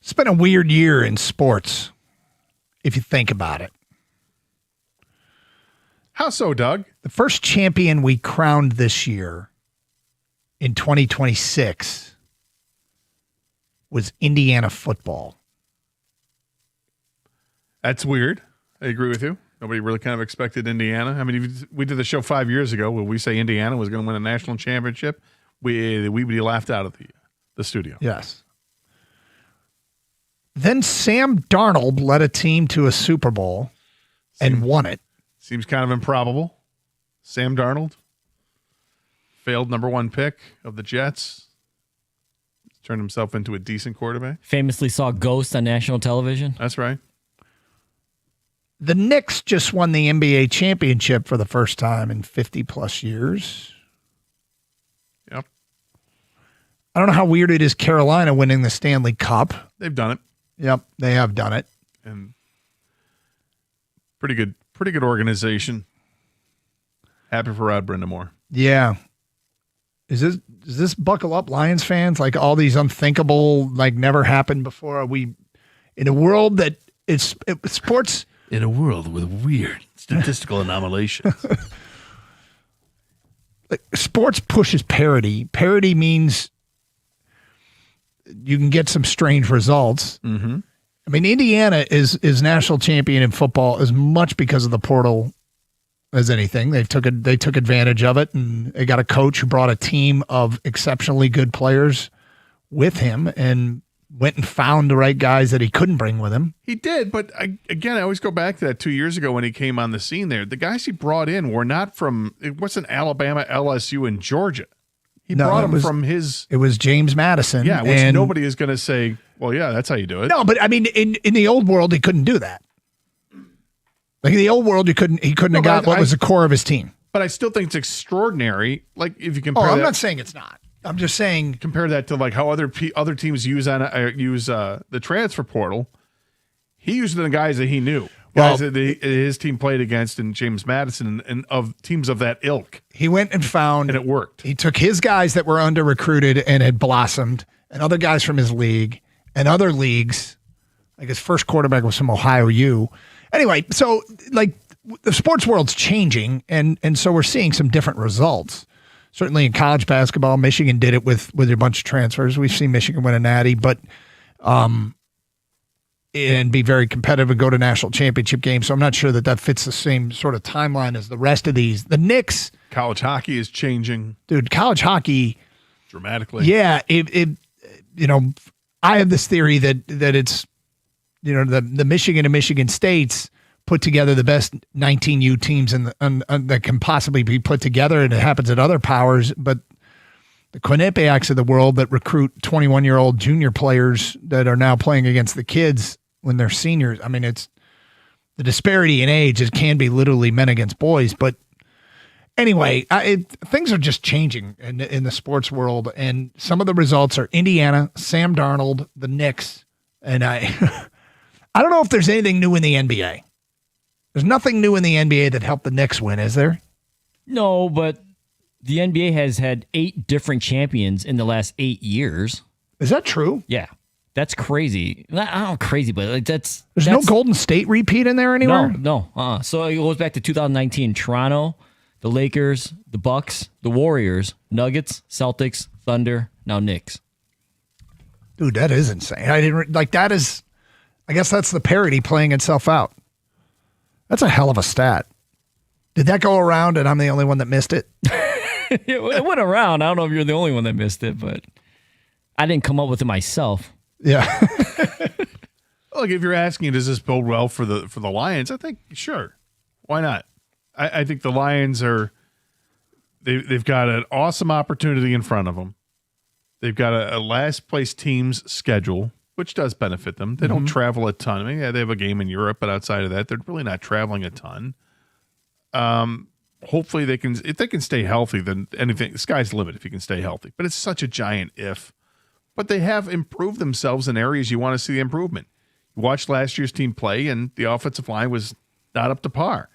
It's been a weird year in sports, if you think about it. How so, Doug? The first champion we crowned this year in 2026 was Indiana football. That's weird. I agree with you. Nobody really kind of expected Indiana. I mean, we did the show 5 years ago where we say Indiana was going to win a national championship. We laughed out of the studio. Yes. Then Sam Darnold led a team to a Super Bowl and won it. Seems kind of improbable. Sam Darnold, failed number one pick of the Jets, turned himself into a decent quarterback. Famously saw Ghost on national television. That's right. The Knicks just won the NBA championship for the first time in 50-plus years. Yep. I don't know how weird it is Carolina winning the Stanley Cup. They've done it. Yep, they have done it. And pretty good organization. Happy for Rod Brindamore. Yeah. Is this buckle up, Lions fans? Like all these unthinkable, like never happened before. Are we in a world that it's sports? In a world with weird statistical anomalies. Like, sports pushes parity. Parity means you can get some strange results. Mm-hmm. I mean, Indiana is national champion in football as much because of the portal as anything. They took advantage of it, and they got a coach who brought a team of exceptionally good players with him and went and found the right guys that he couldn't bring with him. He did, but I always go back to that 2 years ago when he came on the scene there. The guys he brought in were not from, it wasn't Alabama, LSU, and Georgia. He brought them from his... It was James Madison. Yeah, which nobody is going to say, well, yeah, that's how you do it. No, but I mean, in the old world, he couldn't do that. Like in the old world, he couldn't have got what was the core of his team. But I still think it's extraordinary. Like if you compare, I'm not saying it's not. I'm just saying compare that to like how other teams use the transfer portal. He used the guys that he knew, guys that his team played against, and James Madison and of teams of that ilk. He went and found, and it worked. He took his guys that were under recruited and had blossomed, and other guys from his league and other leagues. Like his first quarterback was from Ohio U. Anyway, so like the sports world's changing, and so we're seeing some different results. Certainly in college basketball, Michigan did it with a bunch of transfers. We've seen Michigan win a natty, but and be very competitive and go to national championship games. So I'm not sure that fits the same sort of timeline as the rest of these. The Knicks. College hockey is changing. Dude, college hockey. Dramatically. Yeah. I have this theory that it's, the Michigan and Michigan States put together the best 19U teams that can possibly be put together, and it happens at other powers. But the Quinnipiacs of the world that recruit 21-year-old junior players that are now playing against the kids when they're seniors. I mean, it's the disparity in age. It can be literally men against boys. But anyway, things are just changing in the sports world, and some of the results are Indiana, Sam Darnold, the Knicks, and I don't know if there's anything new in the NBA. There's nothing new in the NBA that helped the Knicks win, is there? No, but the NBA has had 8 different champions in the last 8 years. Is that true? Yeah. That's crazy. I don't know, crazy, but like that's... There's no Golden State repeat in there anywhere? No. So it goes back to 2019. Toronto, the Lakers, the Bucks, the Warriors, Nuggets, Celtics, Thunder, now Knicks. Dude, that is insane. I guess that's the parody playing itself out. That's a hell of a stat. Did that go around and I'm the only one that missed it? It went around. I don't know if you're the only one that missed it, but I didn't come up with it myself. Yeah. Look, if you're asking, does this bode well for the Lions? I think, sure. Why not? I think the Lions they've got an awesome opportunity in front of them. They've got a last place team's schedule, which does benefit them. They don't travel a ton. I mean, yeah, they have a game in Europe, but outside of that, they're really not traveling a ton. Hopefully if they can stay healthy, then anything, the sky's the limit if you can stay healthy. But it's such a giant if. But they have improved themselves in areas you want to see the improvement. You watched last year's team play, and the offensive line was not up to par.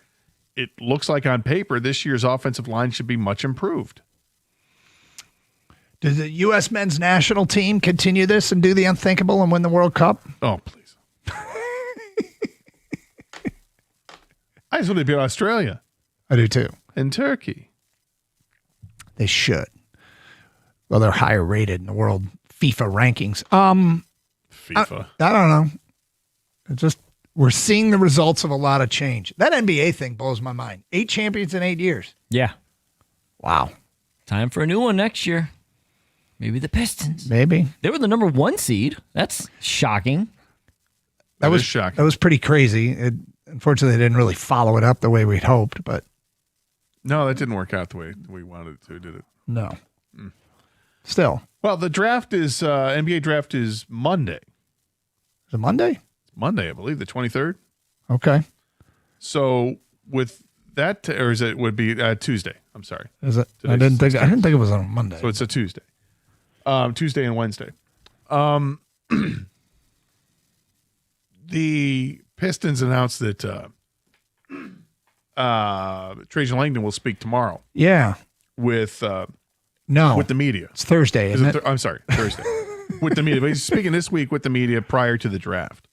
It looks like on paper this year's offensive line should be much improved. Does the U.S. men's national team continue this and do the unthinkable and win the World Cup? Oh, please. I just want to beat Australia I do too. and Turkey. They should. Well, they're higher rated in the world FIFA rankings. FIFA. I don't know. It just we're seeing the results of a lot of change. That NBA thing blows my mind. 8 champions in 8 years. Yeah. Wow. Time for a new one next year. Maybe the Pistons. Maybe. They were the number 1 seed. That's shocking. That was is shocking. That was pretty crazy. Unfortunately, they didn't really follow it up the way we'd hoped, but No, that didn't work out the way we wanted it to, did it? no. Still. Well, the draft is NBA draft is Monday. Is it Monday? Monday, I believe, the 23rd. Okay. So with that, or is it would be Tuesday? I'm sorry. Is it? I Today's didn't think it was on Monday. So it's a Tuesday. Tuesday and Wednesday. The Pistons announced that Trajan Langdon will speak tomorrow yeah. with No. the media. It's Thursday, Is isn't it it? I'm sorry, Thursday. With the media. But he's speaking this week with the media prior to the draft.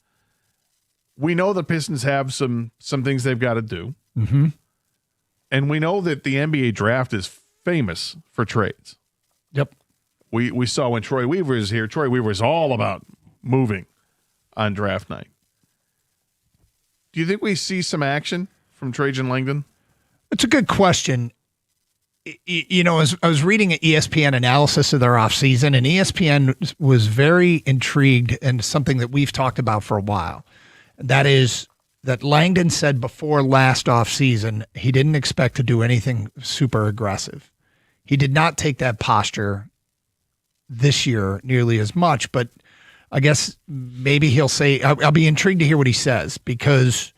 We know the Pistons have some things they've got to do. Mm-hmm. And we know that the NBA draft is famous for trades. Yep. We saw when Troy Weaver was here, Troy Weaver was all about moving on draft night. Do you think we see some action from Trajan Langdon? It's a good question. You know, I was reading an ESPN analysis of their offseason, and ESPN was very intrigued, and something that we've talked about for a while. That is that Langdon said before last offseason he didn't expect to do anything super aggressive. He did not take that posture this year nearly as much, but I guess maybe he'll say, I'll be intrigued to hear what he says, because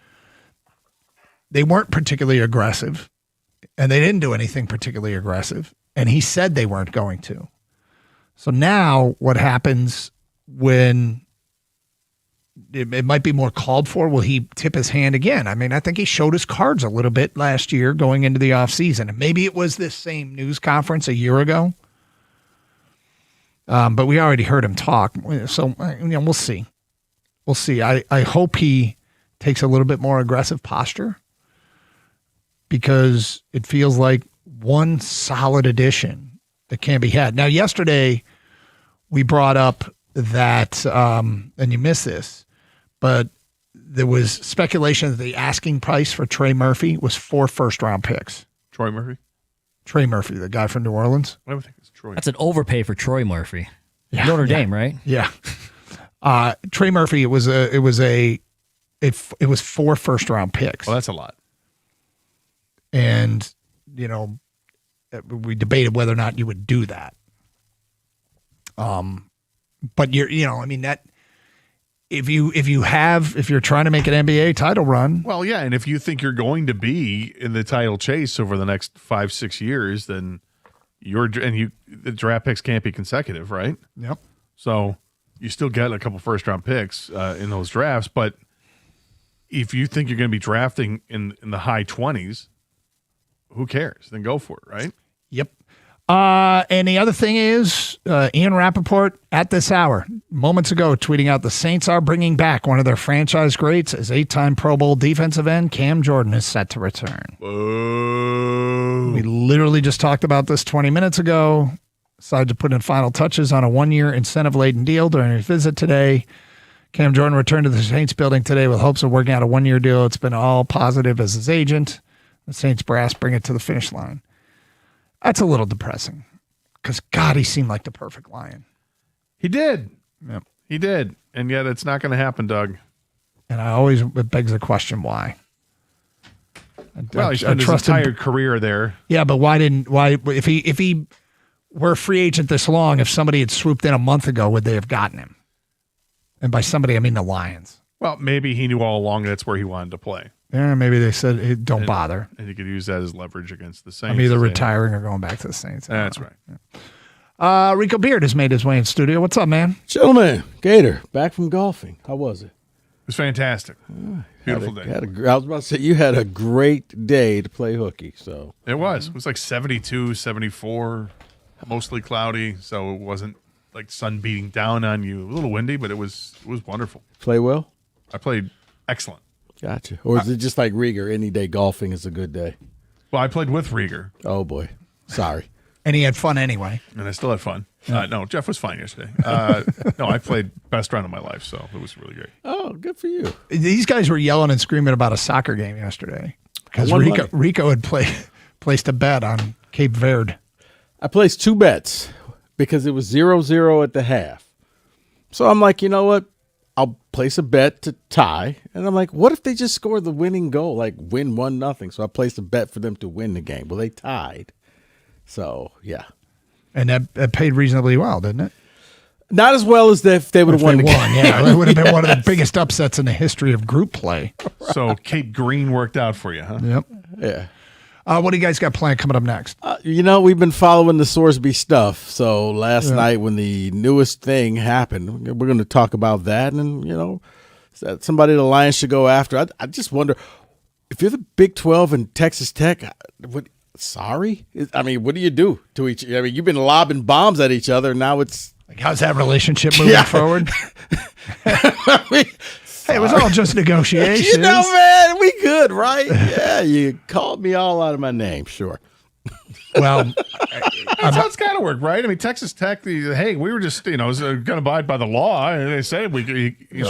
they weren't particularly aggressive. And they didn't do anything particularly aggressive. And he said they weren't going to. So now what happens when it might be more called for? Will he tip his hand again? I mean, I think he showed his cards a little bit last year going into the offseason. And maybe it was this same news conference a year ago. But we already heard him talk. So, we'll see. We'll see. I hope he takes a little bit more aggressive posture, because it feels like one solid addition that can be had. Now, yesterday we brought up that, and you missed this, but there was speculation that the asking price for Trey Murphy was 4 first-round picks. Troy Murphy? Trey Murphy, the guy from New Orleans. I don't think it's Troy. That's an overpay for Troy Murphy. Yeah, Notre Dame, right? Yeah. Trey Murphy, it was 4 first-round picks. Well, that's a lot. And, we debated whether or not you would do that. But that if you're trying to make an NBA title run, Well, yeah, and if you think you're going to be in the title chase over the next 5-6 years, then the draft picks can't be consecutive, right? yep. So you still get a couple first round picks in those drafts, but if you think you're going to be drafting in the high 20s, who cares? Then go for it, right? Yep. And the other thing is, Ian Rappaport at this hour, moments ago, tweeting out the Saints are bringing back one of their franchise greats as 8-time Pro Bowl defensive end Cam Jordan is set to return. Whoa. We literally just talked about this 20 minutes ago. Decided to put in final touches on a 1-year incentive-laden deal during his visit today. Cam Jordan returned to the Saints building today with hopes of working out a 1-year deal. It's been all positive as his agent. The Saints brass bring it to the finish line. That's a little depressing, because, God, he seemed like the perfect Lion. He did. Yep. He did. And yet it's not going to happen, Doug. And it begs the question, why? Well, he spent his entire career there. Yeah, but if he were a free agent this long, if somebody had swooped in a month ago, would they have gotten him? And by somebody, I mean the Lions. Well, maybe he knew all along that's where he wanted to play. Yeah, maybe they said, hey, don't bother. And he could use that as leverage against the Saints. I'm either retiring or going back to the Saints. That's right. Rico Beard has made his way in studio. What's up, man? Gentlemen, Gator, back from golfing. How was it? It was fantastic. Beautiful day. I was about to say, you had a great day to play hooky. So It was like 72, 74. mostly cloudy, so it wasn't like sun beating down on you. A little windy, but it was wonderful. Play well? I played excellent. Gotcha. Or is it just like Rieger? Any day golfing is a good day. Well, I played with Rieger, Oh boy, sorry. And he had fun anyway. and I still had fun. No, Jeff was fine yesterday. No, I played best round of my life, so it was really great. Oh, good for you. These guys were yelling and screaming about a soccer game yesterday because I won Rico had placed a bet on Cape Verde. I placed 2 bets because it was 0-0 at the half. So I'm like, you know what? I'll place a bet to tie. And I'm like, what if they just score the winning goal, like win 1-0? So I placed a bet for them to win the game. Well, they tied. So, yeah. And that paid reasonably well, didn't it? Not as well as if they would have won the game. Yeah, that would have been one of the biggest upsets in the history of group play. So Cape Green worked out for you, huh? Yep. Yeah. What do you guys got planned coming up next? We've been following the Sorsby stuff. So last night when the newest thing happened, we're going to talk about that. And, is that somebody the Lions should go after? I just wonder, if you're the Big 12 and Texas Tech, what do you do to each other? I mean, you've been lobbing bombs at each other. Now it's... Like, how's that relationship moving forward? Hey, it was all just negotiations. Man, we good, right? Yeah, you called me all out of my name, sure. Well, That's how it's got to work, right? I mean, Texas Tech, hey, we were just, going to abide by the law. And they say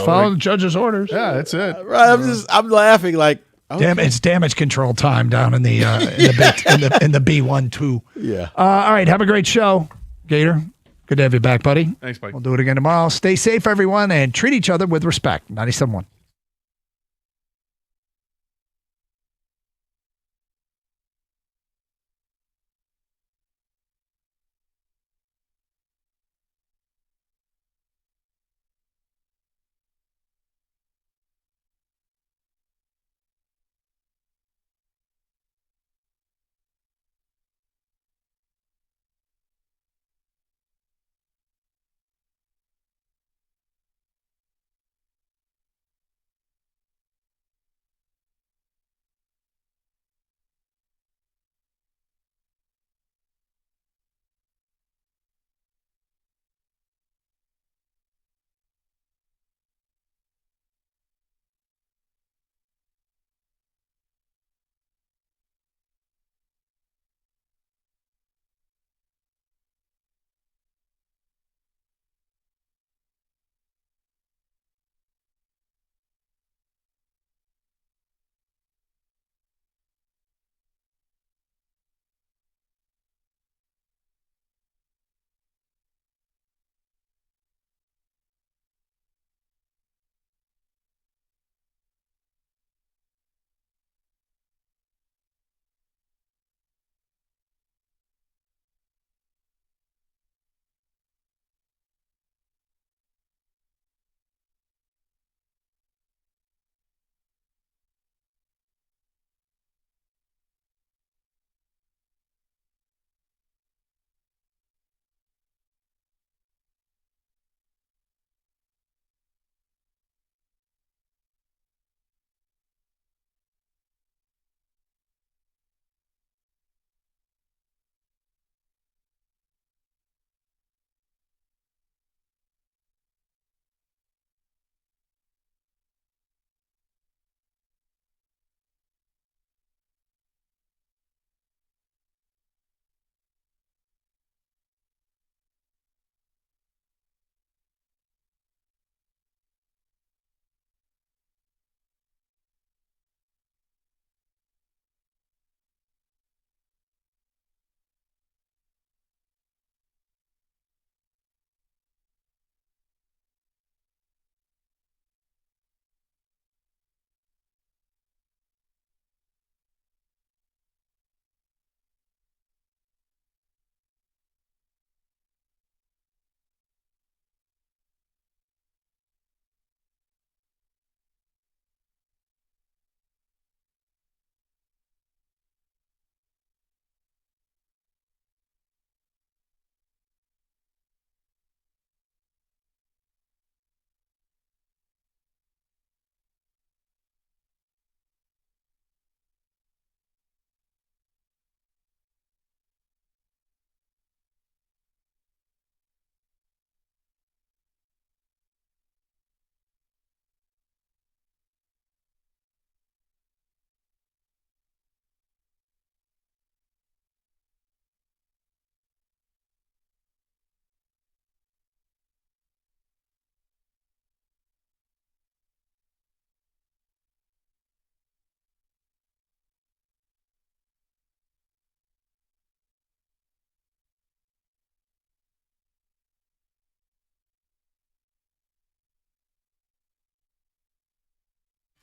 follow the judge's orders. yeah, that's it. Right, I'm laughing like... Damn, it's damage control time down in the in the B1-2. Yeah. All right, have a great show, Gator. Good to have you back, buddy. Thanks, Mike. We'll do it again tomorrow. Stay safe, everyone, and treat each other with respect. 97.1.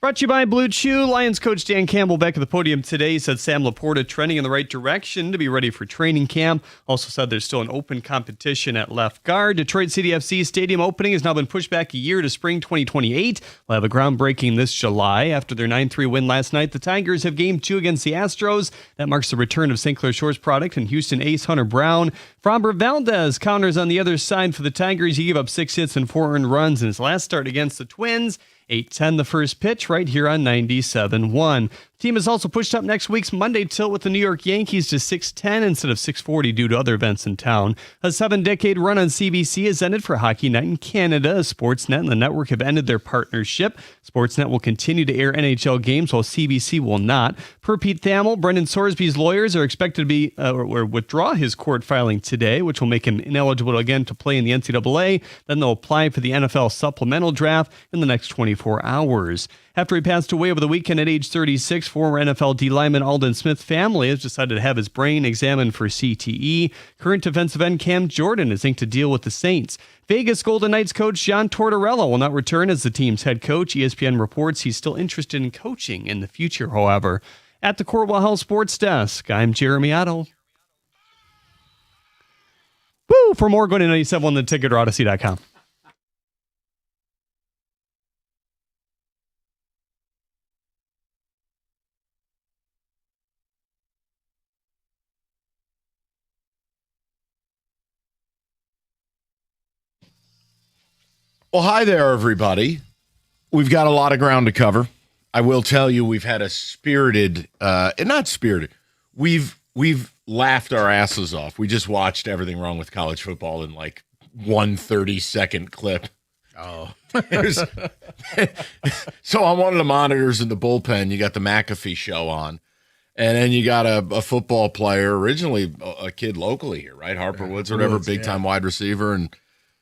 Brought to you by Blue Chew. Lions coach Dan Campbell back at the podium today. He said Sam Laporta trending in the right direction to be ready for training camp. Also said there's still an open competition at left guard. Detroit City FC stadium opening has now been pushed back a year to spring 2028. They'll have a groundbreaking this July. After their 9-3 win last night, the Tigers have game 2 against the Astros. That marks the return of St. Clair Shores product and Houston ace Hunter Brown. Framber Valdez counters on the other side for the Tigers. He gave up 6 hits and 4 earned runs in his last start against the Twins. 8:10 the first pitch right here on 97.1. Team is also pushed up next week's Monday tilt with the New York Yankees to 6:10 instead of 6:40 due to other events in town. A 7-decade run on CBC has ended for Hockey Night in Canada. Sportsnet and the network have ended their partnership. Sportsnet will continue to air NHL games while CBC will not. Per Pete Thamel, Brendan Sorsby's lawyers are expected to be or withdraw his court filing today, which will make him ineligible again to play in the NCAA. Then they'll apply for the NFL supplemental draft in the next 24 hours. After he passed away over the weekend at age 36, former NFL D lineman Aldon Smith's family has decided to have his brain examined for CTE. Current defensive end Cam Jordan is inked to deal with the Saints. Vegas Golden Knights coach John Tortorella will not return as the team's head coach. ESPN reports he's still interested in coaching in the future, however. At the Courtwell Health Sports Desk, I'm Jeremy Otto. Woo! For more, go to 97 The Ticket or Odyssey.com. Well, hi there, everybody. We've got a lot of ground to cover. I will tell you, we've had a spirited, not spirited. We've laughed our asses off. We just watched Everything Wrong with College Football in like 1 30-second clip. Oh. So on one of the monitors in the bullpen, you got the McAfee show on. And then you got a football player, originally a kid locally here, right? Harper Woods or whatever, big-time wide receiver. And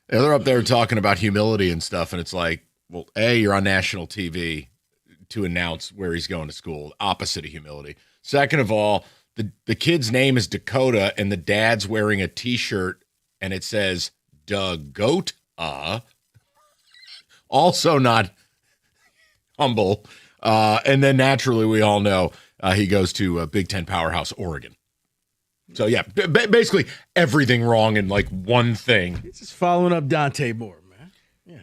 they're up there talking about humility and stuff, and it's like, well, A, you're on national TV to announce where he's going to school, opposite of humility. Second of all, the kid's name is Dakota, and the dad's wearing a T-shirt, and it says, Goat. Also not humble. And then naturally, we all know he goes to Big Ten powerhouse, Oregon. So, yeah, basically everything wrong in like one thing. He's just following up Dante Moore, man. Yeah.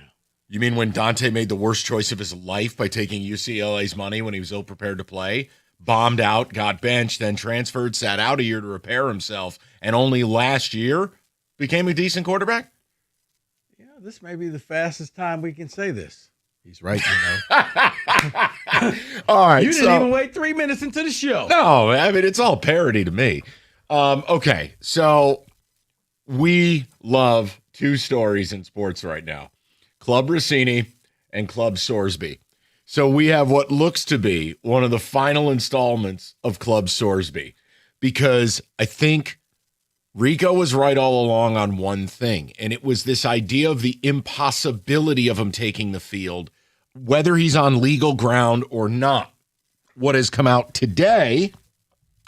You mean when Dante made the worst choice of his life by taking UCLA's money when he was ill-prepared to play, bombed out, got benched, then transferred, sat out a year to repair himself, and only last year became a decent quarterback? Yeah, this may be the fastest time we can say this. He's right, you know. All right. You didn't even wait 3 minutes into the show. No, I mean, it's all parody to me. Okay, so we love 2 stories in sports right now. Club Rossini and Club Sorsby. So we have what looks to be one of the final installments of Club Sorsby, because I think Rico was right all along on one thing, and it was this idea of the impossibility of him taking the field, whether he's on legal ground or not. What has come out today,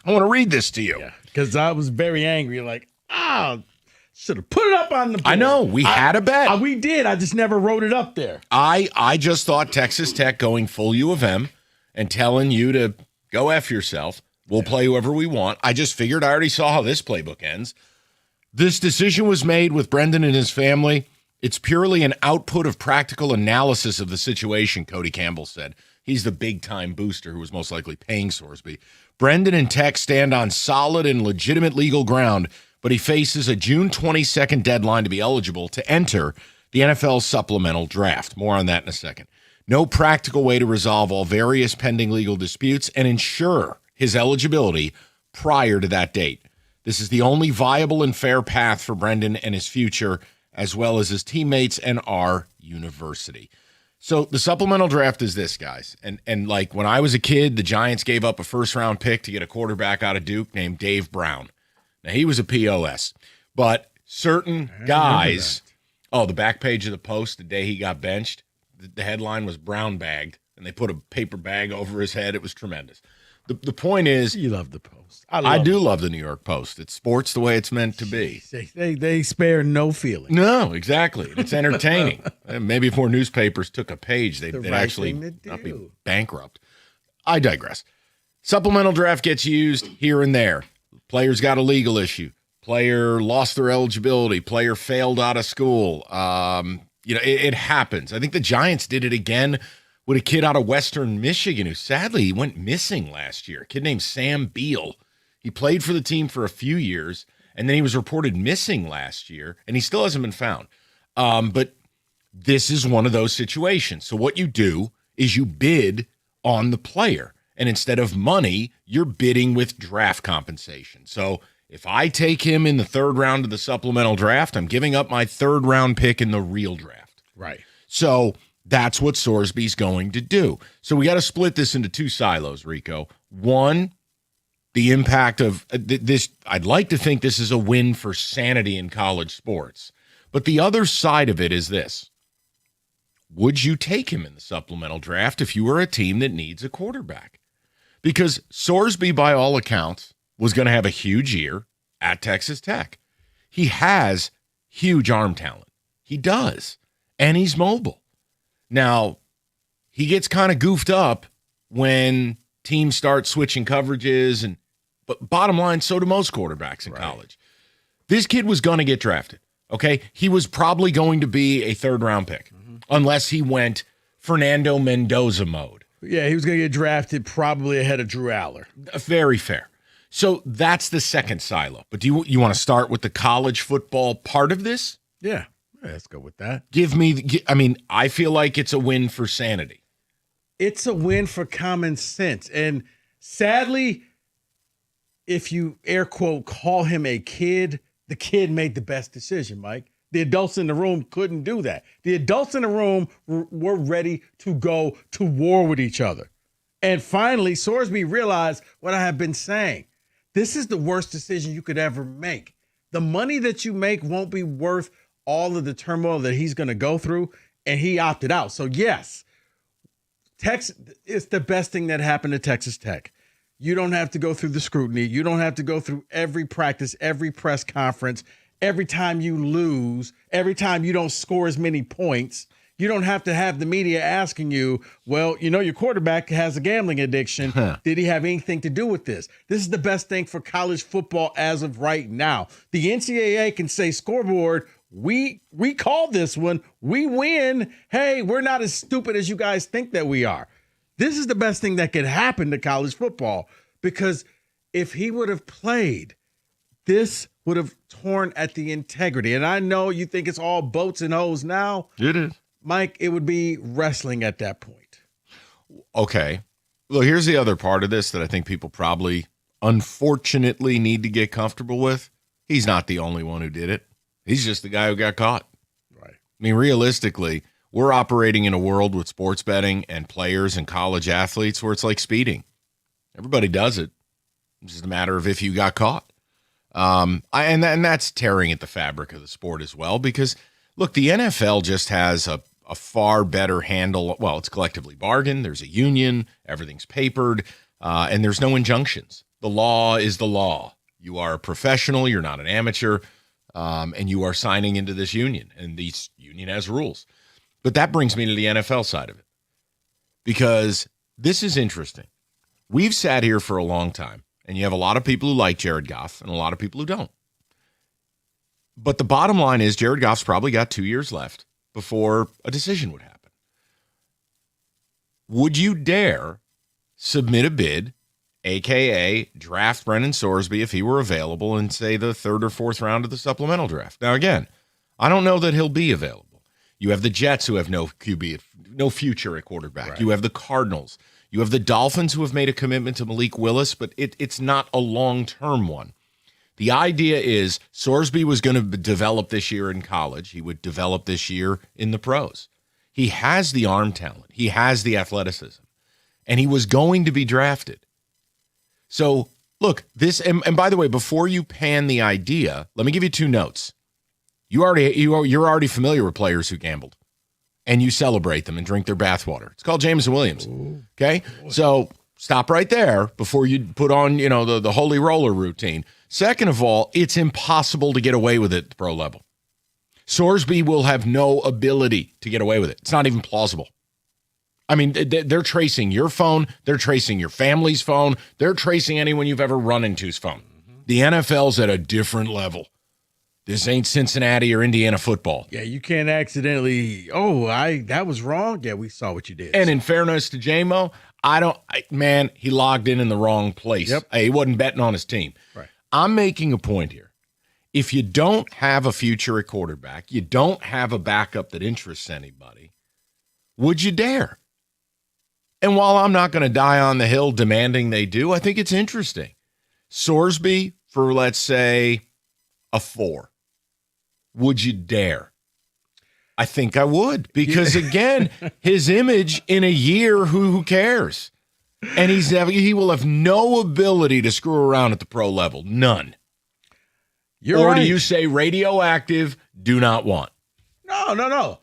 I want to read this to you. Yeah, because I was very angry, like, should have put it up on the board. I know, we had a bet. We did. I just never wrote it up there. I just thought Texas Tech going full U of M and telling you to go F yourself. We'll play whoever we want. I just figured I already saw how this playbook ends. This decision was made with Brendan and his family. It's purely an output of practical analysis of the situation, Cody Campbell said. He's the big-time booster who was most likely paying Sorsby. Brendan and Tech stand on solid and legitimate legal ground, but he faces a June 22nd deadline to be eligible to enter the NFL supplemental draft. More on that in a second. No practical way to resolve all various pending legal disputes and ensure his eligibility prior to that date. This is the only viable and fair path for Brendan and his future, as well as his teammates and our university. So the supplemental draft is this, guys. And like when I was a kid, the Giants gave up a first-round pick to get a quarterback out of Duke named Dave Brown. Now, he was a POS. But certain guys, the back page of the Post, the day he got benched, the headline was brown bagged, and they put a paper bag over his head. It was tremendous. The point is, You love the Post. I do love the New York Post. It's sports the way it's meant to be. They spare no feeling. No, exactly. It's entertaining. Maybe if more newspapers took a page, they'd right actually thing to not be do. bankrupt. I digress. Supplemental draft gets used here and there. Players got a legal issue. Player lost their eligibility. Player failed out of school. It happens. I think the Giants did it again with a kid out of Western Michigan who sadly he went missing last year. A kid named Sam Beal. He played for the team for a few years, and then he was reported missing last year, and he still hasn't been found. But this is one of those situations. So what you do is you bid on the player, and instead of money, you're bidding with draft compensation. So if I take him in the third round of the supplemental draft, I'm giving up my third round pick in the real draft. Right. So that's what Sorsby's going to do. So we got to split this into two silos, Rico. One, the impact of this. I'd like to think this is a win for sanity in college sports. But the other side of it is this. Would you take him in the supplemental draft if you were a team that needs a quarterback? Because Sorsby, by all accounts, was going to have a huge year at Texas Tech. He has huge arm talent. He does. And he's mobile. Now, he gets kind of goofed up when teams start switching coverages, but bottom line, so do most quarterbacks in college. This kid was going to get drafted, okay? He was probably going to be a third-round pick unless he went Fernando Mendoza mode. Yeah, he was going to get drafted probably ahead of Drew Aller. Very fair. So that's the second silo. But do you want to start with the college football part of this? Yeah, let's go with that. I feel like it's a win for sanity. It's a win for common sense. And sadly, if you air quote call him a kid, the kid made the best decision, Mike. The adults in the room couldn't do that. The adults in the room were ready to go to war with each other. And finally, Sorsby realized what I have been saying. This is the worst decision you could ever make. The money that you make won't be worth all of the turmoil that he's going to go through, and he opted out. So yes, it's the best thing that happened to Texas Tech. You don't have to go through the scrutiny. You don't have to go through every practice, every press conference, every time you lose, every time you don't score as many points. You don't have to have the media asking you, well, your quarterback has a gambling addiction. Did he have anything to do with this? This is the best thing for college football as of right now. The NCAA can say, scoreboard, we called this one. We win. Hey, we're not as stupid as you guys think that we are. This is the best thing that could happen to college football, because if he would have played, this would have torn at the integrity. And I know you think it's all boats and hoes now. It is. Mike, it would be wrestling at that point. Okay. Look, here's the other part of this that I think people probably, unfortunately, need to get comfortable with. He's not the only one who did it. He's just the guy who got caught. Right. I mean, realistically, we're operating in a world with sports betting and players and college athletes where it's like speeding. Everybody does it. It's just a matter of if you got caught. And that's tearing at the fabric of the sport as well, because, look, the NFL just has a far better handle. Well, it's collectively bargained. There's a union. Everything's papered. And there's no injunctions. The law is the law. You are a professional. You're not an amateur. And you are signing into this union. And this union has rules. But that brings me to the NFL side of it, because this is interesting. We've sat here for a long time, and you have a lot of people who like Jared Goff and a lot of people who don't. But the bottom line is Jared Goff's probably got 2 years left before a decision would happen. Would you dare submit a bid, a.k.a. draft Brennan Sorsby if he were available in, say, the third or fourth round of the supplemental draft? Now, again, I don't know that he'll be available. You have the Jets who have no QB, no future at quarterback. Right. You have the Cardinals. You have the Dolphins who have made a commitment to Malik Willis, but it's not a long-term one. The idea is Sorsby was going to develop this year in college. He would develop this year in the pros. He has the arm talent. He has the athleticism. And he was going to be drafted. So, look, this, and by the way, before you pan the idea, let me give you two notes. You're already familiar with players who gambled, and you celebrate them and drink their bathwater. It's called Jameson Williams. Okay? So Stop right there before you put on, the holy roller routine. Second of all, it's impossible to get away with it at the pro level. Sorsby will have no ability to get away with it. It's not even plausible. I mean, they're tracing your phone. They're tracing your family's phone. They're tracing anyone you've ever run into's phone. The NFL's at a different level. This ain't Cincinnati or Indiana football. Yeah, you can't accidentally, that was wrong. Yeah, we saw what you did. And in fairness to J-Mo, he logged in the wrong place. Yep. He wasn't betting on his team. Right. I'm making a point here. If you don't have a future at quarterback, you don't have a backup that interests anybody, would you dare? And while I'm not going to die on the hill demanding they do, I think it's interesting. Sorsby for, let's say, a 4. Would you dare? I think I would, because again, his image in a year, who cares? And he will have no ability to screw around at the pro level. None. You're right. Do you say radioactive, do not want? No.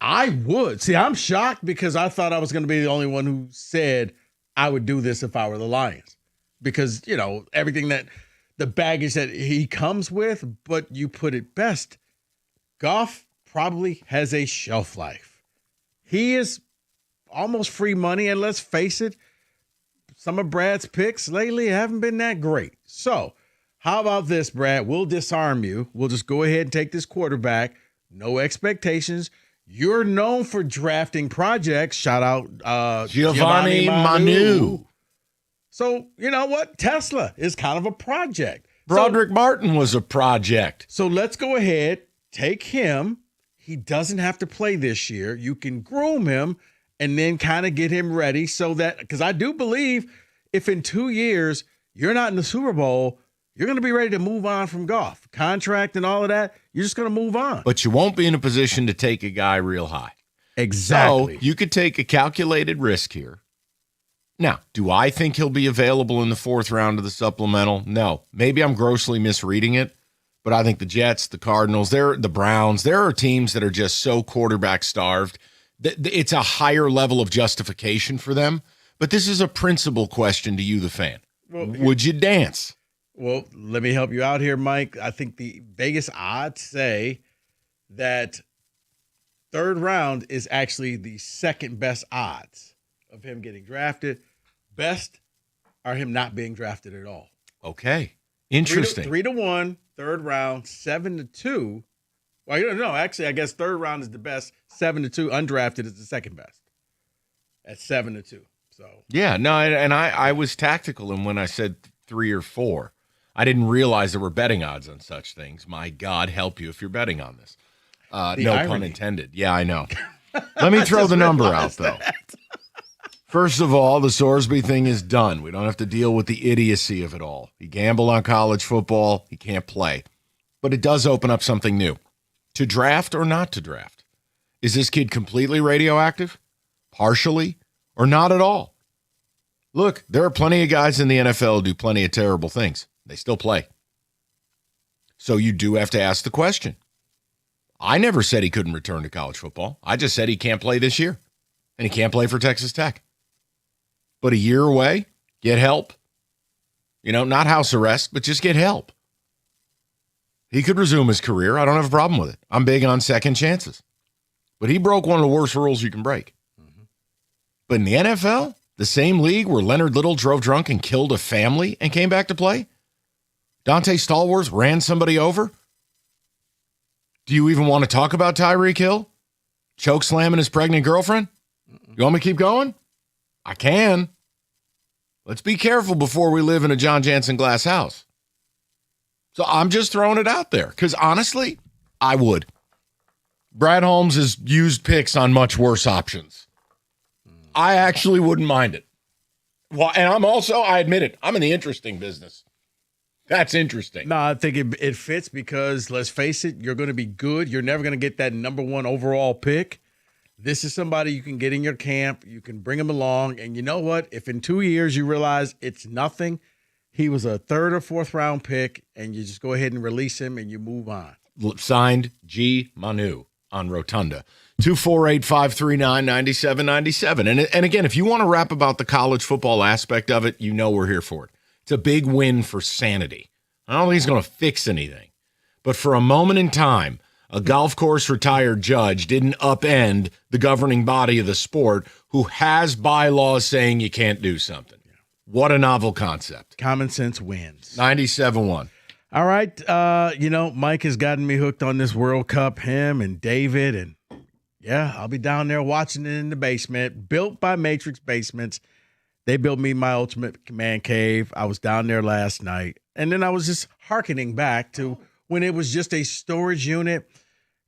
I would. See, I'm shocked because I thought I was going to be the only one who said I would do this if I were the Lions. Because, everything that the baggage that he comes with, but you put it best, Goff probably has a shelf life. He is almost free money, and let's face it, some of Brad's picks lately haven't been that great. So, how about this, Brad? We'll disarm you. We'll just go ahead and take this quarterback. No expectations. You're known for drafting projects. Shout out Giovanni Manu. So, you know what? Tesla is kind of a project. Broderick Martin was a project. So let's go ahead, take him. He doesn't have to play this year. You can groom him and then kind of get him ready so that, because I do believe if in 2 years you're not in the Super Bowl, you're going to be ready to move on from Goff. Contract and all of that, you're just going to move on. But you won't be in a position to take a guy real high. Exactly. So you could take a calculated risk here. Now, do I think he'll be available in the 4th round of the supplemental? No. Maybe I'm grossly misreading it, but I think the Jets, the Cardinals, the Browns, there are teams that are just so quarterback starved that it's a higher level of justification for them. But this is a principle question to you, the fan. Well, would you dance? Well, let me help you out here, Mike. I think the Vegas odds say that 3rd round is actually the second best odds of him getting drafted. Best are him not being drafted at all. Okay. Interesting. 3-1, 3rd round, 7-2. Well, you don't know. Actually, I guess 3rd round is the best. 7-2. Undrafted is the second best. At 7-2. So yeah, no, and I was tactical in when I said 3 or 4. I didn't realize there were betting odds on such things. My God, help you if you're betting on this. No irony. Pun intended. Yeah, I know. Let me throw the number out, though. First of all, the Sorsby thing is done. We don't have to deal with the idiocy of it all. He gambled on college football. He can't play. But it does open up something new. To draft or not to draft? Is this kid completely radioactive? Partially? Or not at all? Look, there are plenty of guys in the NFL who do plenty of terrible things. They still play. So you do have to ask the question. I never said he couldn't return to college football. I just said he can't play this year. And he can't play for Texas Tech. But a year away, get help. Not house arrest, but just get help. He could resume his career. I don't have a problem with it. I'm big on second chances. But he broke one of the worst rules you can break. Mm-hmm. But in the NFL, the same league where Leonard Little drove drunk and killed a family and came back to play, Dante Stallworth ran somebody over. Do you even want to talk about Tyreek Hill? Choke slamming his pregnant girlfriend? You want me to keep going? I can. Let's be careful before we live in a John Jansen glass house. So I'm just throwing it out there because honestly, I would. Brad Holmes has used picks on much worse options. I actually wouldn't mind it. Well, and I admit it, I'm in the interesting business. That's interesting. No, I think it fits because, let's face it, you're going to be good. You're never going to get that number 1 overall pick. This is somebody you can get in your camp. You can bring him along. And you know what? If in 2 years you realize it's nothing, he was a 3rd or 4th round pick, and you just go ahead and release him and you move on. Signed G. Manu on Rotunda. 248-539-9797. And again, if you want to rap about the college football aspect of it, you know we're here for it. It's a big win for sanity. I don't think it's going to fix anything. But for a moment in time, a golf course retired judge didn't upend the governing body of the sport who has bylaws saying you can't do something. What a novel concept. Common sense wins. 97-1. All right. Mike has gotten me hooked on this World Cup, him and David. And yeah, I'll be down there watching it in the basement, built by Matrix Basements. They built me my ultimate man cave. I was down there last night. And then I was just hearkening back to when it was just a storage unit.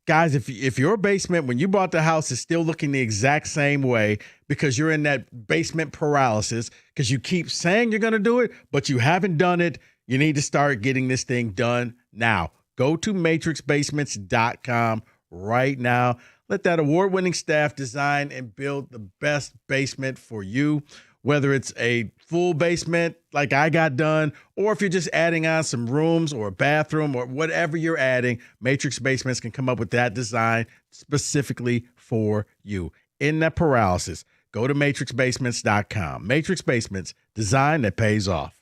Guys, if your basement, when you bought the house, is still looking the exact same way because you're in that basement paralysis because you keep saying you're going to do it, but you haven't done it, you need to start getting this thing done now. Go to matrixbasements.com right now. Let that award-winning staff design and build the best basement for you, whether it's a full basement like I got done, or if you're just adding on some rooms or a bathroom or whatever you're adding, Matrix Basements can come up with that design specifically for you. In that paralysis, go to matrixbasements.com. Matrix Basements, design that pays off.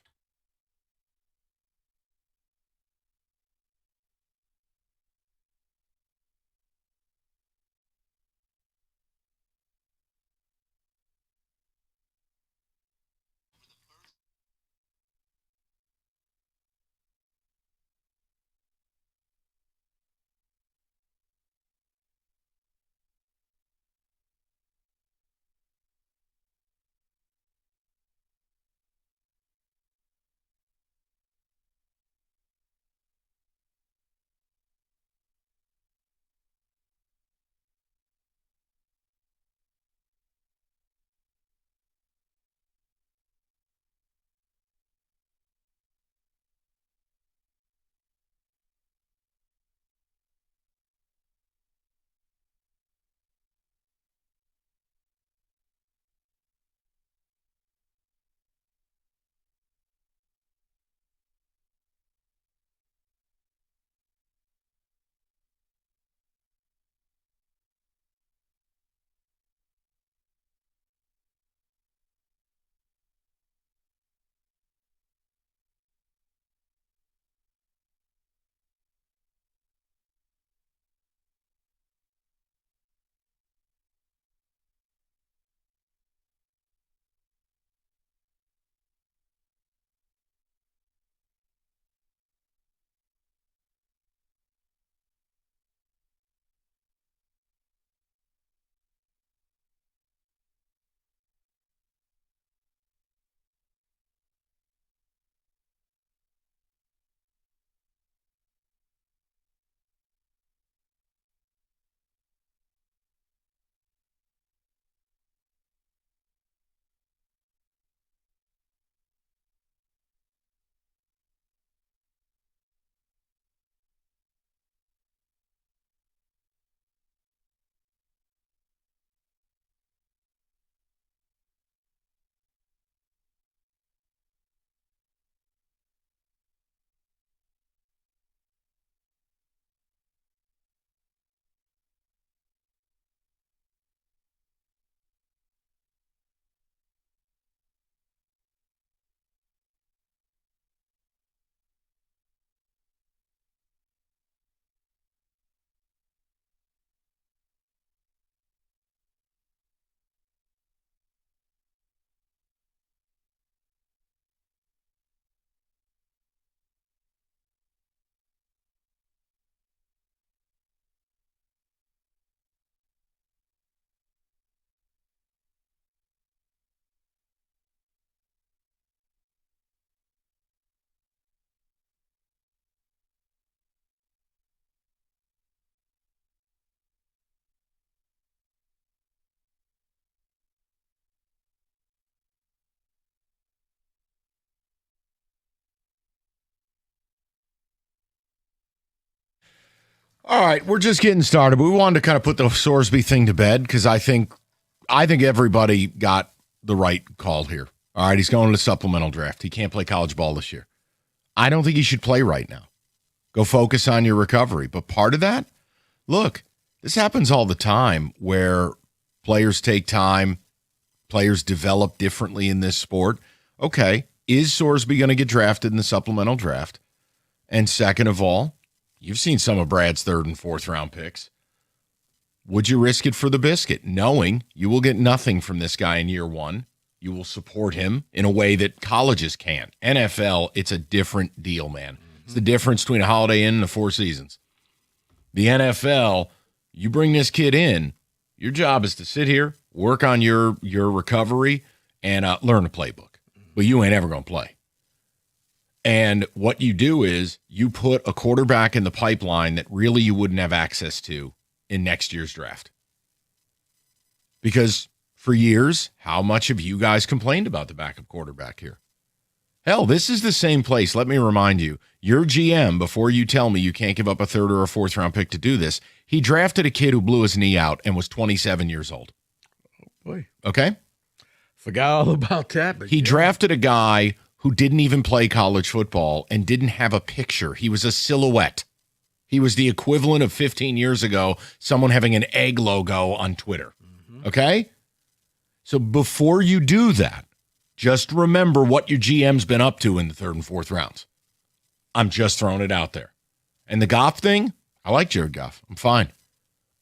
All right, we're just getting started. We wanted to kind of put the Sorsby thing to bed because I think everybody got the right call here. All right, he's going to the supplemental draft. He can't play college ball this year. I don't think he should play right now. Go focus on your recovery. But part of that, look, This happens all the time where players take time, players develop differently in this sport. Okay, is Sorsby going to get drafted in the supplemental draft? And second of all, you've seen some of Brad's third and fourth round picks. Would you risk it for the biscuit, knowing you will get nothing from this guy in year one? You will support him in a way that colleges can't. NFL, it's a different deal, man. It's the difference between a Holiday Inn and a Four Seasons. The NFL, you bring this kid in, your job is to sit here, work on your recovery, and learn a playbook. But you ain't ever going to play. And what you do is you put a quarterback in the pipeline that really you wouldn't have access to in next year's draft. Because for years, how much have you guys complained about the backup quarterback here? Hell, this is the same place. Let me remind you, your GM, before you tell me you can't give up a third or a fourth round pick to do this, he drafted a kid who blew his knee out and was 27 years old. Oh, boy. Okay? Forgot all about that. But he drafted a guy who didn't even play college football and didn't have a picture. He was a silhouette. He was the equivalent of 15 years ago, someone having an egg logo on Twitter. Okay? So before you do that, just remember what your GM's been up to in the third and fourth rounds. I'm just throwing it out there. And the Goff thing, I like Jared Goff. I'm fine.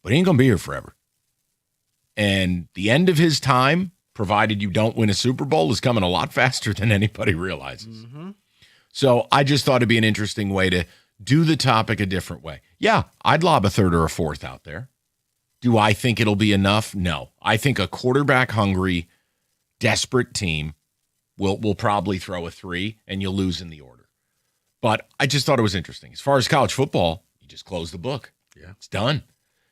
But he ain't going to be here forever. And the end of his time, provided you don't win a Super Bowl, is coming a lot faster than anybody realizes. So I just thought it'd be an interesting way to do the topic a different way. Yeah, I'd lob a third or a fourth out there. Do I think it'll be enough? No. I think a quarterback-hungry, desperate team will probably throw a 3, and you'll lose in the order. But I just thought it was interesting. As far as college football, you just close the book. Yeah, it's done.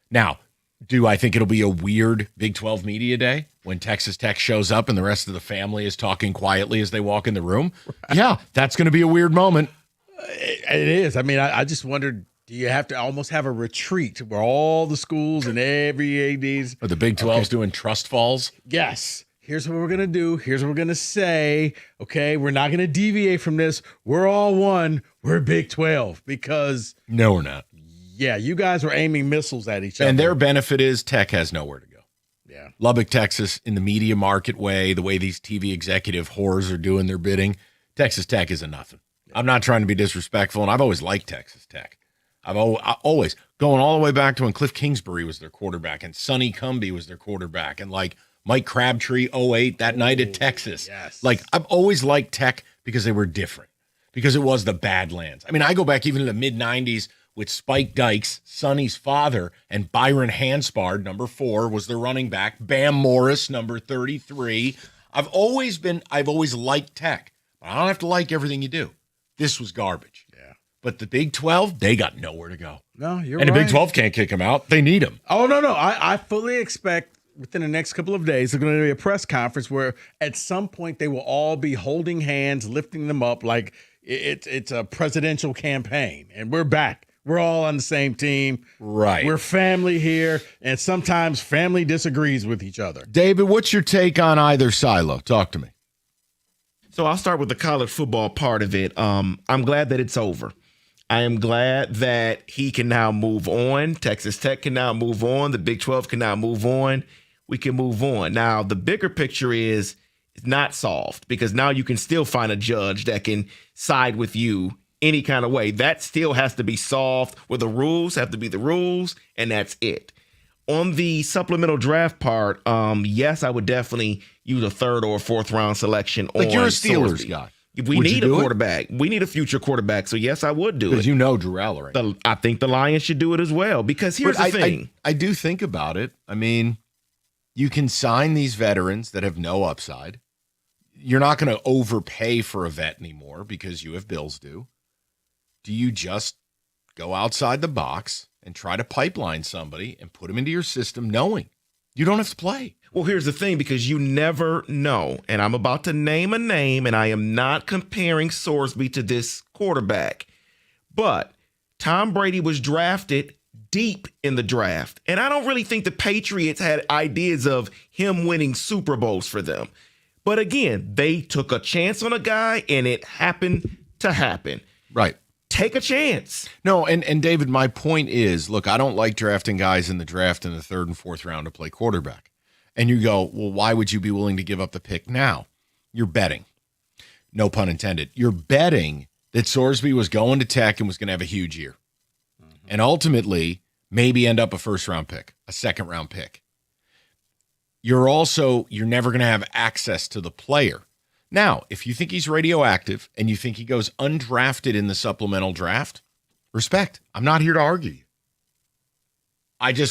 Now, do I think it'll be a weird Big 12 media day when Texas Tech shows up and the rest of the family is talking quietly as they walk in the room? Right. Yeah, that's going to be a weird moment. It is. I mean, I just wondered, do you have to almost have a retreat where all the schools and every ADs. Are the Big 12's doing trust falls? Yes. Here's what we're going to do. Here's what we're going to say. Okay, we're not going to deviate from this. We're all one. We're Big 12 because. No, we're not. Yeah, you guys are aiming missiles at each other. And their benefit is Tech has nowhere to go. Yeah. Lubbock, Texas, in the media market way, the way these TV executive whores are doing their bidding, Texas Tech is a nothing. Yeah. I'm not trying to be disrespectful, and I've always liked Texas Tech. I always, going all the way back to when Cliff Kingsbury was their quarterback and Sonny Cumbie was their quarterback and like Mike Crabtree 08 that night at Texas. Yes. Like I've always liked Tech because they were different, because it was the Badlands. I mean, I go back even to the mid-'90s with Spike Dykes, Sonny's father, and Byron Hanspard, number 4, was their running back. Bam Morris, number 33. I've always liked Tech, but I don't have to like everything you do. This was garbage. Yeah. But the Big 12, they got nowhere to go. No, you're right. And the right. Big 12 can't kick them out. They need them. Oh, no. I fully expect within the next couple of days, there's going to be a press conference where at some point they will all be holding hands, lifting them up like it's a presidential campaign. And we're back. We're all on the same team. Right. We're family here. And sometimes family disagrees with each other. David, what's your take on either silo? Talk to me. So I'll start with the college football part of it. I'm glad that it's over. I am glad that he can now move on. Texas Tech can now move on. The Big 12 can now move on. We can move on. Now, the bigger picture is it's not solved because now you can still find a judge that can side with you any kind of way. That still has to be solved where the rules have to be the rules, and that's it. On the supplemental draft part, yes, I would definitely use a third or fourth round selection. Like you're a Steelers Sorsby. guy. We need a quarterback. We need a future quarterback. So, yes, I would do it. Because you know Drew Aller. I think the Lions should do it as well. Because here's the thing. I do think about it. I mean, you can sign these veterans that have no upside. You're not going to overpay for a vet anymore because you have bills due. Do you just go outside the box and try to pipeline somebody and put them into your system knowing you don't have to play? Well, here's the thing, because you never know. And I'm about to name a name, and I am not comparing Sorsby to this quarterback. But Tom Brady was drafted deep in the draft. And I don't really think the Patriots had ideas of him winning Super Bowls for them. But again, they took a chance on a guy, and it happened to happen. Right. take a chance. No, and David, my point is, look, I don't like drafting guys in the draft in the 3rd and 4th round to play quarterback. And you go, well, why would you be willing to give up the pick now? You're betting. No pun intended. You're betting that Sorsby was going to Tech and was going to have a huge year. And ultimately, maybe end up a 1st-round pick, a 2nd-round pick. You're never going to have access to the player. Now, if you think he's radioactive and you think he goes undrafted in the supplemental draft, respect. I'm not here to argue you.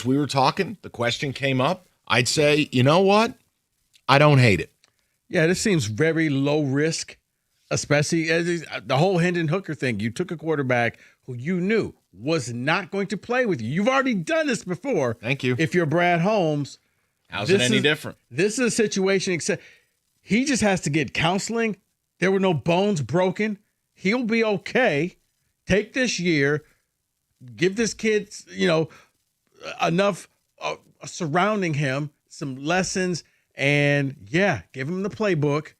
We were talking, the question came up. I'd say, you know what? I don't hate it. Yeah, this seems very low risk, especially the whole Hendon Hooker thing. You took a quarterback who you knew was not going to play with you. You've already done this before. Thank you. If you're Brad Holmes. How's it any different? This is a situation, except he just has to get counseling. There were no bones broken. He'll be okay. Take this year. Give this kid, enough surrounding him, some lessons, and give him the playbook.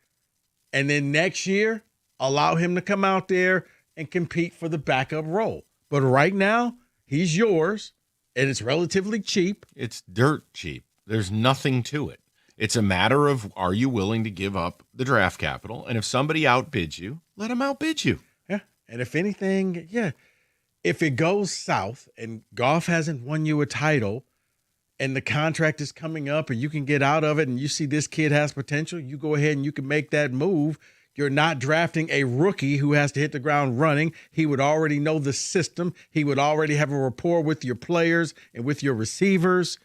And then next year, allow him to come out there and compete for the backup role. But right now, he's yours, and it's relatively cheap. It's dirt cheap. There's nothing to it. It's a matter of, are you willing to give up the draft capital? And if somebody outbids you, let them outbid you. Yeah. And if anything, if it goes south and Goff hasn't won you a title and the contract is coming up and you can get out of it and you see this kid has potential, you go ahead and you can make that move. You're not drafting a rookie who has to hit the ground running. He would already know the system. He would already have a rapport with your players and with your receivers.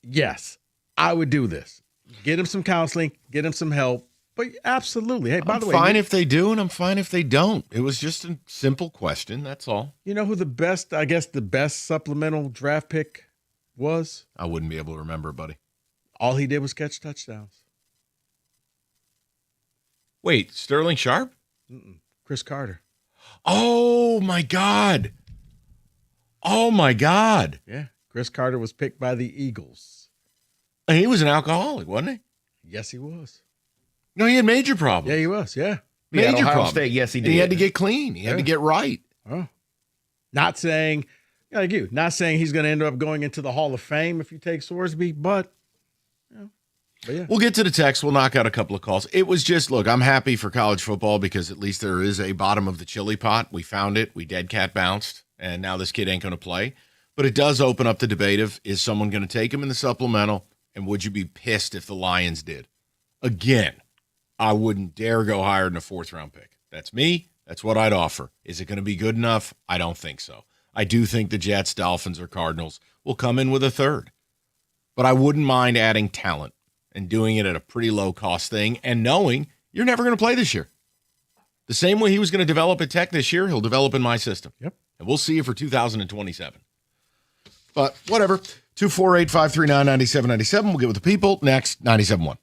Yes, I would do this. Get him some counseling, get him some help. But absolutely. Hey, by the way, I'm fine if they do, and I'm fine if they don't. It was just a simple question. That's all. You know who the best supplemental draft pick was? I wouldn't be able to remember, buddy. All he did was catch touchdowns. Wait, Sterling Sharp? Chris Carter. Oh, my God. Oh, my God. Yeah. Chris Carter was picked by the Eagles. And he was an alcoholic, wasn't he? Yes, he was. No, he had major problems. Yeah, he was. Yeah. At Major Ohio problems. State, yes, he And did. he had to get clean. He had to get right. Oh. Not saying, like you, not saying he's going to end up going into the Hall of Fame if you take Sorsby, but yeah. We'll get to the text. We'll knock out a couple of calls. It was just, look, I'm happy for college football because at least there is a bottom of the chili pot. We found it. We dead cat bounced, and now this kid ain't going to play. But it does open up the debate of, is someone going to take him in the supplemental, and would you be pissed if the Lions did? Again, I wouldn't dare go higher than a 4th-round pick. That's me. That's what I'd offer. Is it going to be good enough? I don't think so. I do think the Jets, Dolphins, or Cardinals will come in with a 3rd. But I wouldn't mind adding talent and doing it at a pretty low-cost thing and knowing you're never going to play this year. The same way he was going to develop at Tech this year, he'll develop in my system. Yep. And we'll see you for 2027. But whatever. 248-539-9797. We'll get with the people. Next, 97.1.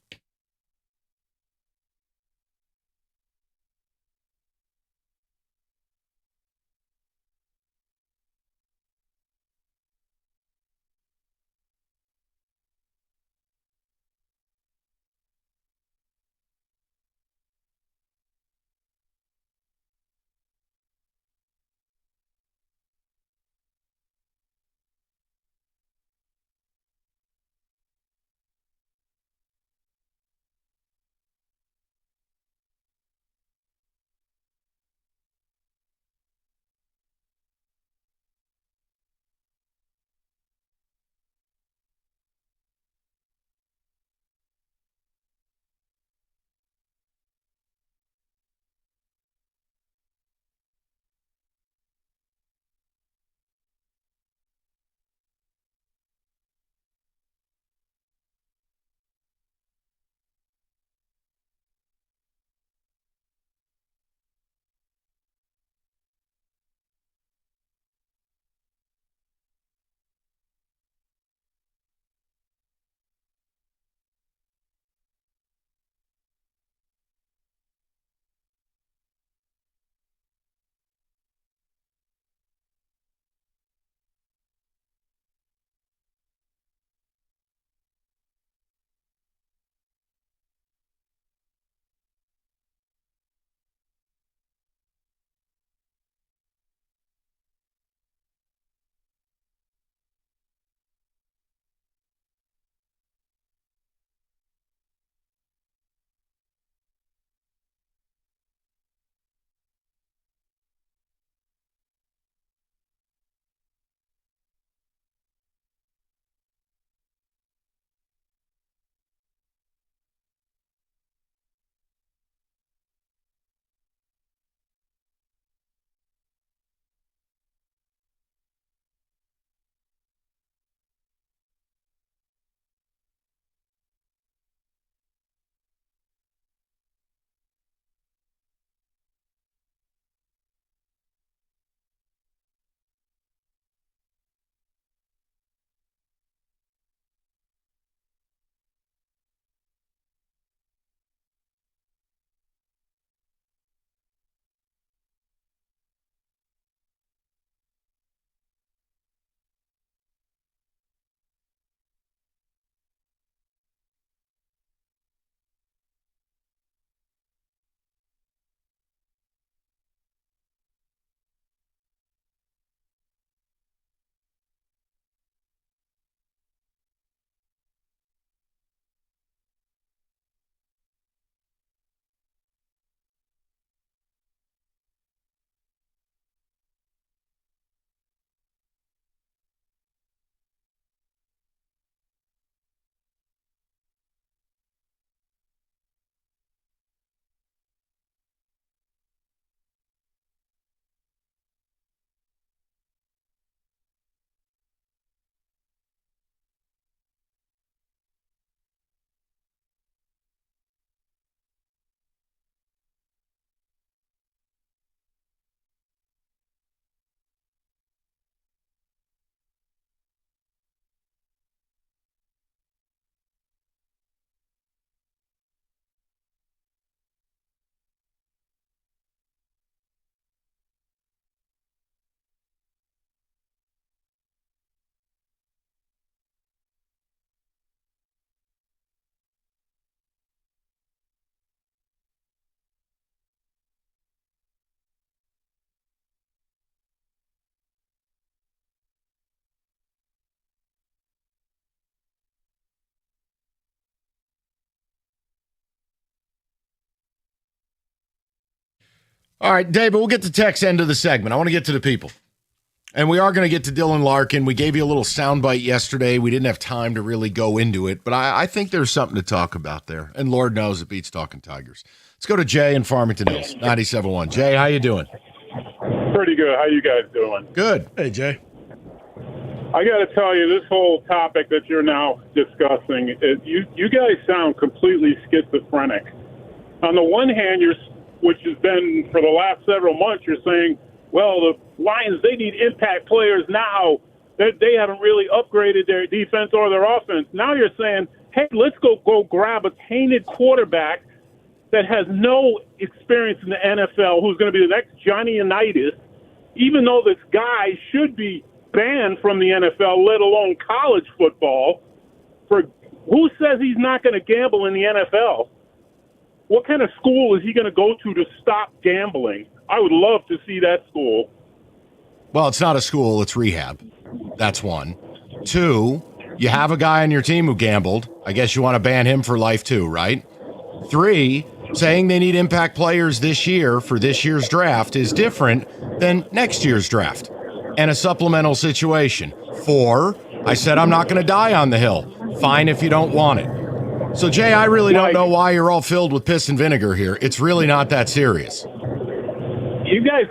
All right, David, we'll get to text end of the segment. I want to get to the people. And we are going to get to Dylan Larkin. We gave you a little soundbite yesterday. We didn't have time to really go into it, but I think there's something to talk about there. And Lord knows it beats talking Tigers. Let's go to Jay in Farmington Hills, 97.1. Jay, how you doing? Pretty good. How you guys doing? Good. Hey, Jay. I got to tell you, this whole topic that you're now discussing, you guys sound completely schizophrenic. On the one hand, which has been for the last several months, you're saying, well, the Lions, they need impact players now. They haven't really upgraded their defense or their offense. Now you're saying, hey, let's go grab a tainted quarterback that has no experience in the NFL, who's going to be the next Johnny Unitas, even though this guy should be banned from the NFL, let alone college football. For who says he's not going to gamble in the NFL? What kind of school is he going to go to stop gambling? I would love to see that school. Well, it's not a school, it's rehab. That's one. Two, you have a guy on your team who gambled. I guess you want to ban him for life too, right? Three, saying they need impact players this year for this year's draft is different than next year's draft and a supplemental situation. Four, I said I'm not going to die on the hill. Fine if you don't want it. So, Jay, I really don't know why you're all filled with piss and vinegar here. It's really not that serious. You guys,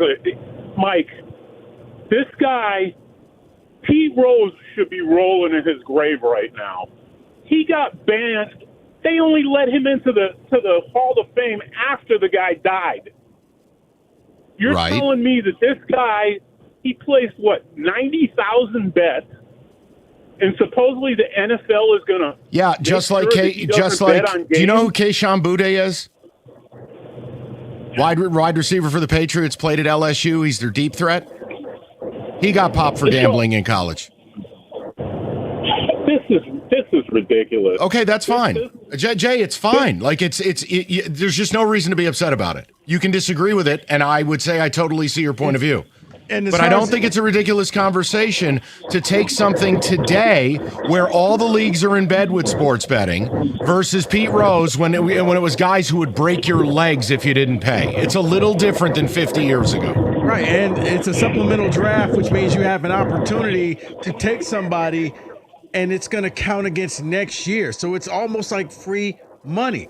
Mike, this guy, Pete Rose should be rolling in his grave right now. He got banned. They only let him into the Hall of Fame after the guy died. You're right. telling me that this guy, he placed, 90,000 bets, and supposedly the NFL is going to... Yeah, do you know who Kayshon Boutte is? Wide receiver for the Patriots, played at LSU. He's their deep threat. He got popped for gambling in college. This is ridiculous. Okay, that's fine. Jay, it's fine. Like there's just no reason to be upset about it. You can disagree with it, and I would say I totally see your point of view. But I don't think it's a ridiculous conversation to take something today where all the leagues are in bed with sports betting versus Pete Rose when it was guys who would break your legs if you didn't pay. It's a little different than 50 years ago. Right, and it's a supplemental draft, which means you have an opportunity to take somebody, and it's going to count against next year. So it's almost like free money.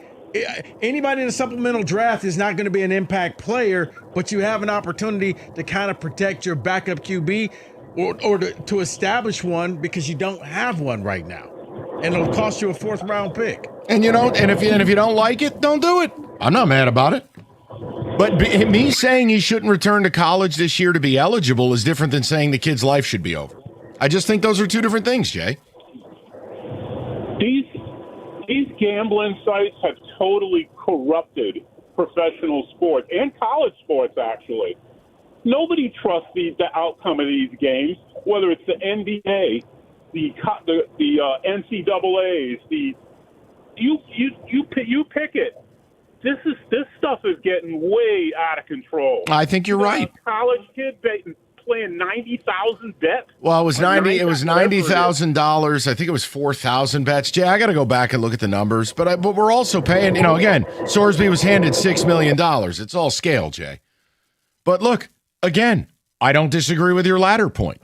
Anybody in a supplemental draft is not going to be an impact player, but you have an opportunity to kind of protect your backup QB or to establish one because you don't have one right now. And it'll cost you a 4th round pick. And if you don't like it, don't do it. I'm not mad about it. But me saying he shouldn't return to college this year to be eligible is different than saying the kid's life should be over. I just think those are two different things, Jay. These gambling sites have totally corrupted professional sports and college sports, actually. Nobody trusts the outcome of these games, whether it's the NBA, the NCAAs, you pick it. This stuff is getting way out of control. I think you're right. A college kid playing 90,000 bets. Well, it was $90,000. I think it was 4,000 bets. Jay, I got to go back and look at the numbers, but we're also paying. Again, Sorsby was handed $6 million. It's all scale, Jay. But look, again, I don't disagree with your latter point.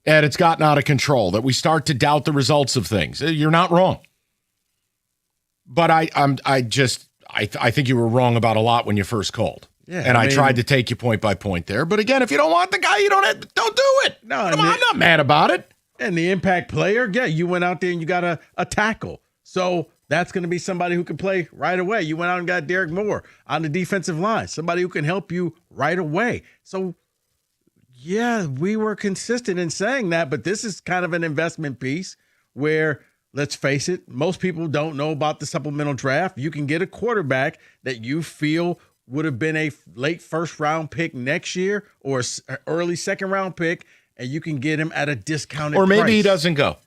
And it's gotten out of control. That we start to doubt the results of things. You're not wrong. But I think you were wrong about a lot when you first called. Yeah, and I tried to take you point by point there. But again, if you don't want the guy, don't do it. No, I'm not mad about it. And the impact player, yeah, you went out there and you got a tackle. So that's going to be somebody who can play right away. You went out and got Derek Moore on the defensive line, somebody who can help you right away. So, yeah, we were consistent in saying that, but this is kind of an investment piece where, let's face it, most people don't know about the supplemental draft. You can get a quarterback that you feel would have been a late 1st round pick next year or an early 2nd round pick, and you can get him at a discounted price. Or maybe he doesn't go.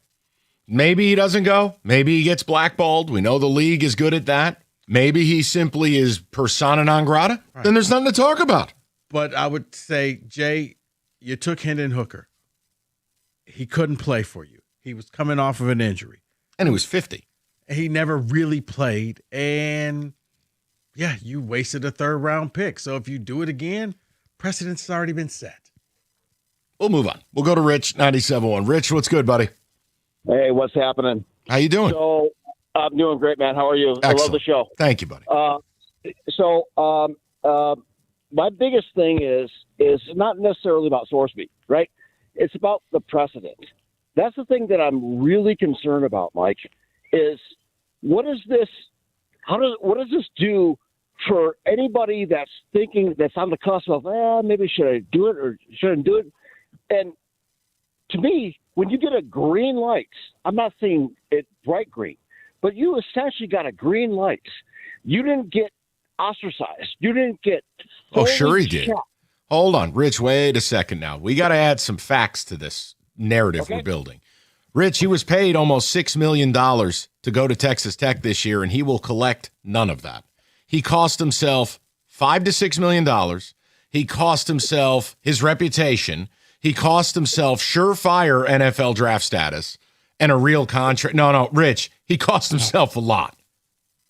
Maybe he doesn't go. Maybe he gets blackballed. We know the league is good at that. Maybe he simply is persona non grata. Right. Then there's nothing to talk about. But I would say, Jay, you took Hendon Hooker. He couldn't play for you. He was coming off of an injury. And he was 50. He never really played, and yeah, you wasted a 3rd round pick. So if you do it again, precedent's already been set. We'll move on. We'll go to Rich, 97.1. Rich, what's good, buddy? Hey, what's happening? How you doing? So I'm doing great, man. How are you? Excellent. I love the show. Thank you, buddy. My biggest thing is not necessarily about Sorsby, right? It's about the precedent. That's the thing that I'm really concerned about, Mike, is what does this do for anybody that's thinking, that's on the cusp of, maybe should I do it or shouldn't do it? And to me, when you get a green light, I'm not saying it bright green, but you essentially got a green light. You didn't get ostracized. You didn't get. Oh, sure he checked. did. Hold on, Rich, wait a second now. We got to add some facts to this narrative we're building. Rich, he was paid almost $6 million to go to Texas Tech this year, and he will collect none of that. He cost himself $5 to $6 million. He cost himself his reputation. He cost himself surefire NFL draft status and a real contract. No, Rich, he cost himself a lot.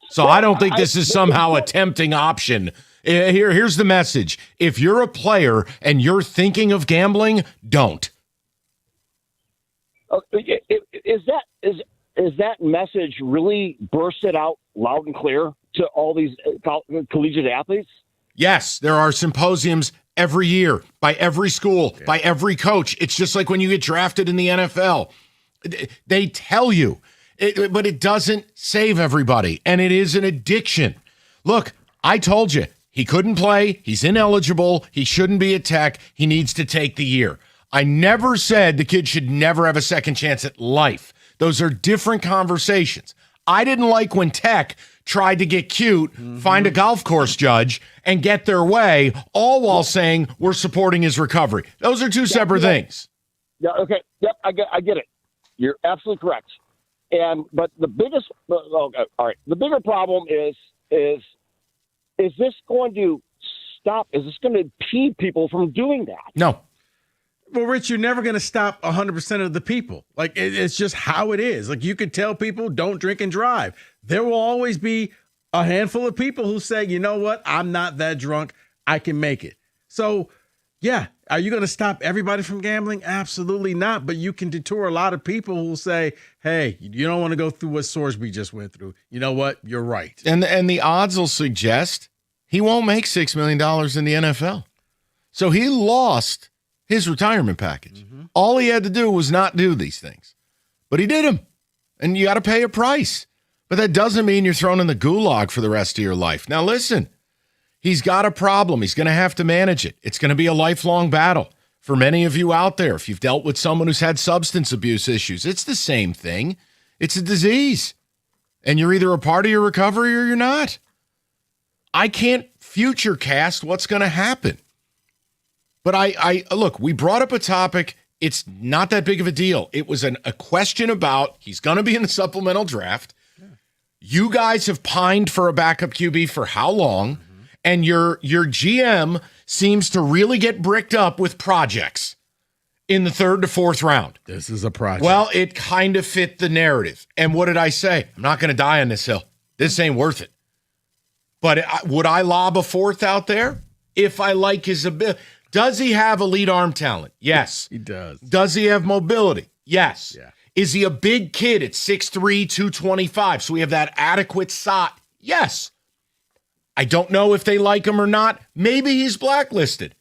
So I don't think this is somehow a tempting option. Here's the message. If you're a player and you're thinking of gambling, don't. Is that message really bursted out loud and clear to all these collegiate athletes? Yes, there are symposiums every year by every school, by every coach. It's just like when you get drafted in the NFL. They tell you, but it doesn't save everybody, and it is an addiction. Look, I told you, he couldn't play. He's ineligible. He shouldn't be at Tech. He needs to take the year. I never said the kid should never have a second chance at life. Those are different conversations. I didn't like when Tech tried to get cute, find a golf course judge, and get their way, all while saying we're supporting his recovery. Those are two separate things. Yeah, okay. Yep, I get it. You're absolutely correct. But the biggest, all right. The bigger problem is this going to stop? Is this going to impede people from doing that? No. Well, Rich, you're never going to stop 100% of the people. Like, it's just how it is. Like, you could tell people don't drink and drive. There will always be a handful of people who say, you know what? I'm not that drunk. I can make it. So, yeah. Are you going to stop everybody from gambling? Absolutely not. But you can deter a lot of people who will say, hey, you don't want to go through what Sorsby just went through. You know what? You're right. And the odds will suggest he won't make $6 million in the NFL. So he lost his retirement package. All he had to do was not do these things. But he did them. And you got to pay a price. But that doesn't mean you're thrown in the gulag for the rest of your life. Now, listen. He's got a problem. He's going to have to manage it. It's going to be a lifelong battle. For many of you out there, if you've dealt with someone who's had substance abuse issues, it's the same thing. It's a disease. And you're either a part of your recovery or you're not. I can't future cast what's going to happen. But I look, we brought up a topic. It's not that big of a deal. It was a question about he's going to be in the supplemental draft. You guys have pined for a backup QB for how long? And your GM seems to really get bricked up with projects in the 3rd to 4th round. This is a project. Well, it kind of fit the narrative. And what did I say? I'm not going to die on this hill. This ain't worth it. But would I lob a 4th out there if I like his ability? Does he have elite arm talent? Yes. He does. Does he have mobility? Yes. Yeah. Is he a big kid at 6'3", 225? So we have that adequate size? Yes. I don't know if they like him or not. Maybe he's blacklisted.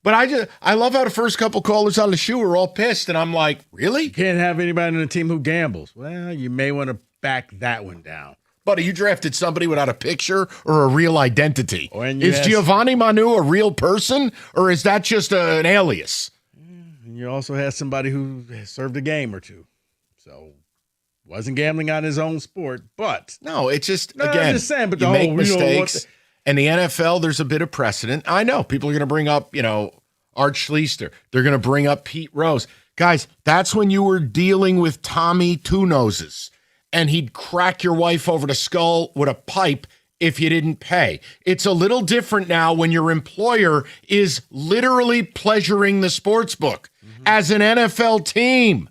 But I love how the first couple callers on the show were all pissed, and I'm like, really? You can't have anybody on the team who gambles. Well, you may want to back that one down. Buddy, you drafted somebody without a picture or a real identity. Is Yes. Giovanni Manu a real person, or is that just an alias? And you also had somebody who served a game or two. So wasn't gambling on his own sport, but No, it's just, No, again, I'm just saying, but you make we don't want mistakes. And the NFL, there's a bit of precedent. I know people are going to bring up, Art Schlichter. They're going to bring up Pete Rose. Guys, that's when you were dealing with Tommy Two Noses, and he'd crack your wife over the skull with a pipe if you didn't pay. It's a little different now when your employer is literally pleasuring the sports book as an NFL team.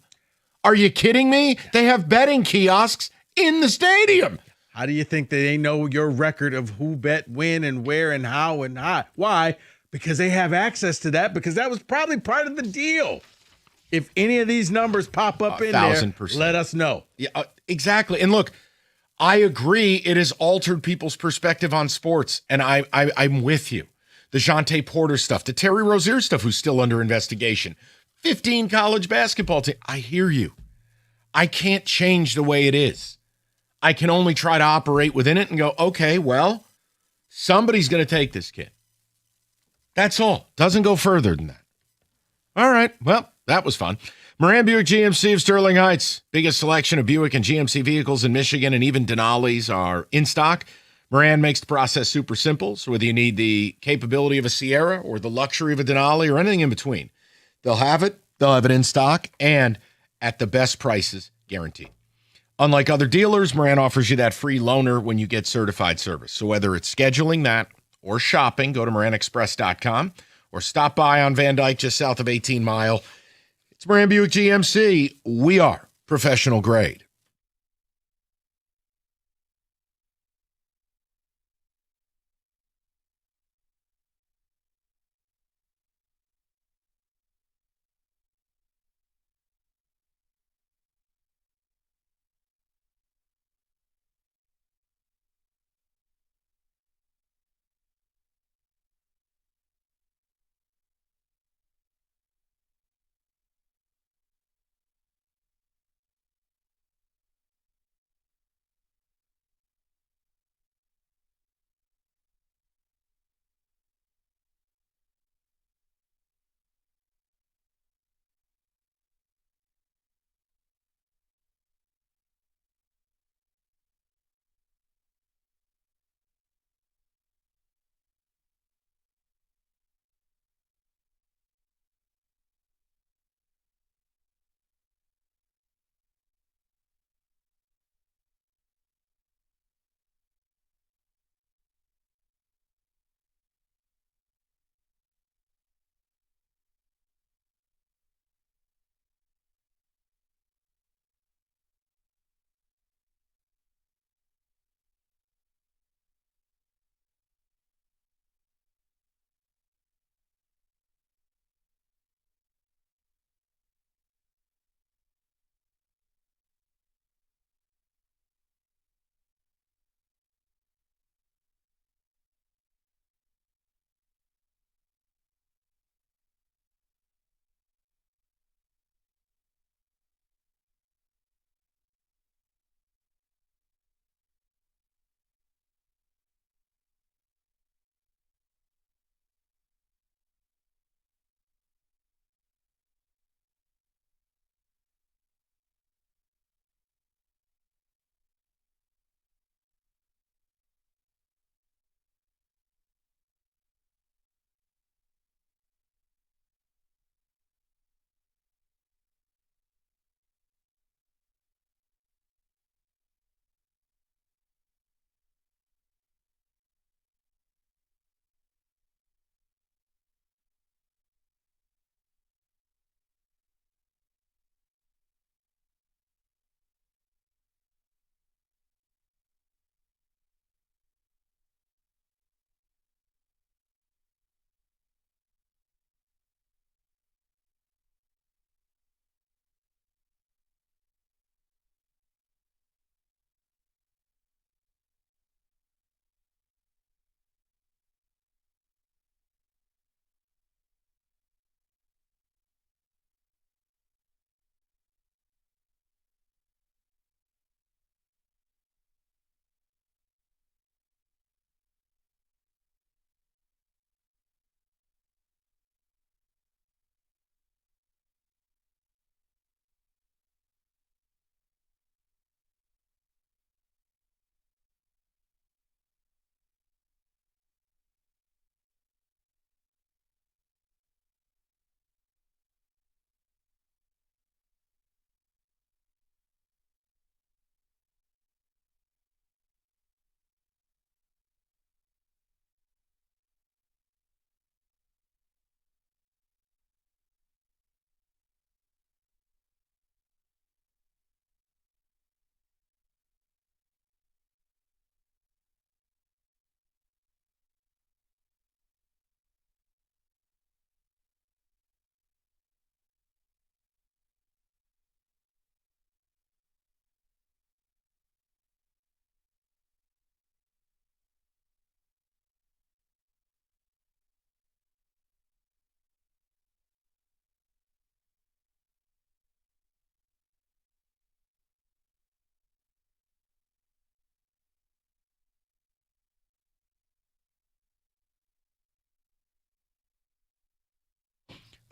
Are you kidding me? They have betting kiosks in the stadium. How do you think they know your record of who bet when and where and how and why? Because they have access to that, because that was probably part of the deal. If any of these numbers pop up in there, 1,000%. let us know. Yeah, exactly. And look, I agree it has altered people's perspective on sports, and I'm with you. The Jonte Porter stuff, the Terry Rozier stuff, who's still under investigation, 15 college basketball teams. I hear you. I can't change the way it is. I can only try to operate within it and go, okay, well, somebody's going to take this kid. That's all. Doesn't go further than that. All right. Well, that was fun. Moran Buick GMC of Sterling Heights. Biggest selection of Buick and GMC vehicles in Michigan, and even Denali's are in stock. Moran makes the process super simple. So whether you need the capability of a Sierra or the luxury of a Denali or anything in between, they'll have it in stock, and at the best prices guaranteed. Unlike other dealers, Moran offers you that free loaner when you get certified service. So whether it's scheduling that or shopping, go to moranexpress.com or stop by on Van Dyke just south of 18 Mile. It's Moran Buick GMC. We are professional grade.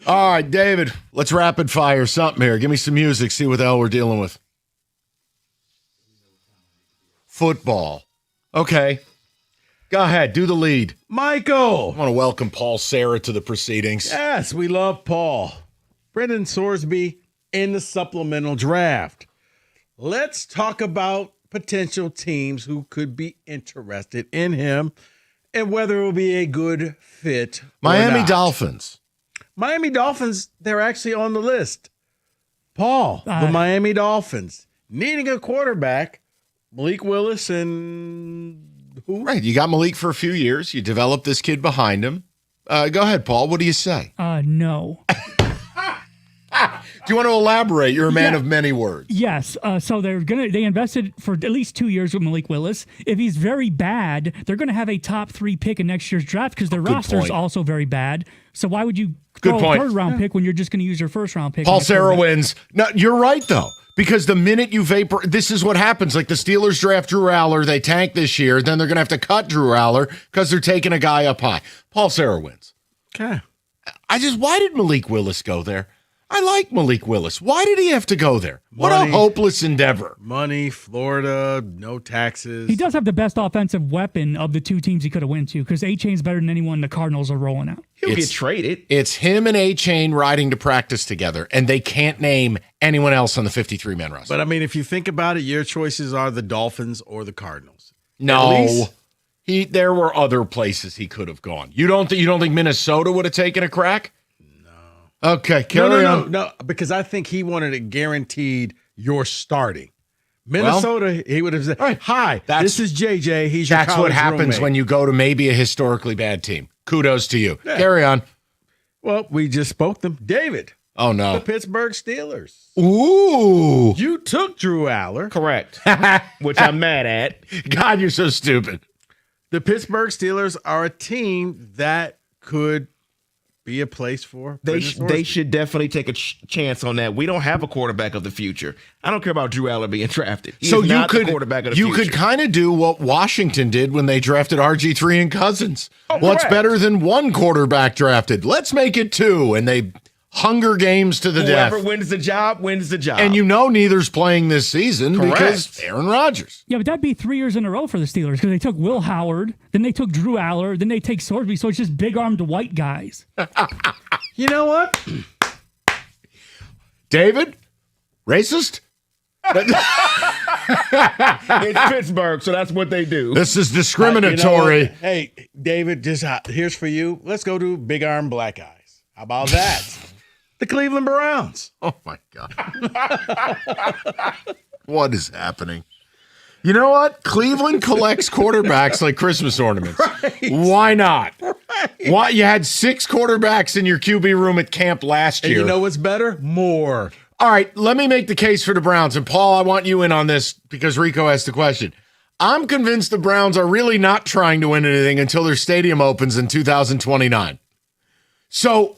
All right, David, let's rapid fire something here. Give me some music, see what the hell we're dealing with. Football. Okay. Go ahead, do the lead. Michael. I want to welcome Paul Sarah to the proceedings. Yes, we love Paul. Brendan Sorsby in the supplemental draft. Let's talk about potential teams who could be interested in him and whether it will be a good fit. Miami or not. Dolphins. Miami Dolphins, they're actually on the list. Paul, the Miami Dolphins, needing a quarterback, Malik Willis and who? Right, you got Malik for a few years. You developed this kid behind him. Go ahead, Paul. What do you say? No. Do you want to elaborate? You're a man of many words. Yes. So they invested for at least 2 years with Malik Willis. If he's very bad, they're gonna have a top 3 pick in next year's draft because their roster is also very bad. So why would you throw a third-round pick when you're just gonna use your first-round pick? Paul Sarah wins. No, you're right though. Because the minute you this is what happens. Like the Steelers draft Drew Aller, they tank this year. Then they're going to have to cut Drew Aller because they're taking a guy up high. Paul Sarah wins. Okay. Why did Malik Willis go there? I like Malik Willis. Why did he have to go there? What a hopeless endeavor. Money, Florida, no taxes. He does have the best offensive weapon of the two teams he could have went to because A-Chain's better than anyone the Cardinals are rolling out. He'll get traded. It's him and A-Chain riding to practice together, and they can't name anyone else on the 53-man roster. But, I mean, if you think about it, your choices are the Dolphins or the Cardinals. No. There were other places he could have gone. You don't think Minnesota would have taken a crack? Okay, carry on. No, because I think he wanted it guaranteed you're starting. Minnesota, he would have said, hi, this is JJ. He's your college That's what happens roommate. when you go to maybe a historically bad team. Kudos to you. Yeah. Carry on. Well, we just spoke them. David. Oh, no. The Pittsburgh Steelers. Ooh. You took Drew Aller. Correct. Which I'm mad at. God, you're so stupid. The Pittsburgh Steelers are a team that could be a place for they should definitely take a chance on that. We don't have a quarterback of the future. I don't care about Drew Aller being drafted. He is not the quarterback of the future. You could kind of do what Washington did when they drafted RG3 and Cousins. What's better than one quarterback drafted? Let's make it 2, and they Hunger Games to the death. Whoever wins the job, wins the job. And neither's playing this season because Aaron Rodgers. Yeah, but that'd be 3 years in a row for the Steelers because they took Will Howard, then they took Drew Aller, then they take Sorsby, so it's just big-armed white guys. You know what? David? Racist? It's Pittsburgh, so that's what they do. This is discriminatory. Hey, David, here's for you. Let's go to big-armed black guys. How about that? The Cleveland Browns. Oh, my God. What is happening? You know what? Cleveland collects quarterbacks like Christmas ornaments. Right. Why not? Right. Why? You had 6 quarterbacks in your QB room at camp last year. And you know what's better? More. All right, let me make the case for the Browns. And, Paul, I want you in on this because Rico asked the question. I'm convinced the Browns are really not trying to win anything until their stadium opens in 2029. So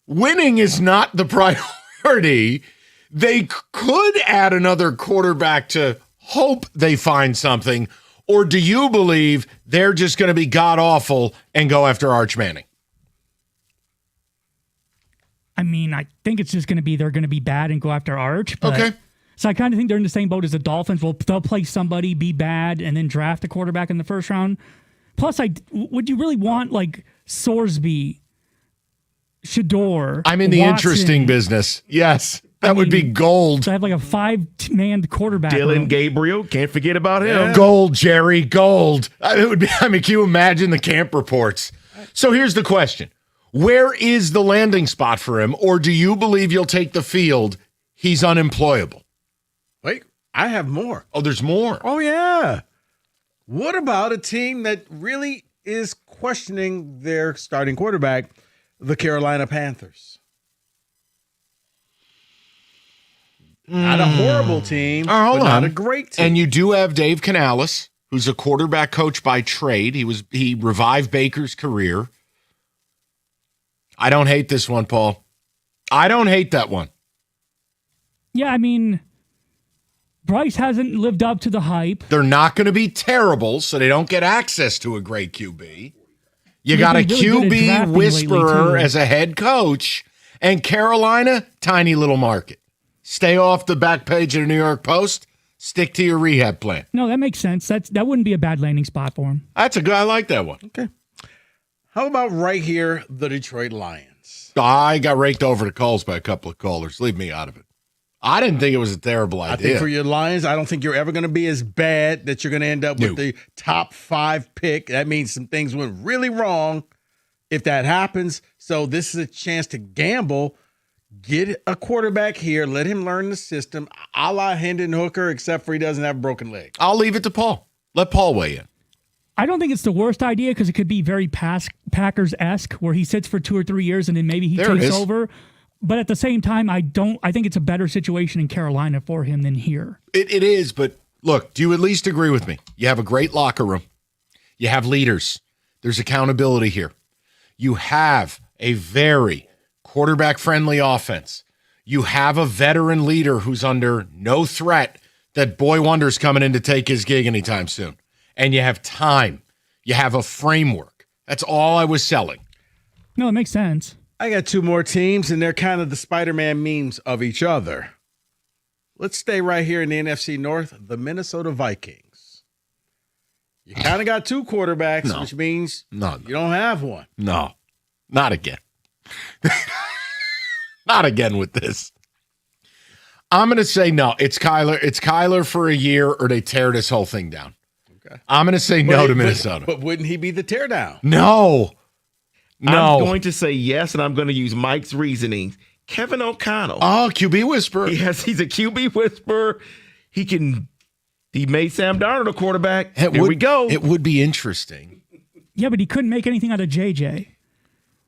winning is not the priority. They could add another quarterback to hope they find something, or do you believe they're just going to be god-awful and go after Arch Manning? I mean, I think it's just going to be they're going to be bad and go after Arch. But, okay. So I kind of think they're in the same boat as the Dolphins. They'll play somebody, be bad, and then draft a quarterback in the first round. Plus, would you really want like Sorsby, Shador? I'm in the interesting business. Yes. That would be gold. To have like a 5-man quarterback. Dylan Gabriel, can't forget about him. Yeah. Gold, Jerry, gold. It would be. I mean, can you imagine the camp reports? So here's the question: where is the landing spot for him, or do you believe you'll take the field? He's unemployable. Wait, I have more. Oh, there's more. Oh yeah. What about a team that really is questioning their starting quarterback, the Carolina Panthers? Not a horrible team, but not a great team. And you do have Dave Canales, who's a quarterback coach by trade. He revived Baker's career. I don't hate this one, Paul. I don't hate that one. Yeah, I mean, Bryce hasn't lived up to the hype. They're not going to be terrible, so they don't get access to a great QB. You got a QB whisperer as a head coach, And Carolina, tiny little market. Stay off the back page of the New York Post. Stick to your rehab plan. No, that makes sense. That wouldn't be a bad landing spot for him. That's a good. I like that one. Okay. How about right here, the Detroit Lions? I got raked over the calls by a couple of callers. Leave me out of it. I didn't think it was a terrible idea. I think for your Lions, I don't think you're ever going to be as bad that you're going to end up with the top 5 pick. That means some things went really wrong if that happens. So this is a chance to gamble. Get a quarterback here. Let him learn the system, a la Hendon Hooker, except for he doesn't have a broken leg. I'll leave it to Paul. Let Paul weigh in. I don't think it's the worst idea because it could be very Packers-esque, where he sits for 2 or 3 years and then maybe he takes over. But at the same time, I think it's a better situation in Carolina for him than here. It is, but look, do you at least agree with me? You have a great locker room. You have leaders. There's accountability here. You have a very quarterback-friendly offense. You have a veteran leader who's under no threat that Boy Wonder's coming in to take his gig anytime soon. And you have time. You have a framework. That's all I was selling. No, it makes sense. I got 2 more teams, and they're kind of the Spider-Man memes of each other. Let's stay right here in the NFC North, the Minnesota Vikings. You kind of got 2 quarterbacks, which means you don't have one. No, not again. Not again with this. I'm going to say no. It's Kyler. It's Kyler for a year, or they tear this whole thing down. Okay. I'm going to say no to Minnesota. But wouldn't he be the teardown? No. I'm going to say yes, and I'm going to use Mike's reasoning. Kevin O'Connell. Oh, QB whisperer. He's a QB whisperer. He made Sam Darnold a quarterback. Here we go. It would be interesting. Yeah, but he couldn't make anything out of JJ.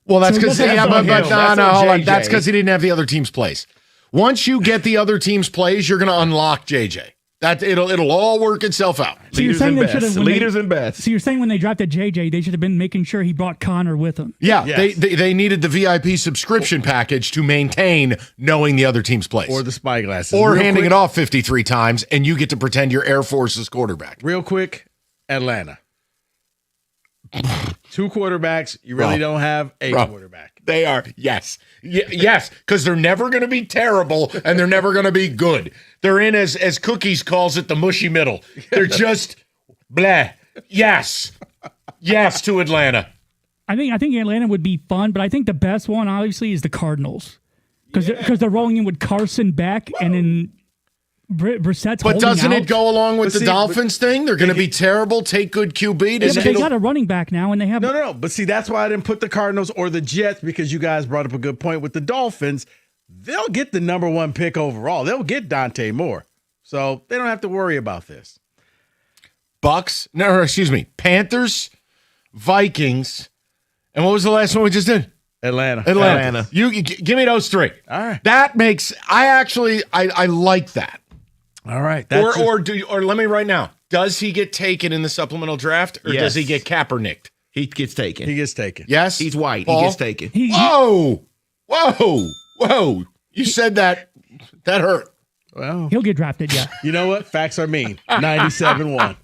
Well, that's because hold on. That's because he didn't have the other team's plays. Once you get the other team's plays, you're going to unlock JJ. That it'll all work itself out. So leaders and best. Leaders and best. So you're saying when they drafted JJ, they should have been making sure he brought Connor with them. Yeah, yes. they needed the VIP subscription package to maintain knowing the other team's plays. Or the spyglasses. Or handing it off 53 times, and you get to pretend you're Air Force's quarterback. Real quick, Atlanta. 2 quarterbacks. You really don't have a quarterback. They are, yes, because they're never going to be terrible, and they're never going to be good. They're in, as Cookies calls it, the mushy middle. They're just blah. Yes to Atlanta. I think Atlanta would be fun, but I think the best one, obviously, is the Cardinals. Because they're rolling in with Carson Beck and then Brissett's But doesn't out. it go along with the Dolphins thing? They're going to be terrible, take good QB. Yeah, but they got a running back now, and they have... No. But see, that's why I didn't put the Cardinals or the Jets, because you guys brought up a good point with the Dolphins. They'll get the number 1 pick overall. They'll get Dante Moore. So they don't have to worry about this. Panthers, Vikings, and what was the last one we just did? Atlanta. You give me those 3. All right. That makes I like that. All right. Or let me right now. Does he get taken in the supplemental draft, or does he get Kaepernicked? He gets taken. He gets taken. Yes? He's white. Paul? He gets taken. Whoa. You said that hurt. Well, he'll get drafted, yeah. You know what? Facts are mean. 97-1.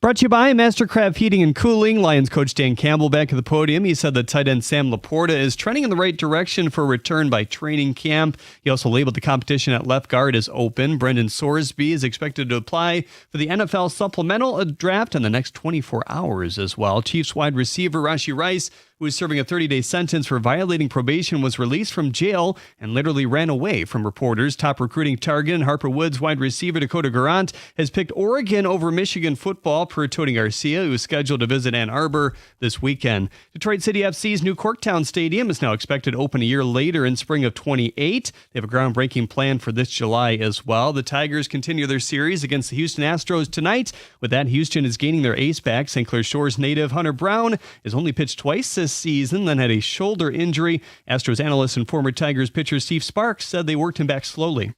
Brought to you by Mastercraft Heating and Cooling. Lions coach Dan Campbell back at the podium. He said that tight end Sam Laporta is trending in the right direction for a return by training camp. He also labeled the competition at left guard as open. Brendan Sorsby is expected to apply for the NFL supplemental draft in the next 24 hours as well. Chiefs wide receiver Rashee Rice, who is serving a 30-day sentence for violating probation, was released from jail and literally ran away from reporters. Top recruiting target and Harper Woods wide receiver Dakota Garant has picked Oregon over Michigan football per Tony Garcia, who is scheduled to visit Ann Arbor this weekend. Detroit City FC's new Corktown Stadium is now expected to open a year later in spring of 28. They have a groundbreaking plan for this July as well. The Tigers continue their series against the Houston Astros tonight. With that, Houston is gaining their ace back. St. Clair Shores native Hunter Brown has only pitched twice this season, then had a shoulder injury. Astros analyst and former Tigers pitcher Steve Sparks said they worked him back slowly.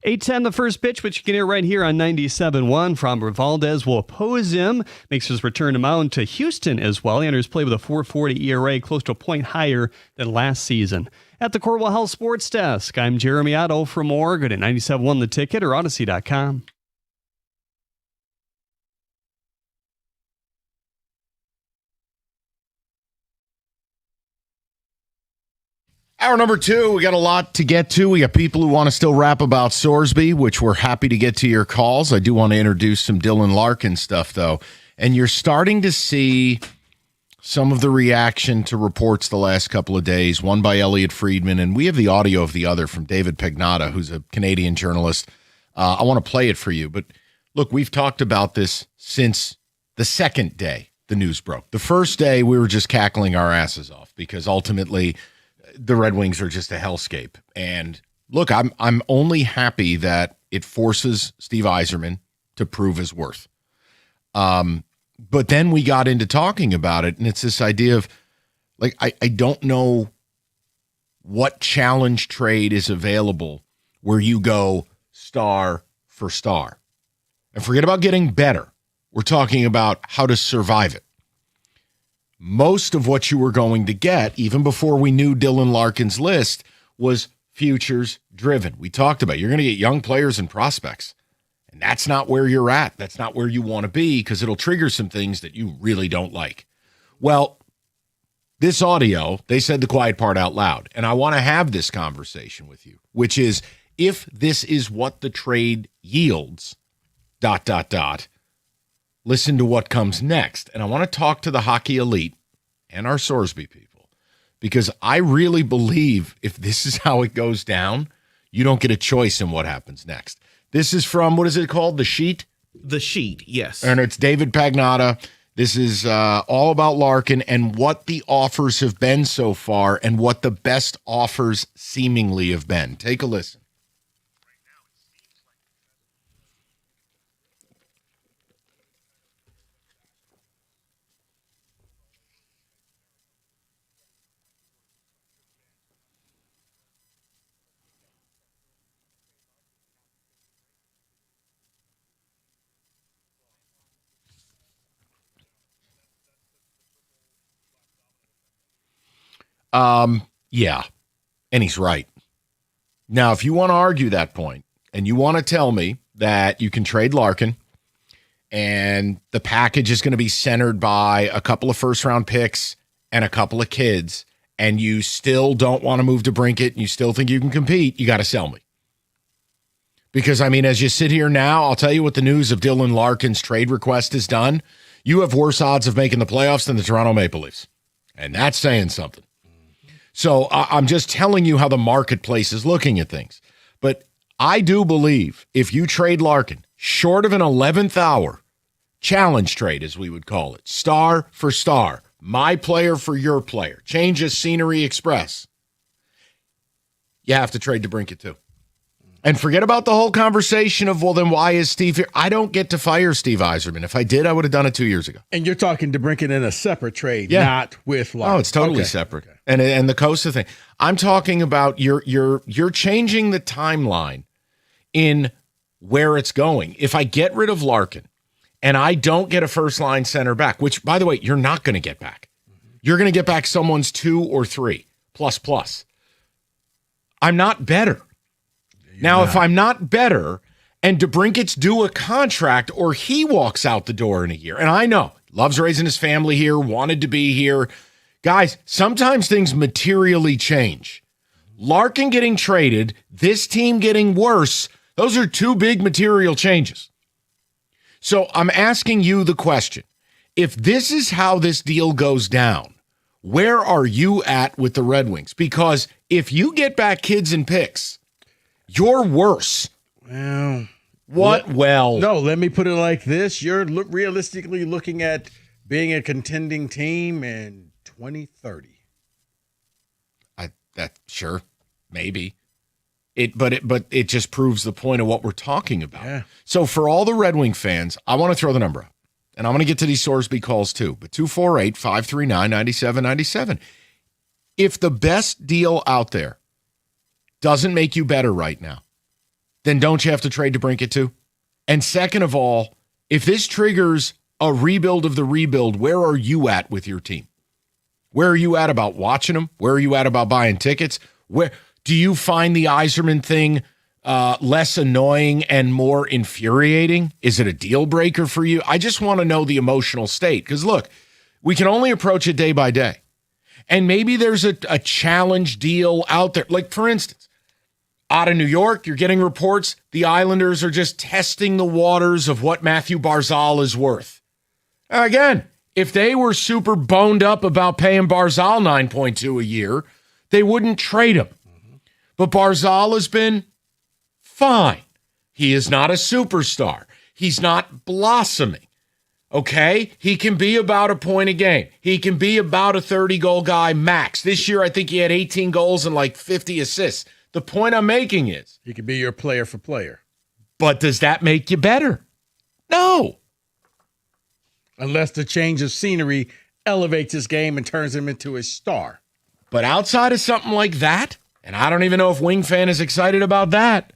.810 the first pitch, which you can hear right here on 97.1. Framber Valdez will oppose him. Makes his return to mound to Houston as well. He enters play with a 4.40 ERA, close to a point higher than last season. At the Corwell Health Sports Desk, I'm Jeremy Otto for more. Go to 97.1 The Ticket or Odyssey.com. Hour number 2, we got a lot to get to. We got people who want to still rap about Sorsby, which we're happy to get to your calls. I do want to introduce some Dylan Larkin stuff, though. And you're starting to see some of the reaction to reports the last couple of days, one by Elliot Friedman, and we have the audio of the other from David Pagnotta, who's a Canadian journalist. I want to play it for you. But look, we've talked about this since the second day the news broke. The first day, we were just cackling our asses off because ultimately the Red Wings are just a hellscape. And look, I'm only happy that it forces Steve Yzerman to prove his worth. But then we got into talking about it, and it's this idea of, like, I don't know what challenge trade is available where you go star for star. And forget about getting better. We're talking about how to survive it. Most of what you were going to get, even before we knew Dylan Larkin's list, was futures driven. We talked about you're going to get young players and prospects. And that's not where you're at. That's not where you want to be because it'll trigger some things that you really don't like. Well, this audio, they said the quiet part out loud. And I want to have this conversation with you, which is if this is what the trade yields, ... listen to what comes next. And I want to talk to the hockey elite and our Sorsby people because I really believe if this is how it goes down, you don't get a choice in what happens next. This is from, what is it called? The Sheet? The Sheet, yes. And it's David Pagnotta. This is all about Larkin and what the offers have been so far and what the best offers seemingly have been. Take a listen. Yeah, and he's right. Now, if you want to argue that point and you want to tell me that you can trade Larkin and the package is going to be centered by a couple of first-round picks and a couple of kids, and you still don't want to move to Brinkett and you still think you can compete, you got to sell me. Because, I mean, as you sit here now, I'll tell you what the news of Dylan Larkin's trade request has done. You have worse odds of making the playoffs than the Toronto Maple Leafs. And that's saying something. So I'm just telling you how the marketplace is looking at things. But I do believe if you trade Larkin, short of an 11th hour challenge trade, as we would call it, star for star, my player for your player, change of scenery express, you have to trade DeBrincat too. And forget about the whole conversation of, well, then why is Steve here? I don't get to fire Steve Yzerman. If I did, I would have done it 2 years ago. And you're talking DeBrincat in a separate trade, not with Larkin. Oh, it's totally separate. Okay. And the Costa thing. I'm talking about you're changing the timeline in where it's going. If I get rid of Larkin and I don't get a first line center back, which, by the way, you're not going to get back. you're going to get back someone's 2 or 3 plus. I'm not better. Now, if I'm not better and DeBrincat's due a contract or he walks out the door in a year, and I know, loves raising his family here, wanted to be here. Guys, sometimes things materially change. Larkin getting traded, this team getting worse, those are 2 big material changes. So I'm asking you the question. If this is how this deal goes down, where are you at with the Red Wings? Because if you get back kids and picks, you're worse. Well, No, let me put it like this. You're realistically looking at being a contending team in 2030. Sure, maybe. But it just proves the point of what we're talking about. Yeah. So for all the Red Wing fans, I want to throw the number out. And I'm going to get to these Sorsby calls too. But 248-539-9797. If the best deal out there doesn't make you better right now, then don't you have to trade DeBrincat too? And second of all, if this triggers a rebuild of the rebuild, where are you at with your team? Where are you at about watching them? Where are you at about buying tickets? Where do you find the Yzerman thing less annoying and more infuriating? Is it a deal breaker for you? I just want to know the emotional state. Because look, we can only approach it day by day. And maybe there's a challenge deal out there. Like, for instance, out of New York, you're getting reports the Islanders are just testing the waters of what Matthew Barzal is worth. Again, if they were super boned up about paying Barzal $9.2 a year, they wouldn't trade him. But Barzal has been fine. He is not a superstar. He's not blossoming. Okay? He can be about a point a game. He can be about a 30-goal guy max. This year, I think he had 18 goals and like 50 assists. The point I'm making is, He could be your player for player. but does that make you better? No. Unless the change of scenery elevates his game and turns him into a star. But outside of something like that, and I don't even know if Wing Fan is excited about that,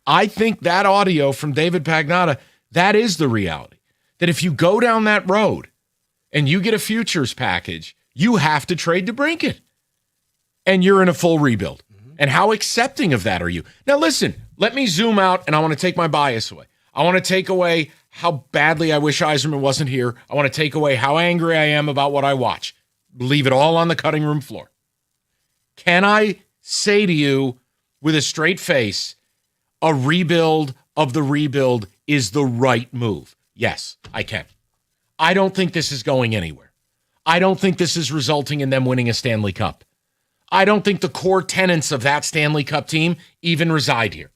I think that audio from David Pagnotta, that is the reality. That if you go down that road and you get a futures package, you have to trade DeBrincat. And you're in a full rebuild. And how accepting of that are you? Now listen, let me zoom out and I want to take my bias away. I want to take away how badly I wish Yzerman wasn't here. I want to take away how angry I am about what I watch. Leave it all on the cutting room floor. Can I say to you with a straight face, a rebuild of the rebuild is the right move? Yes, I can. I don't think this is going anywhere. I don't think this is resulting in them winning a Stanley Cup. I don't think the core tenets of that Stanley Cup team even reside here.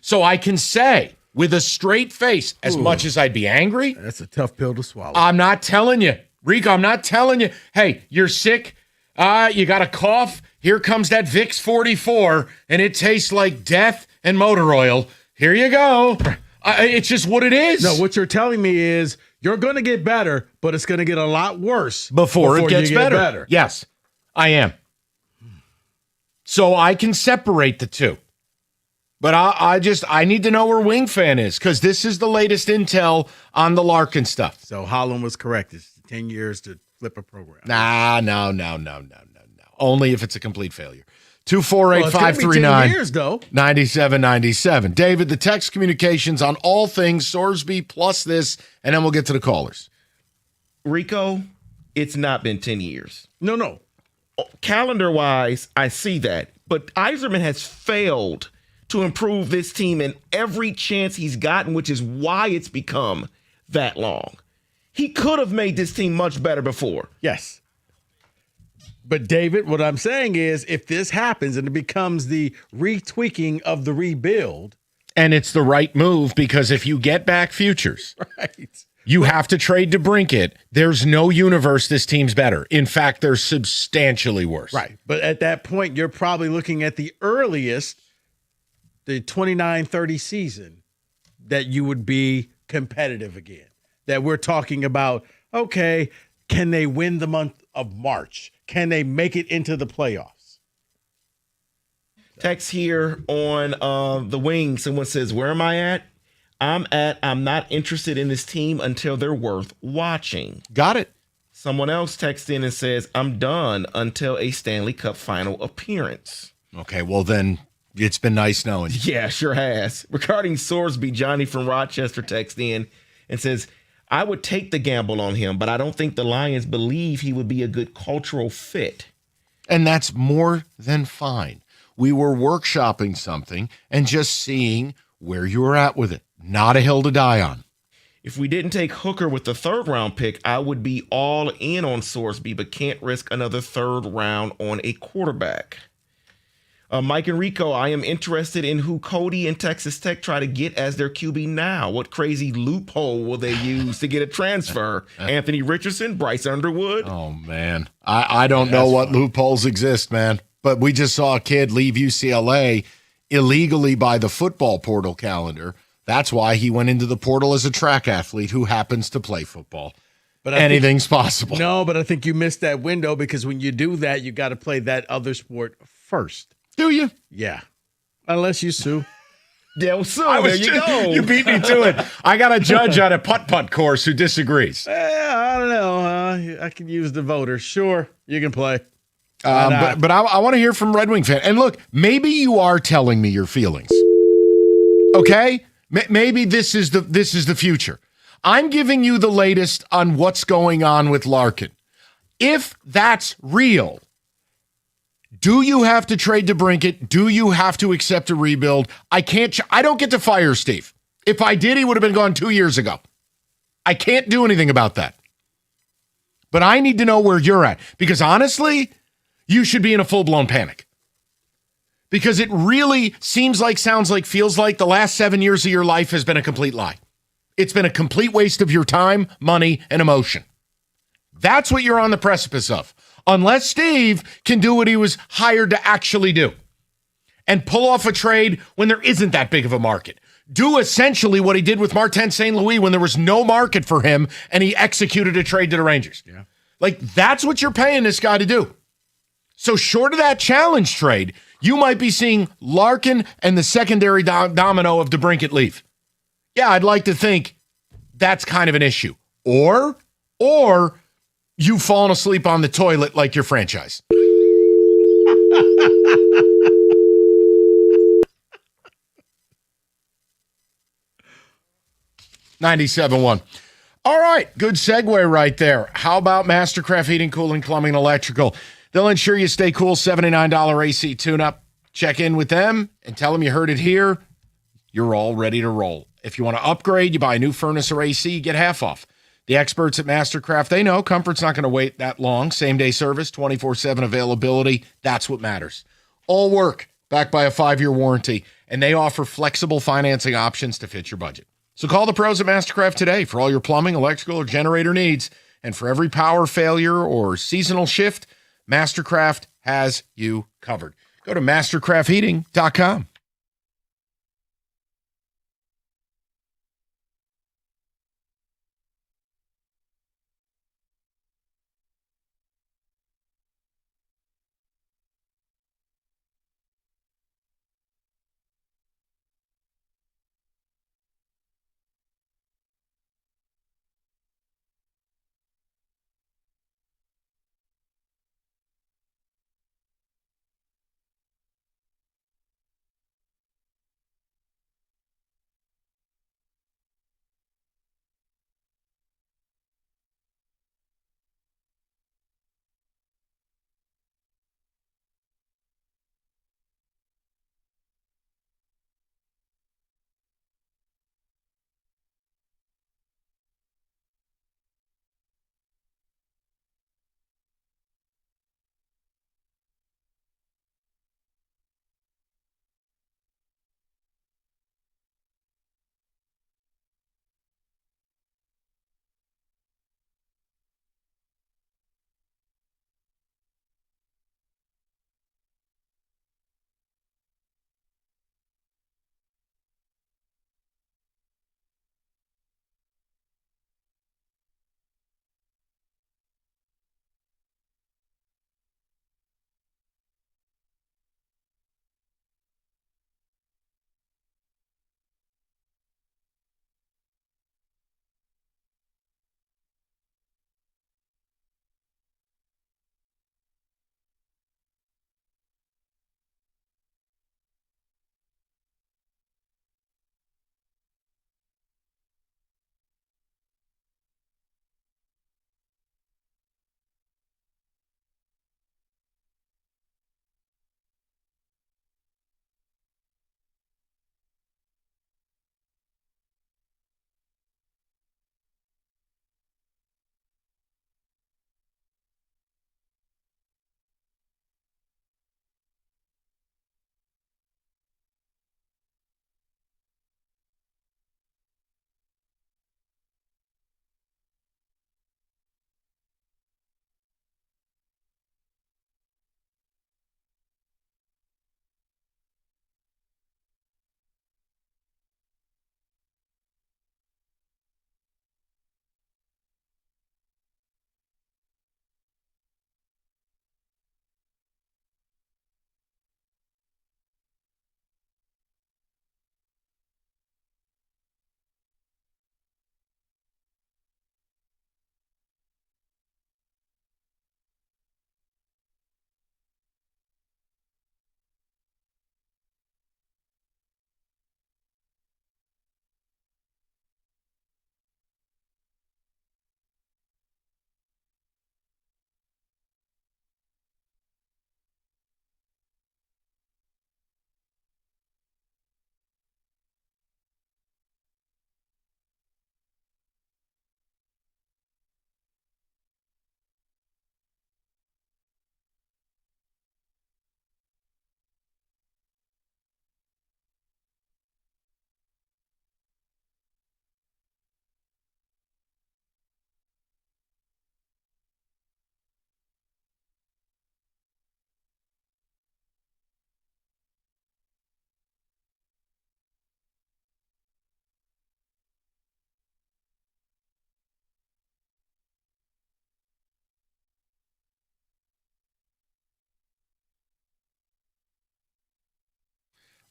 So I can say with a straight face, as much as I'd be angry. That's a tough pill to swallow. I'm not telling you, Rico, I'm not telling you, hey, you're sick. You got a cough. Here comes that Vicks 44, and it tastes like death and motor oil. Here you go. It's just what it is. No, what you're telling me is you're going to get better, but it's going to get a lot worse before it gets you get better. Yes, I am. So I can separate the two. But I need to know where Wing Fan is, because this is the latest intel on the Larkin stuff. So Holland was correct. It's 10 years to flip a program. No. Only if it's a complete failure. 248-539-9797. David, the text communications on all things Sorsby plus this, and then we'll get to the callers. Rico, it's not been 10 years. No. Calendar-wise, I see that. But Yzerman has failed to improve this team in every chance he's gotten, which is why it's become that long. He could have made this team much better before. Yes. But, David, what I'm saying is if this happens and it becomes the retweaking of the rebuild. And it's the right move, because if you get back futures, right, you have to trade DeBrincat. There's no universe this team's better. In fact, they're substantially worse. Right. But at that point, you're probably looking at the earliest, the 29-30 season, that you would be competitive again. That we're talking about, okay, can they win the month of March? Can they make it into the playoffs? Text here on the wing. Someone says, where am I at? I'm not interested in this team until they're worth watching. Got it. Someone else texts in and says, I'm done until a Stanley Cup final appearance. Okay, well then it's been nice knowing you. Yeah, sure has. Regarding Sorsby, Johnny from Rochester texts in and says, I would take the gamble on him, but I don't think the Lions believe he would be a good cultural fit. And that's more than fine. We were workshopping something and just seeing where you were at with it. Not a hill to die on. If we didn't take Hooker with the 3rd round pick, I would be all in on Sorsby, but can't risk another 3rd round on a quarterback. Mike and Rico, I am interested in who Cody and Texas Tech try to get as their QB now. What crazy loophole will they use to get a transfer? Anthony Richardson, Bryce Underwood? Oh, man. I don't know what loopholes exist, man. But we just saw a kid leave UCLA illegally by the football portal calendar. That's why he went into the portal as a track athlete who happens to play football. But anything's possible. No, but I think you missed that window because when you do that, you got to play that other sport first. Do you? Yeah. Unless you sue. Del Sue, there you go. You beat me to it. I got a judge on a putt-putt course who disagrees. I don't know. I could use the voters. Sure, you can play. But I want to hear from Red Wing fan. And look, maybe you are telling me your feelings. Okay? Maybe this is the future. I'm giving you the latest on what's going on with Larkin. If that's real, do you have to trade DeBrincat? Do you have to accept a rebuild? I don't get to fire Steve. If I did, he would have been gone 2 years ago. I can't do anything about that. But I need to know where you're at. Because honestly, you should be in a full-blown panic. Because it really seems like, sounds like, feels like the last 7 years of your life has been a complete lie. It's been a complete waste of your time, money, and emotion. That's what you're on the precipice of. Unless Steve can do what he was hired to actually do and pull off a trade when there isn't that big of a market. Do essentially what he did with Martin St. Louis when there was no market for him and he executed a trade to the Rangers. Yeah. Like, that's what you're paying this guy to do. So short of that challenge trade, you might be seeing Larkin and the secondary domino of DeBrincat leave. Yeah, I'd like to think that's kind of an issue. Or you've fallen asleep on the toilet like your franchise. $97.1. All right, good segue right there. How about Mastercraft Heating, Cooling, Plumbing, Electrical? They'll ensure you stay cool. $79 AC tune-up. Check in with them and tell them you heard it here. You're all ready to roll. If you want to upgrade, you buy a new furnace or AC, you get half off. The experts at Mastercraft, they know comfort's not going to wait that long. Same-day service, 24/7 availability. That's what matters. All work backed by a 5-year warranty, and they offer flexible financing options to fit your budget. So call the pros at Mastercraft today for all your plumbing, electrical, or generator needs. And for every power failure or seasonal shift, Mastercraft has you covered. Go to mastercraftheating.com.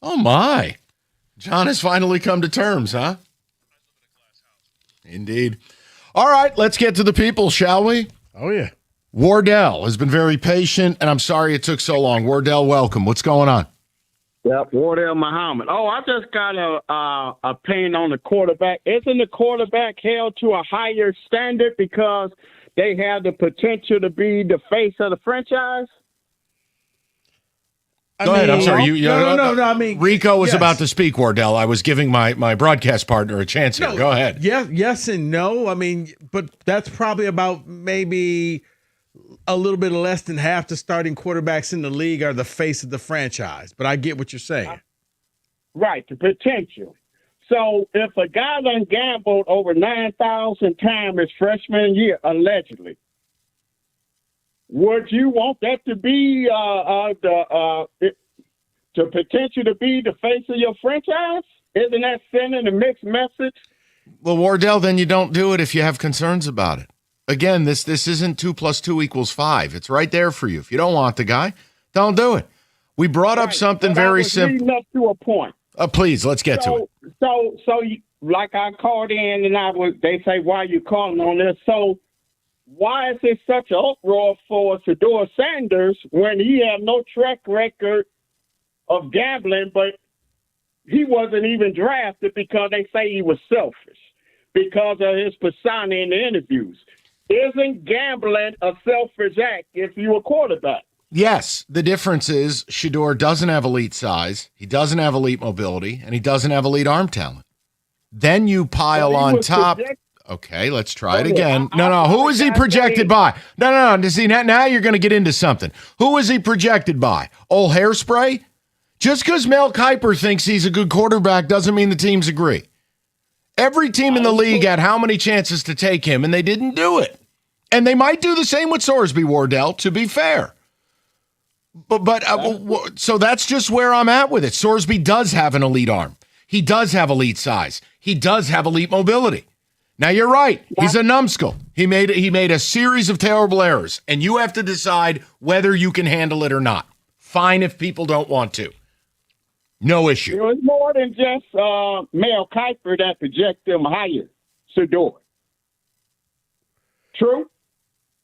Oh, my. John has finally come to terms, huh? Indeed. All right, let's get to the people, shall we? Oh, yeah. Wardell has been very patient, and I'm sorry it took so long. Wardell, welcome. What's going on? Yep, Wardell Muhammad. Oh, I just got a opinion on the quarterback. Isn't the quarterback held to a higher standard because they have the potential to be the face of the franchise? Go ahead. I'm sorry. No. I mean, Rico was yes. about to speak, Wardell. I was giving my broadcast partner a chance here. Go ahead. Yes and no. I mean, but that's probably about maybe a little bit less than half the starting quarterbacks in the league are the face of the franchise. But I get what you're saying. Right, the potential. So if a guy done gambled over 9,000 times his freshman year, allegedly, would you want that to be the potential to be the face of your franchise? Isn't that sending a mixed message? Well, Wardell, then you don't do it if you have concerns about it. Again, this isn't 2 + 2 = 5. It's right there for you. If you don't want the guy, don't do it. We brought up something very simple. Leading up to a point. Please, let's get to it. So, like I called in and they say, why are you calling on this? So, why is it such an uproar for Shedeur Sanders when he had no track record of gambling, but he wasn't even drafted because they say he was selfish because of his persona in the interviews? Isn't gambling a selfish act if you're a quarterback? Yes, the difference is Shedeur doesn't have elite size, he doesn't have elite mobility, and he doesn't have elite arm talent. Then you pile on top. Okay, let's try it again. No. Who is he projected by? No. See, now you're going to get into something. Who is he projected by? Old Hairspray? Just because Mel Kiper thinks he's a good quarterback doesn't mean the teams agree. Every team in the league had how many chances to take him, and they didn't do it. And they might do the same with Sorsby, Wardell, to be fair. But so that's just where I'm at with it. Sorsby does have an elite arm. He does have elite size. He does have elite mobility. Now, you're right. He's a numbskull. He made a series of terrible errors, and you have to decide whether you can handle it or not. Fine if people don't want to. No issue. It was more than just Mel Kiper that projected him higher. Shedeur. True?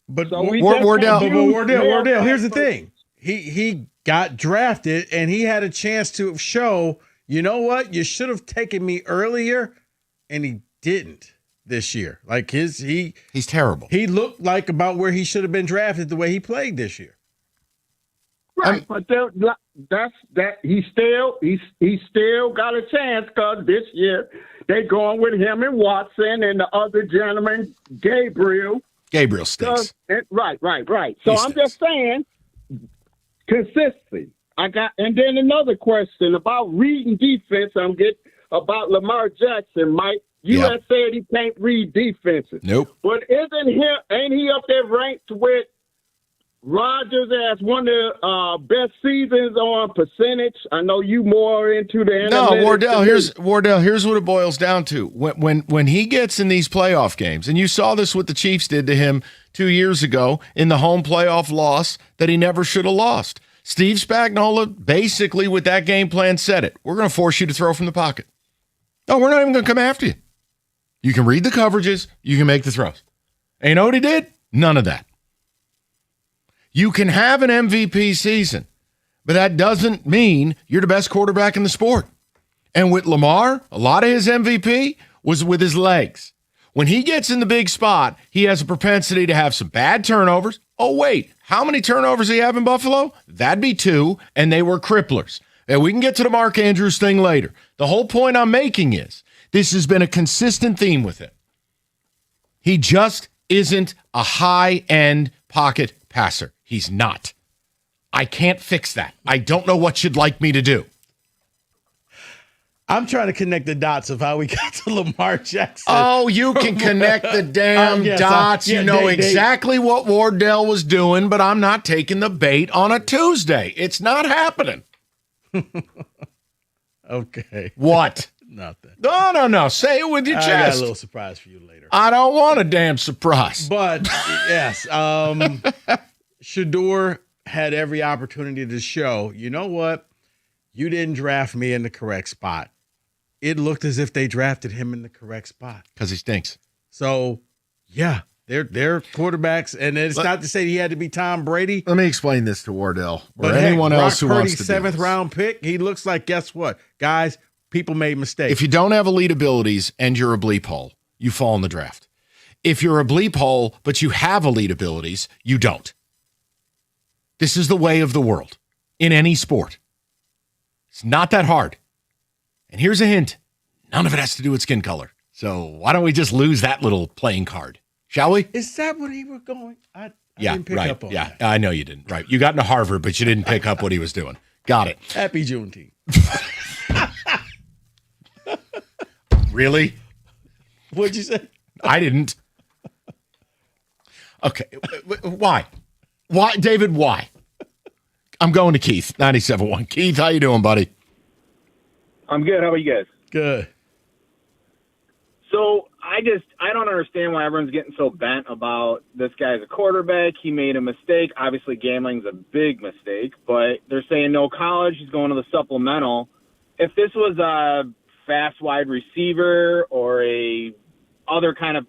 But So Wardell, here's the thing. He got drafted, and he had a chance to show, you know what? You should have taken me earlier, and he didn't. This year, like he's terrible. He looked like about where he should have been drafted the way he played this year. Right, but that's he still got a chance because this year they going with him and Watson and the other gentleman, Gabriel. Gabriel stinks. Right. So I'm just saying, consistency. And then another question about reading defense. I'm getting about Lamar Jackson, Mike. You have said he can't read defenses. Nope. But ain't he up there ranked with Rodgers as one of the best seasons on percentage? I know you more into the analytics. No, Wardell, here's what it boils down to. When he gets in these playoff games, and you saw this what the Chiefs did to him 2 years ago in the home playoff loss that he never should have lost. Steve Spagnuolo basically with that game plan said it. We're going to force you to throw from the pocket. No, we're not even going to come after you. You can read the coverages. You can make the throws. And you know what he did? None of that. You can have an MVP season, but that doesn't mean you're the best quarterback in the sport. And with Lamar, a lot of his MVP was with his legs. When he gets in the big spot, he has a propensity to have some bad turnovers. Oh, wait, how many turnovers did he have in Buffalo? That'd be 2, and they were cripplers. And we can get to the Mark Andrews thing later. The whole point I'm making is this has been a consistent theme with him. He just isn't a high-end pocket passer. He's not. I can't fix that. I don't know what you'd like me to do. I'm trying to connect the dots of how we got to Lamar Jackson. Oh, you can connect the damn dots. You know exactly what Wardell was doing, but I'm not taking the bait on a Tuesday. It's not happening. Okay. What? Nothing. No. Say it with your chest. I got a little surprise for you later. I don't want a damn surprise. But, yes, Shedeur had every opportunity to show, you know what? you didn't draft me in the correct spot. It looked as if they drafted him in the correct spot. Because he stinks. So, yeah, they're quarterbacks, and it's not to say he had to be Tom Brady. Let me explain this to Wardell or But anyone else who wants to do seventh this. round pick, he looks like, guess what? Guys, people made mistakes. If you don't have elite abilities and you're a bleep hole, you fall in the draft. If you're a bleep hole, but you have elite abilities, you don't. This is the way of the world in any sport. It's not that hard. And here's a hint. None of it has to do with skin color. So why don't we just lose that little playing card? Shall we? Is that what he was going? I didn't pick up on that. I know you didn't. Right. You got into Harvard, but you didn't pick up what he was doing. Got it. Happy Juneteenth. Really? What'd you say? I didn't. Okay. Why? Why, David, why? I'm going to Keith, 97.1. Keith, how you doing, buddy? I'm good. How about you guys? Good. So I don't understand why everyone's getting so bent about this guy's a quarterback. He made a mistake. Obviously, gambling's a big mistake, but they're saying no college. He's going to the supplemental. If this was a fast wide receiver or a other kind of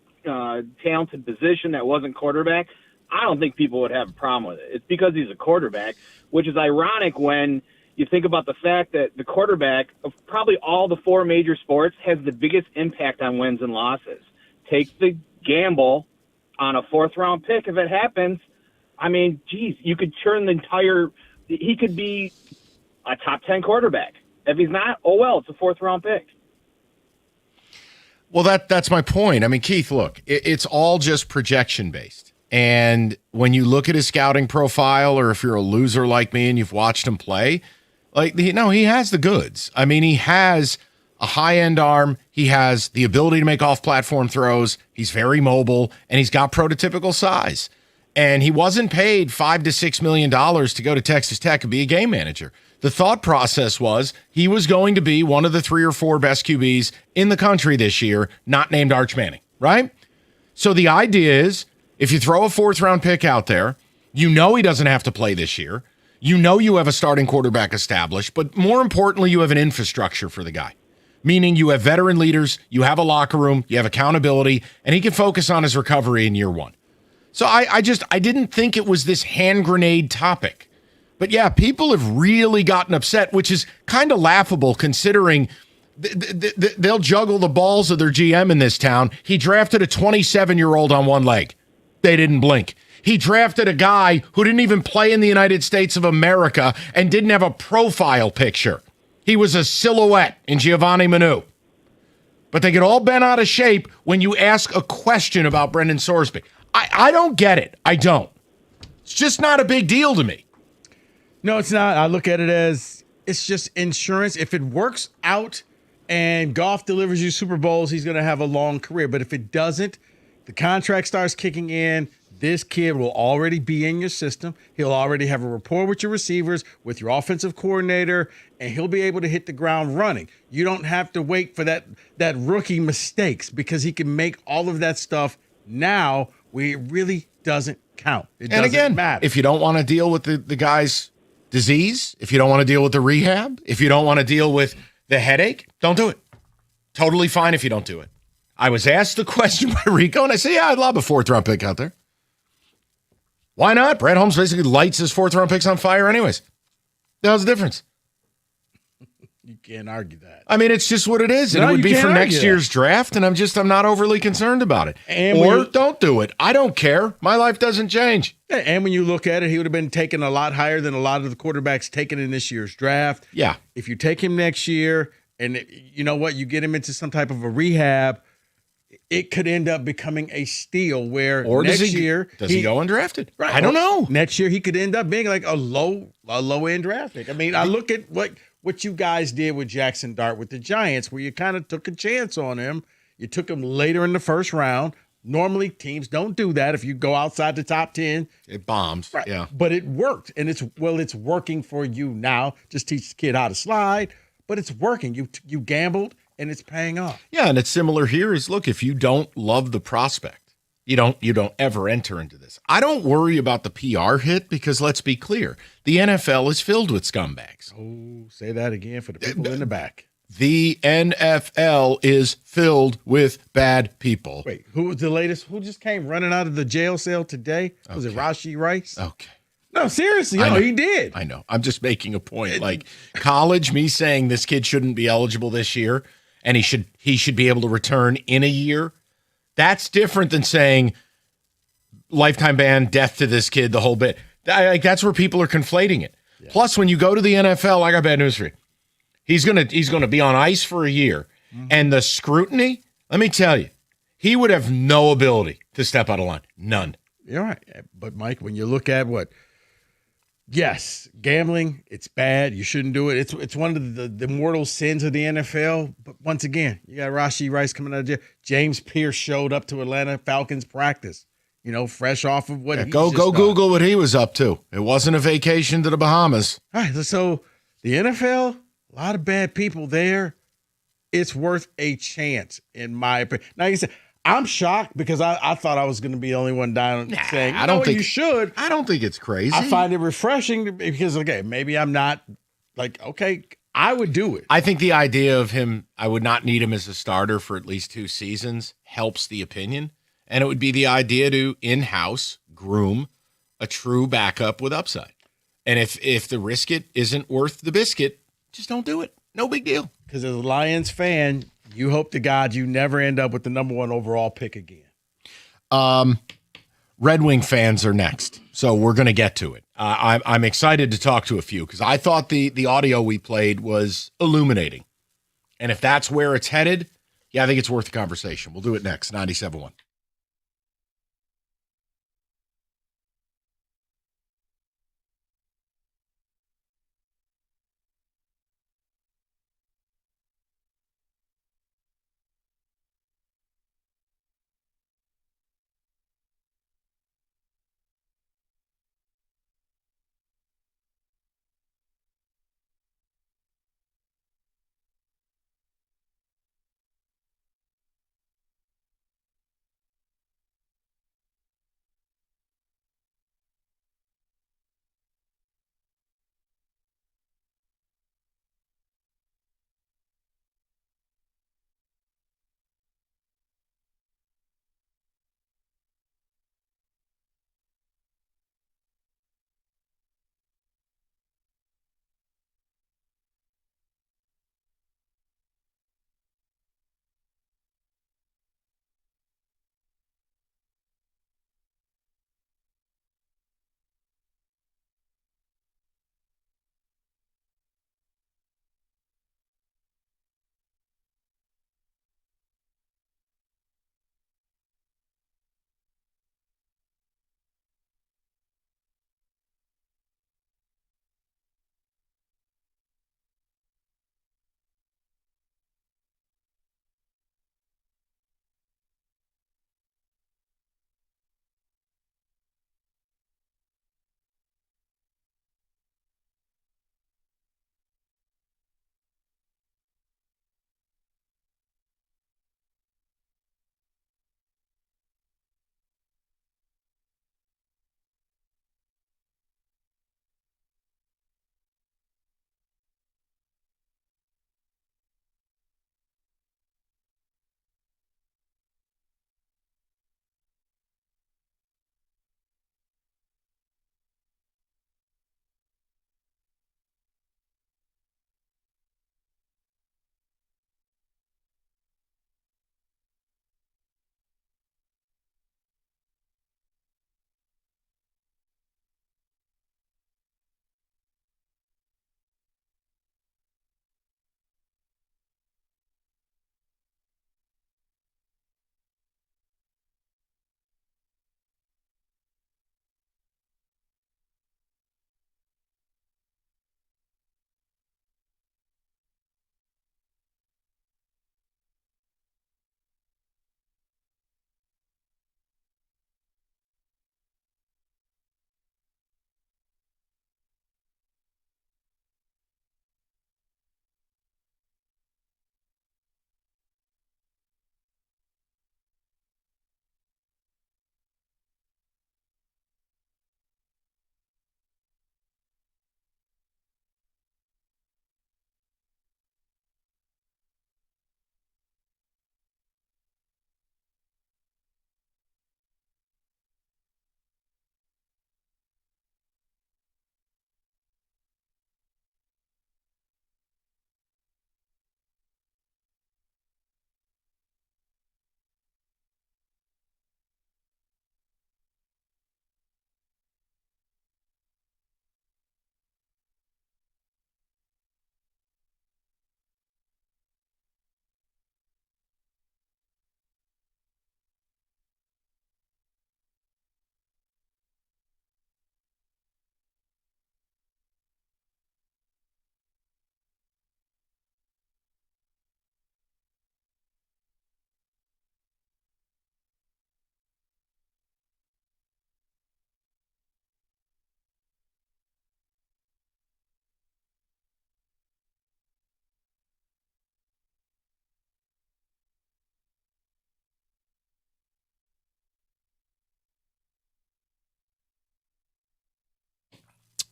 talented position that wasn't quarterback, I don't think people would have a problem with it. It's because he's a quarterback, which is ironic when you think about the fact that the quarterback of probably all the four major sports has the biggest impact on wins and losses. Take the gamble on a fourth-round pick. If it happens, I mean, geez, you could turn the entire – he could be a top 10 quarterback. If he's not, oh, well, it's a fourth-round pick. Well, that's my point. I mean, Keith, look, it's all just projection-based. And when you look at his scouting profile, or if you're a loser like me and you've watched him play, he has the goods. I mean, he has a high-end arm. He has the ability to make off-platform throws. He's very mobile, and he's got prototypical size. And he wasn't paid $5 to $6 million to go to Texas Tech and be a game manager. The thought process was he was going to be one of the 3 or 4 best QBs in the country this year, not named Arch Manning, right? So the idea is, if you throw a fourth-round pick out there, you know he doesn't have to play this year. You know you have a starting quarterback established, but more importantly, you have an infrastructure for the guy, meaning you have veteran leaders, you have a locker room, you have accountability, and he can focus on his recovery in year one. So I didn't think it was this hand grenade topic. But yeah, people have really gotten upset, which is kind of laughable considering they'll juggle the balls of their GM in this town. He drafted a 27-year-old on one leg. They didn't blink. He drafted a guy who didn't even play in the United States of America and didn't have a profile picture. He was a silhouette in Giovanni Manu. But they get all bent out of shape when you ask a question about Brendan Sorsby. I don't get it. I don't. It's just not a big deal to me. No, it's not. I look at it as it's just insurance. If it works out and Goff delivers you Super Bowls, he's going to have a long career. But if it doesn't, the contract starts kicking in. This kid will already be in your system. He'll already have a rapport with your receivers, with your offensive coordinator, and he'll be able to hit the ground running. You don't have to wait for that rookie mistakes because he can make all of that stuff now where it really doesn't count. It doesn't matter. If you don't want to deal with the guy's disease, if you don't want to deal with the rehab, if you don't want to deal with the headache, don't do it. Totally fine if you don't do it. I was asked the question by Rico, and I said, yeah, I'd love a fourth-round pick out there. Why not? Brad Holmes basically lights his fourth-round picks on fire anyways. How's the difference? You can't argue that. I mean, it's just what it is. And No, it would you be can't for argue next that. year's draft, and I'm not overly concerned about it. Or don't do it. I don't care. My life doesn't change. Yeah, and when you look at it, he would have been taken a lot higher than a lot of the quarterbacks taken in this year's draft. Yeah. If you take him next year and you know what, you get him into some type of a rehab, it could end up becoming a steal where Or next does he year go undrafted? Right. I don't know. Next year he could end up being like a low end draft pick. I mean, I look at what you guys did with Jackson Dart with the Giants, where you kind of took a chance on him. You took him later in the first round. Normally teams don't do that. If you go outside the top 10, it bombs. Right. Yeah. But it worked. And it's working for you now. Just teach the kid how to slide, but it's working. You gambled and it's paying off. Yeah, and it's similar here is, look, if you don't love the prospect, You don't ever enter into this. I don't worry about the PR hit because let's be clear, the NFL is filled with scumbags. Oh, say that again for the people in the back. The NFL is filled with bad people. Wait, who was the latest? Who just came running out of the jail cell today? Was it Rashee Rice? Okay. No, seriously. No, he did. I know. I'm just making a point. Like college, me saying this kid shouldn't be eligible this year and he should be able to return in a year. That's different than saying lifetime ban, death to this kid, the whole bit. That's where people are conflating it. Yeah. Plus, when you go to the NFL, I got bad news for you. He's gonna be on ice for a year. Mm-hmm. And the scrutiny, let me tell you, he would have no ability to step out of line. None. You're right. But Mike, when you look at yes, gambling, it's bad. You shouldn't do it. It's one of the mortal sins of the NFL. But once again, you got Rashee Rice coming out of jail. James Pierce showed up to Atlanta Falcons practice, fresh off of what go Google what he was up to. It wasn't a vacation to the Bahamas. All right, so the NFL, a lot of bad people there. It's worth a chance, in my opinion. Now, you said, I'm shocked because I thought I was going to be the only one down saying, I don't think you should. I don't think it's crazy. I find it refreshing because, maybe I'm not I would do it. I think the idea of him, I would not need him as a starter for at least 2 seasons, helps the opinion. And it would be the idea to in-house groom a true backup with upside. And if the risk it isn't worth the biscuit, just don't do it. No big deal. Because as a Lions fan, you hope to God you never end up with the number 1 overall pick again. Red Wing fans are next, so we're going to get to it. I'm excited to talk to a few because I thought the audio we played was illuminating. And if that's where it's headed, yeah, I think it's worth the conversation. We'll do it next, 97.1.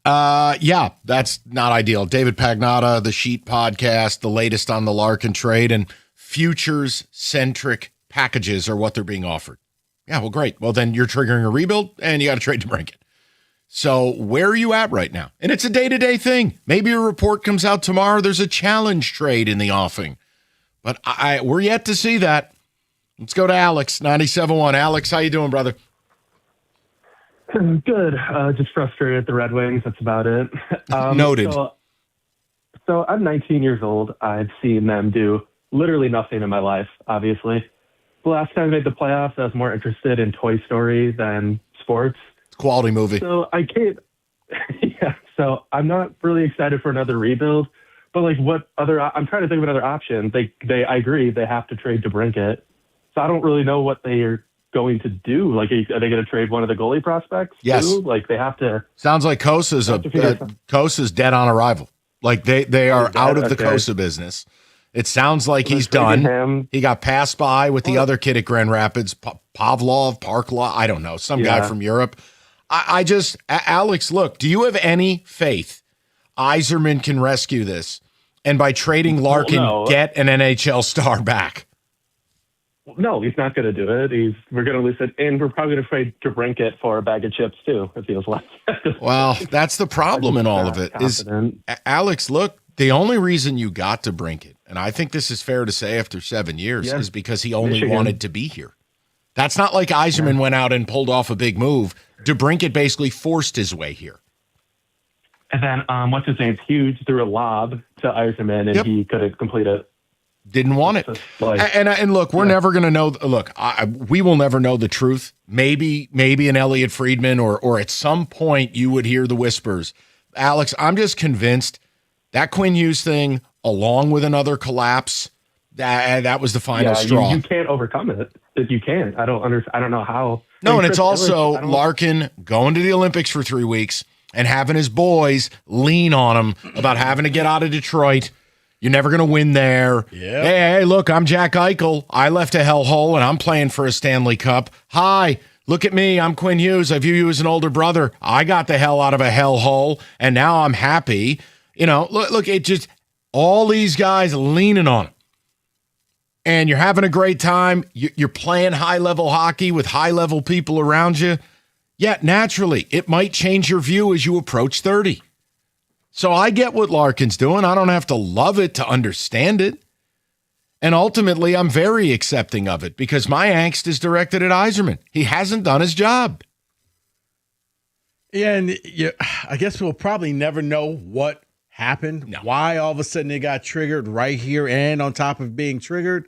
Yeah, that's not ideal. David Pagnotta, the Sheet Podcast, the latest on the Larkin trade, and futures-centric packages are what they're being offered. Yeah, well, great. Well, then you're triggering a rebuild, and you got to trade DeBrincat. So where are you at right now? And it's a day-to-day thing. Maybe a report comes out tomorrow. There's a challenge trade in the offing. But we're yet to see that. Let's go to Alex, 97.1. Alex, how you doing, brother? Good. Just frustrated at the Red Wings. That's about it. Noted. So I'm 19 years old. I've seen them do literally nothing in my life, obviously. The last time I made the playoffs, I was more interested in Toy Story than sports. Quality movie. So I can't. Yeah. So I'm not really excited for another rebuild. But like, what other? I'm trying to think of another option. I agree. They have to trade DeBrincat. So I don't really know what they are going to do. Like, are they going to trade one of the goalie prospects? Yes. Too? Like they have to. Sounds like Kosa's Kosa's dead on arrival. Like they are out of the Okay. Kosa business. It sounds like he's done. He got passed by with the other kid at Grand Rapids, Pavlov, Parklaw. I don't know, some guy from Europe. I just, Alex, look, do you have any faith Yzerman can rescue this and by trading Larkin get an NHL star back? No, he's not going to do it. We're going to lose it, and we're probably going to trade DeBrincat for a bag of chips too, if he was left. Well, that's the problem in all of it. Alex, look, the only reason you got DeBrincat, and I think this is fair to say after 7 years, is because he only wanted to be here. That's not like Yzerman went out and pulled off a big move. DeBrincat basically forced his way here. And then, what's his name? Hughes threw a lob to Yzerman, and he couldn't complete it. Didn't want it. And look, we're never going to know. Look, we will never know the truth. Maybe an Elliot Friedman or at some point you would hear the whispers. Alex, I'm just convinced that Quinn Hughes thing, along with another collapse, that was the final straw. You can't overcome it. You can't. I don't know how. No, and it's also Larkin going to the Olympics for 3 weeks and having his boys lean on him about having to get out of Detroit. You're never going to win there. Yeah. Hey, look, I'm Jack Eichel. I left a hellhole, and I'm playing for a Stanley Cup. Hi, look at me. I'm Quinn Hughes. I view you as an older brother. I got the hell out of a hellhole, and now I'm happy. You know, look, it just all these guys leaning on him. And you're having a great time. You're playing high-level hockey with high-level people around you. Yeah, naturally, it might change your view as you approach 30. So I get what Larkin's doing. I don't have to love it to understand it. And ultimately, I'm very accepting of it because my angst is directed at Yzerman. He hasn't done his job. Yeah, and I guess we'll probably never know what happened, why all of a sudden it got triggered right here, and on top of being triggered,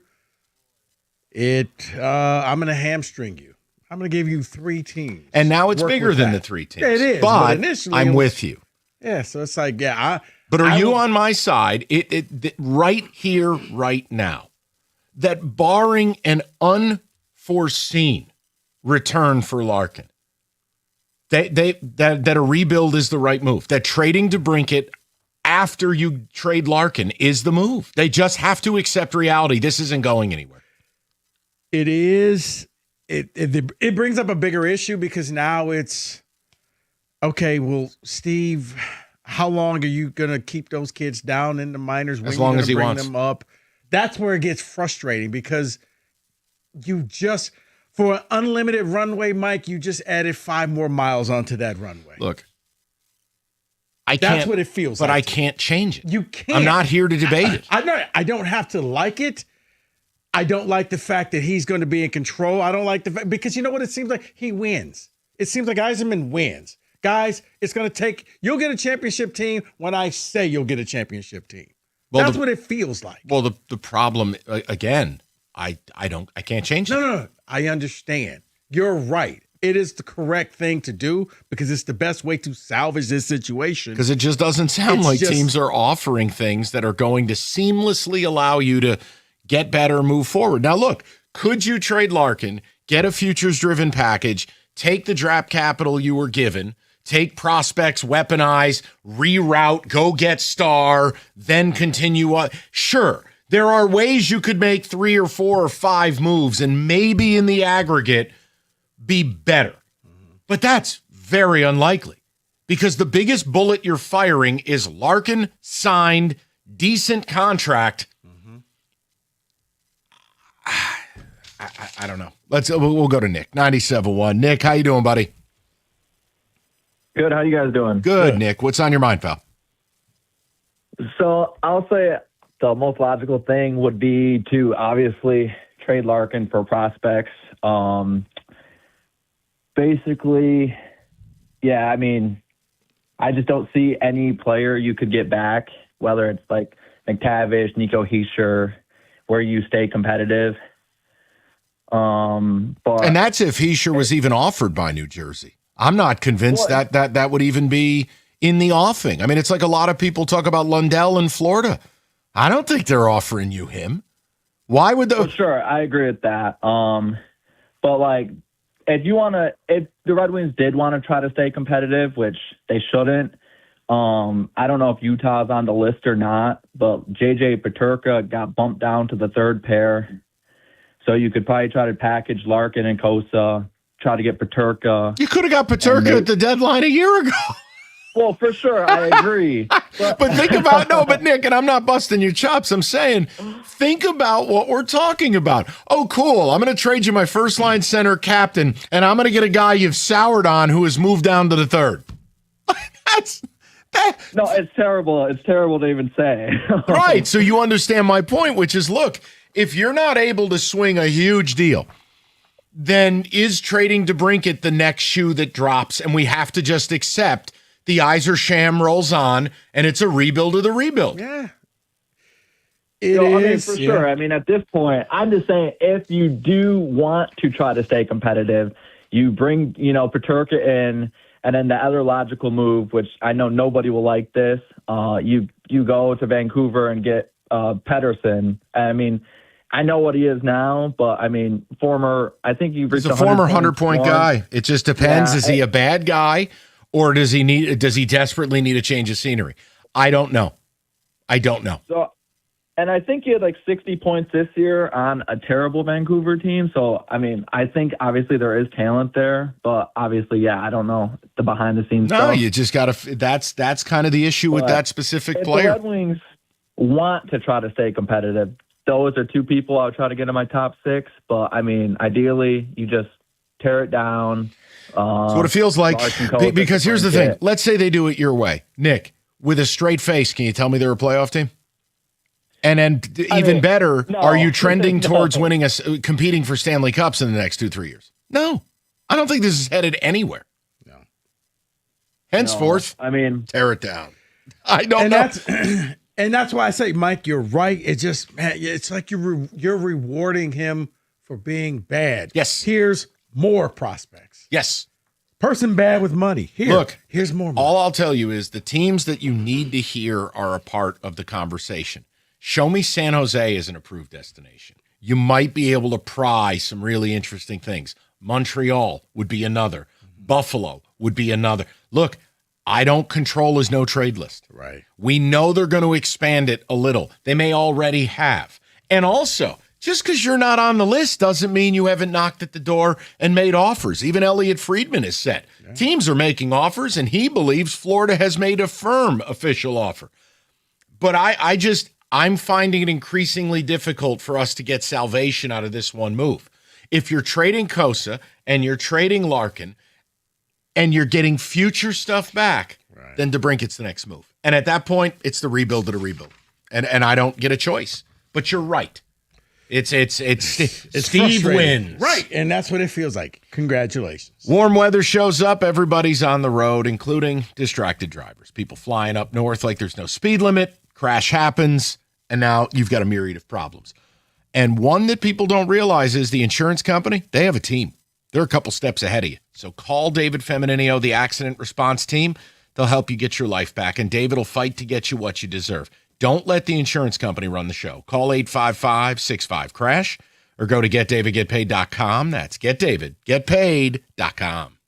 I'm going to hamstring you. I'm going to give you 3 teams. And now it's bigger than the 3 teams. Yeah, it is. But initially I'm with you. Yeah, so it's like, But are you on my side? Right here, right now, that barring an unforeseen return for Larkin, that a rebuild is the right move. That trading DeBrincat after you trade Larkin is the move. They just have to accept reality. This isn't going anywhere. It is. It brings up a bigger issue because now it's okay. Well, Steve, how long are you gonna keep those kids down in the minors? As long as he wants them up. That's where it gets frustrating because you just for an unlimited runway, Mike. You just added 5 more miles onto that runway. Look, that's what it feels like. But I can't change it. You can't. I'm not here to debate it. I don't have to like it. I don't like the fact that he's going to be in control. I don't like the fact because you know what it seems like? He wins. It seems like Yzerman wins. Guys, it's going to take – you'll get a championship team when I say you'll get a championship team. Well, that's what it feels like. Well, the problem, again, I can't change it. No. I understand. You're right. It is the correct thing to do because it's the best way to salvage this situation. Because it just doesn't sound like teams are offering things that are going to seamlessly allow you to – get better, move forward. Now, look, could you trade Larkin, get a futures-driven package, take the draft capital you were given, take prospects, weaponize, reroute, go get star, then continue on? Sure, there are ways you could make 3 or 4 or 5 moves and maybe in the aggregate be better. But that's very unlikely. because the biggest bullet you're firing is Larkin signed, decent contract. I don't know. We'll go to Nick, 97.1. Nick, how you doing, buddy? Good. How you guys doing? Good, Nick. What's on your mind, pal? So I'll say the most logical thing would be to obviously trade Larkin for prospects. Basically, yeah, I mean, I just don't see any player you could get back, whether it's like McTavish, Nico Hischier, where you stay competitive. And that's if Hischier was even offered by New Jersey. I'm not convinced that would even be in the offing. I mean, it's like a lot of people talk about Lundell in Florida. I don't think they're offering you him. Why would they? Well, sure, I agree with that. But like, if the Red Wings did want to try to stay competitive, which they shouldn't, I don't know if Utah's on the list or not, but JJ Peterka got bumped down to the third pair. So you could probably try to package Larkin and Kosa, try to get Peterka. You could have got Peterka at the deadline a year ago. Well, for sure, I agree. But think about, but Nick, and I'm not busting your chops, I'm saying, think about what we're talking about. Oh, cool, I'm going to trade you my first line center captain, and I'm going to get a guy you've soured on who has moved down to the third. No, it's terrible. It's terrible to even say. Right, so you understand my point, which is, look, if you're not able to swing a huge deal, then is trading DeBrincat the next shoe that drops, and we have to just accept the Yzer sham rolls on, and it's a rebuild of the rebuild. Yeah. I mean, for sure. I mean, at this point, I'm just saying, if you do want to try to stay competitive, you bring, Peterka in, and then the other logical move, which I know nobody will like this, you go to Vancouver and get Pettersson. I mean, I know what he is now, but I mean, I think you've reached He's a former 100-point guy. It just depends. Yeah, is he a bad guy, or does he desperately need a change of scenery? I don't know. So, and I think he had like 60 points this year on a terrible Vancouver team. So, I mean, I think obviously there is talent there, but obviously, yeah, I don't know the behind the scenes stuff. No, you just got to. That's kind of the issue with that specific player. The Red Wings want to try to stay competitive. Those are two people I would try to get in my top 6, but I mean, ideally, you just tear it down. That's what it feels like. Because here's the thing. Let's say they do it your way. Nick, with a straight face, can you tell me they're a playoff team? And then better, are you trending towards competing for Stanley Cups in the next 2-3 years? No. I don't think this is headed anywhere. No. Henceforth, tear it down. I don't know. And that's why I say, Mike, you're right. It's just, man, it's like you're rewarding him for being bad. Yes. Here's more prospects. Yes. Person bad with money. Here's more money. All I'll tell you is the teams that you need to hear are a part of the conversation. Show me San Jose as an approved destination. You might be able to pry some really interesting things. Montreal would be another. Buffalo would be another. Look, I don't control his no trade list. Right. We know they're going to expand it a little. They may already have. And also, just because you're not on the list doesn't mean you haven't knocked at the door and made offers. Even Elliot Friedman has said teams are making offers, and he believes Florida has made a firm official offer. But I'm finding it increasingly difficult for us to get salvation out of this one move. If you're trading Kosa and you're trading Larkin, and you're getting future stuff back, then DeBrincat's the next move. And at that point, it's the rebuild of the rebuild. And I don't get a choice. But you're right. It's Steve wins. Right, and that's what it feels like. Congratulations. Warm weather shows up. Everybody's on the road, including distracted drivers. People flying up north like there's no speed limit. Crash happens, and now you've got a myriad of problems. And one that people don't realize is the insurance company, they have a team. They're a couple steps ahead of you. So call David Femininio, the accident response team. They'll help you get your life back, and David will fight to get you what you deserve. Don't let the insurance company run the show. Call 855-65-CRASH or go to getdavidgetpaid.com. That's getdavidgetpaid.com.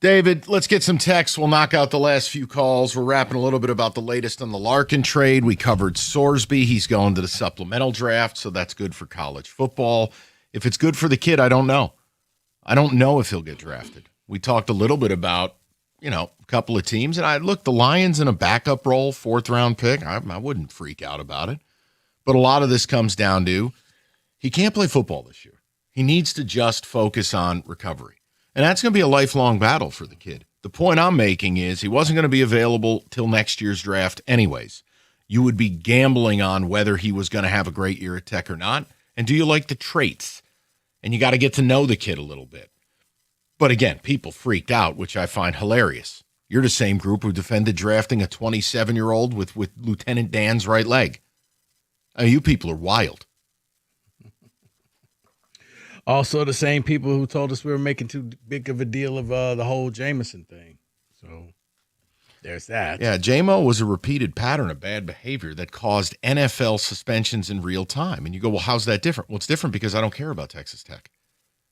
David, let's get some texts. We'll knock out the last few calls. We're rapping a little bit about the latest on the Larkin trade. We covered Sorsby. He's going to the supplemental draft, so that's good for college football. If it's good for the kid, I don't know. I don't know if he'll get drafted. We talked a little bit about, a couple of teams, and the Lions in a backup role, 4th-round pick. I wouldn't freak out about it. But a lot of this comes down to he can't play football this year. He needs to just focus on recovery. And that's going to be a lifelong battle for the kid. The point I'm making is he wasn't going to be available till next year's draft anyways. You would be gambling on whether he was going to have a great year at Tech or not. And do you like the traits? And you got to get to know the kid a little bit. But again, people freaked out, which I find hilarious. You're the same group who defended drafting a 27-year-old with Lieutenant Dan's right leg. You people are wild. Also, the same people who told us we were making too big of a deal of the whole Jameson thing. So there's that. Yeah, JMO was a repeated pattern of bad behavior that caused NFL suspensions in real time. And you go, well, how's that different? Well, it's different because I don't care about Texas Tech.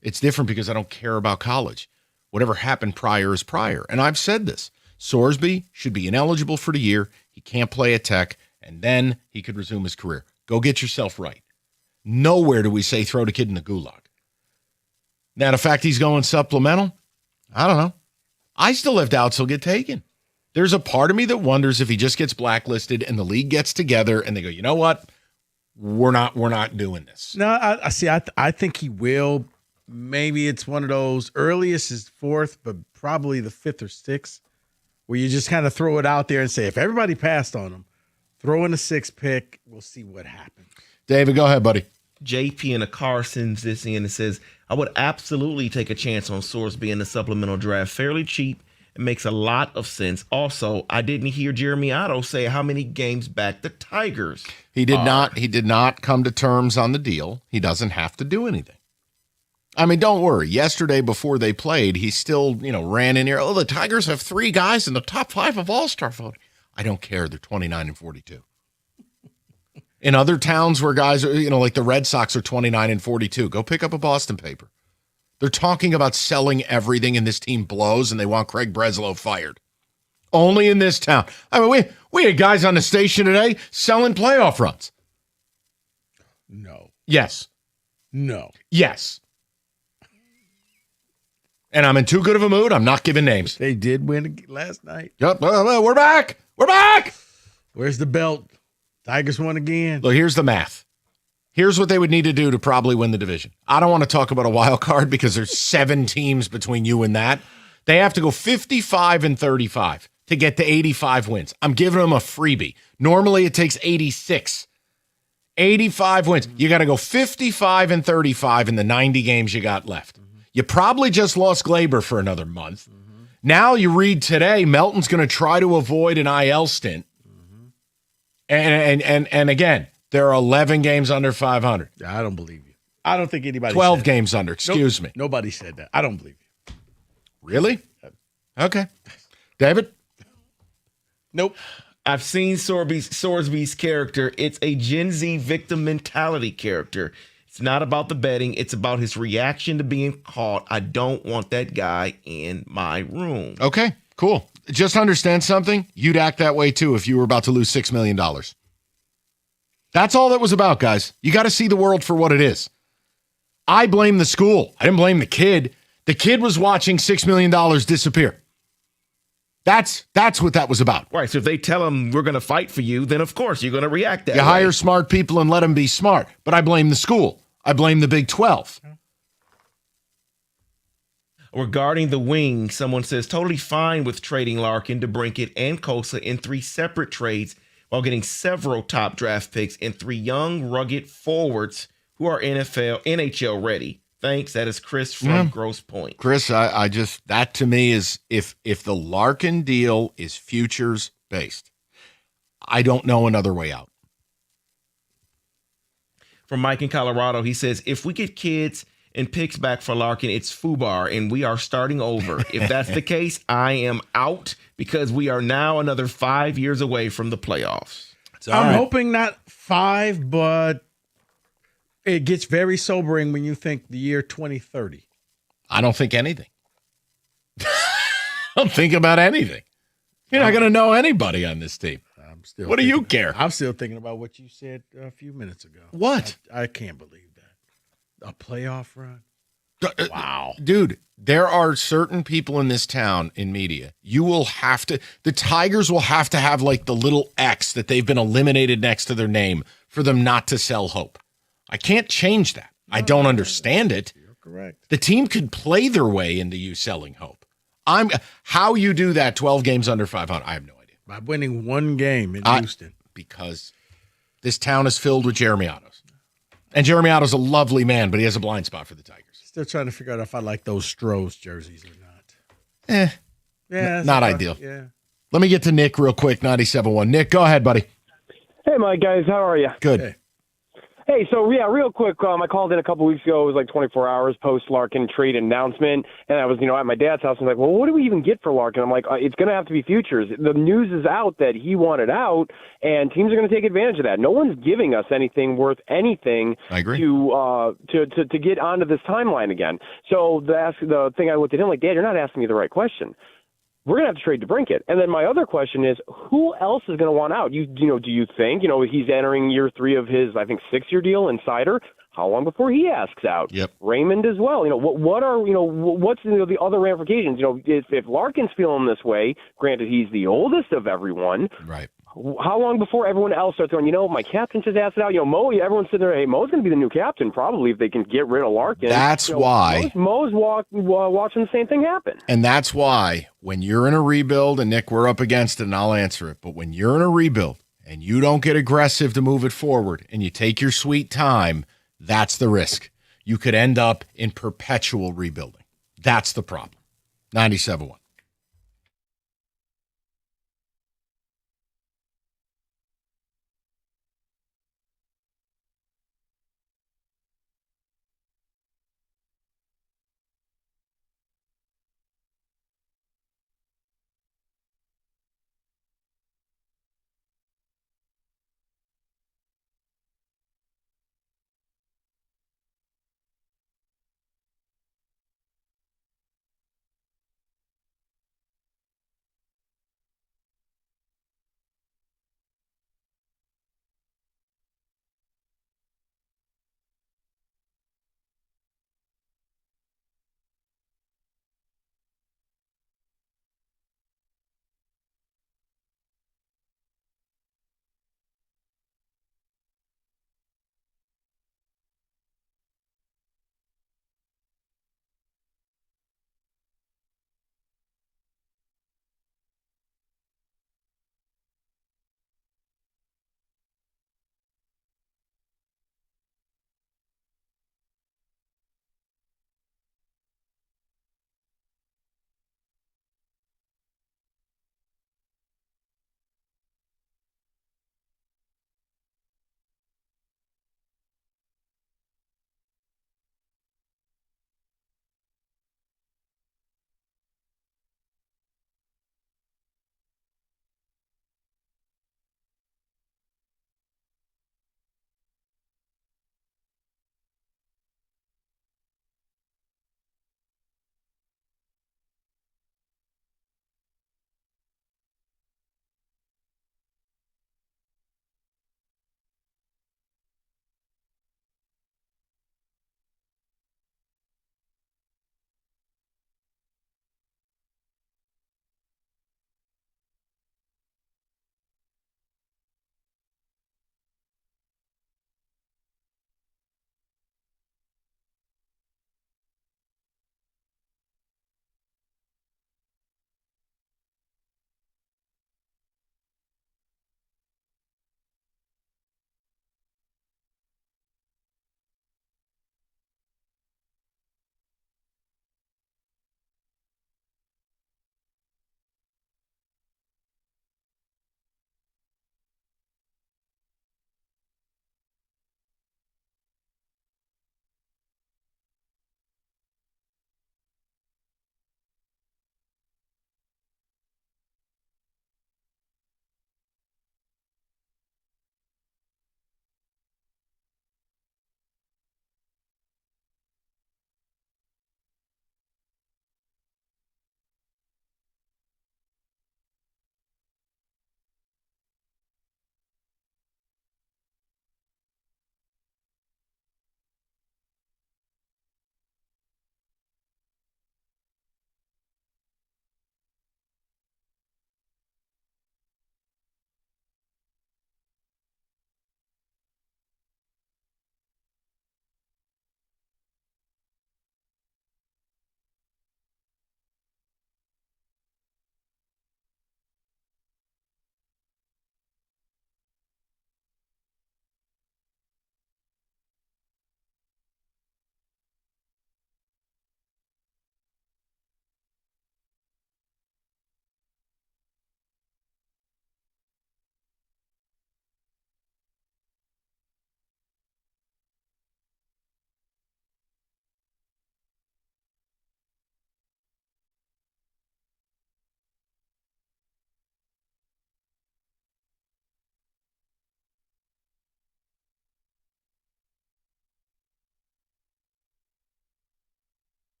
It's different because I don't care about college. Whatever happened prior is prior. And I've said this. Sorsby should be ineligible for the year. He can't play at Tech, and then he could resume his career. Go get yourself right. Nowhere do we say throw the kid in the gulag. Now, the fact he's going supplemental, I don't know. I still have doubts he'll get taken. There's a part of me that wonders if he just gets blacklisted and the league gets together and they go, you know what? We're not doing this. No, I think he will. Maybe it's one of those earliest is 4th, but probably the 5th or 6th, where you just kind of throw it out there and say, if everybody passed on him, throw in a 6th pick. We'll see what happens. David, go ahead, buddy. JP in a car sends this in and says, I would absolutely take a chance on Sorsby in the supplemental draft. Fairly cheap. It makes a lot of sense. Also, I didn't hear Jeremy Otto say how many games back the Tigers. He did not come to terms on the deal. He doesn't have to do anything. I mean, don't worry. Yesterday before they played, he still, ran in here. Oh, the Tigers have 3 guys in the top 5 of All-Star voting. I don't care. They're 29 and 42. In other towns where guys are, like the Red Sox are 29 and 42, go pick up a Boston paper. They're talking about selling everything and this team blows and they want Craig Breslow fired. Only in this town. I mean, we had guys on the station today selling playoff runs. No. Yes. No. Yes. And I'm in too good of a mood. I'm not giving names. They did win last night. Yep. We're back. We're back. Where's the belt? Tigers won again. Look, here's the math. Here's what they would need to do to probably win the division. I don't want to talk about a wild card because there's 7 teams between you and that. They have to go 55 and 35 to get to 85 wins. I'm giving them a freebie. Normally it takes 86. 85 wins. You got to go 55 and 35 in the 90 games you got left. You probably just lost Glaber for another month. Now you read today, Melton's going to try to avoid an IL stint. And again, there are 11 games under 500. I don't believe you. I don't think anybody 12 said games that. under, excuse me. Nobody said that. I don't believe you. Really? Okay. David? Nope. I've seen Sorsby's character. It's a Gen Z victim mentality character. It's not about the betting. It's about his reaction to being caught. I don't want that guy in my room. Okay, cool. Just understand something. You'd act that way too if you were about to lose $6 million. That's all that was about, guys. You got to see the world for what it is. I blame the school. I didn't blame the kid. The kid was watching $6 million disappear. That's what that was about. Right. So if they tell him we're going to fight for you, then of course you're going to react that way. You hire smart people and let them be smart. But I blame the school. I blame the Big 12. Regarding the wing, someone says totally fine with trading Larkin, DeBrincat, and Kosa in 3 separate trades while getting several top draft picks and 3 young, rugged forwards who are NHL ready. Thanks. That is Chris from Grosse Pointe. Chris, I just, that to me is, if the Larkin deal is futures based, I don't know another way out. From Mike in Colorado, he says, if we get kids and picks back for Larkin, it's FUBAR, and we are starting over. If that's the case, I am out because we are now another 5 years away from the playoffs. I'm hoping not 5, but it gets very sobering when you think the year 2030. I don't think anything. Don't think about anything. You're not going to know anybody on this team. What do you care? I'm still thinking about what you said a few minutes ago. What? I can't believe that. A playoff run? Wow. Dude, there are certain people in this town in media. You will have to, the Tigers will have to have like the little X that they've been eliminated next to their name for them not to sell hope. I can't change that. I don't understand it. You're correct. The team could play their way into you selling hope. How you do that 12 games under 500, I have no idea. By winning one game in Houston. Because this town is filled with Jeremy Ottos. And Jeremy Otto's a lovely man, but he has a blind spot for the Tigers. Still trying to figure out if I like those Strohs jerseys or not. Yeah. Not ideal. Yeah. Let me get to Nick real quick, 97.1. Nick, go ahead, buddy. Hey, Mike, guys. How are you? Good. Hey, so yeah, real quick, I called in a couple weeks ago. It was like 24 hours post Larkin trade announcement, and I was, at my dad's house. I'm like, well, what do we even get for Larkin? I'm like, it's going to have to be futures. The news is out that he wanted out, and teams are going to take advantage of that. No one's giving us anything worth anything. I agree. To get onto this timeline again. So the thing I looked at him like, Dad, you're not asking me the right question. We're going to have to trade DeBrincat. And then my other question is, who else is going to want out? Do you think, he's entering year 3 of his, I think, 6-year deal in Sider? How long before he asks out? Yep. Raymond as well. What's the other ramifications? If Larkin's feeling this way, granted he's the oldest of everyone. Right. How long before everyone else starts going, my captain just asked it out? Mo, everyone's sitting there, hey, Mo's going to be the new captain probably if they can get rid of Larkin. That's why. Mo's watching the same thing happen. And that's why when you're in a rebuild, and Nick, we're up against it, and I'll answer it, but when you're in a rebuild and you don't get aggressive to move it forward and you take your sweet time, that's the risk. You could end up in perpetual rebuilding. That's the problem. 97.1.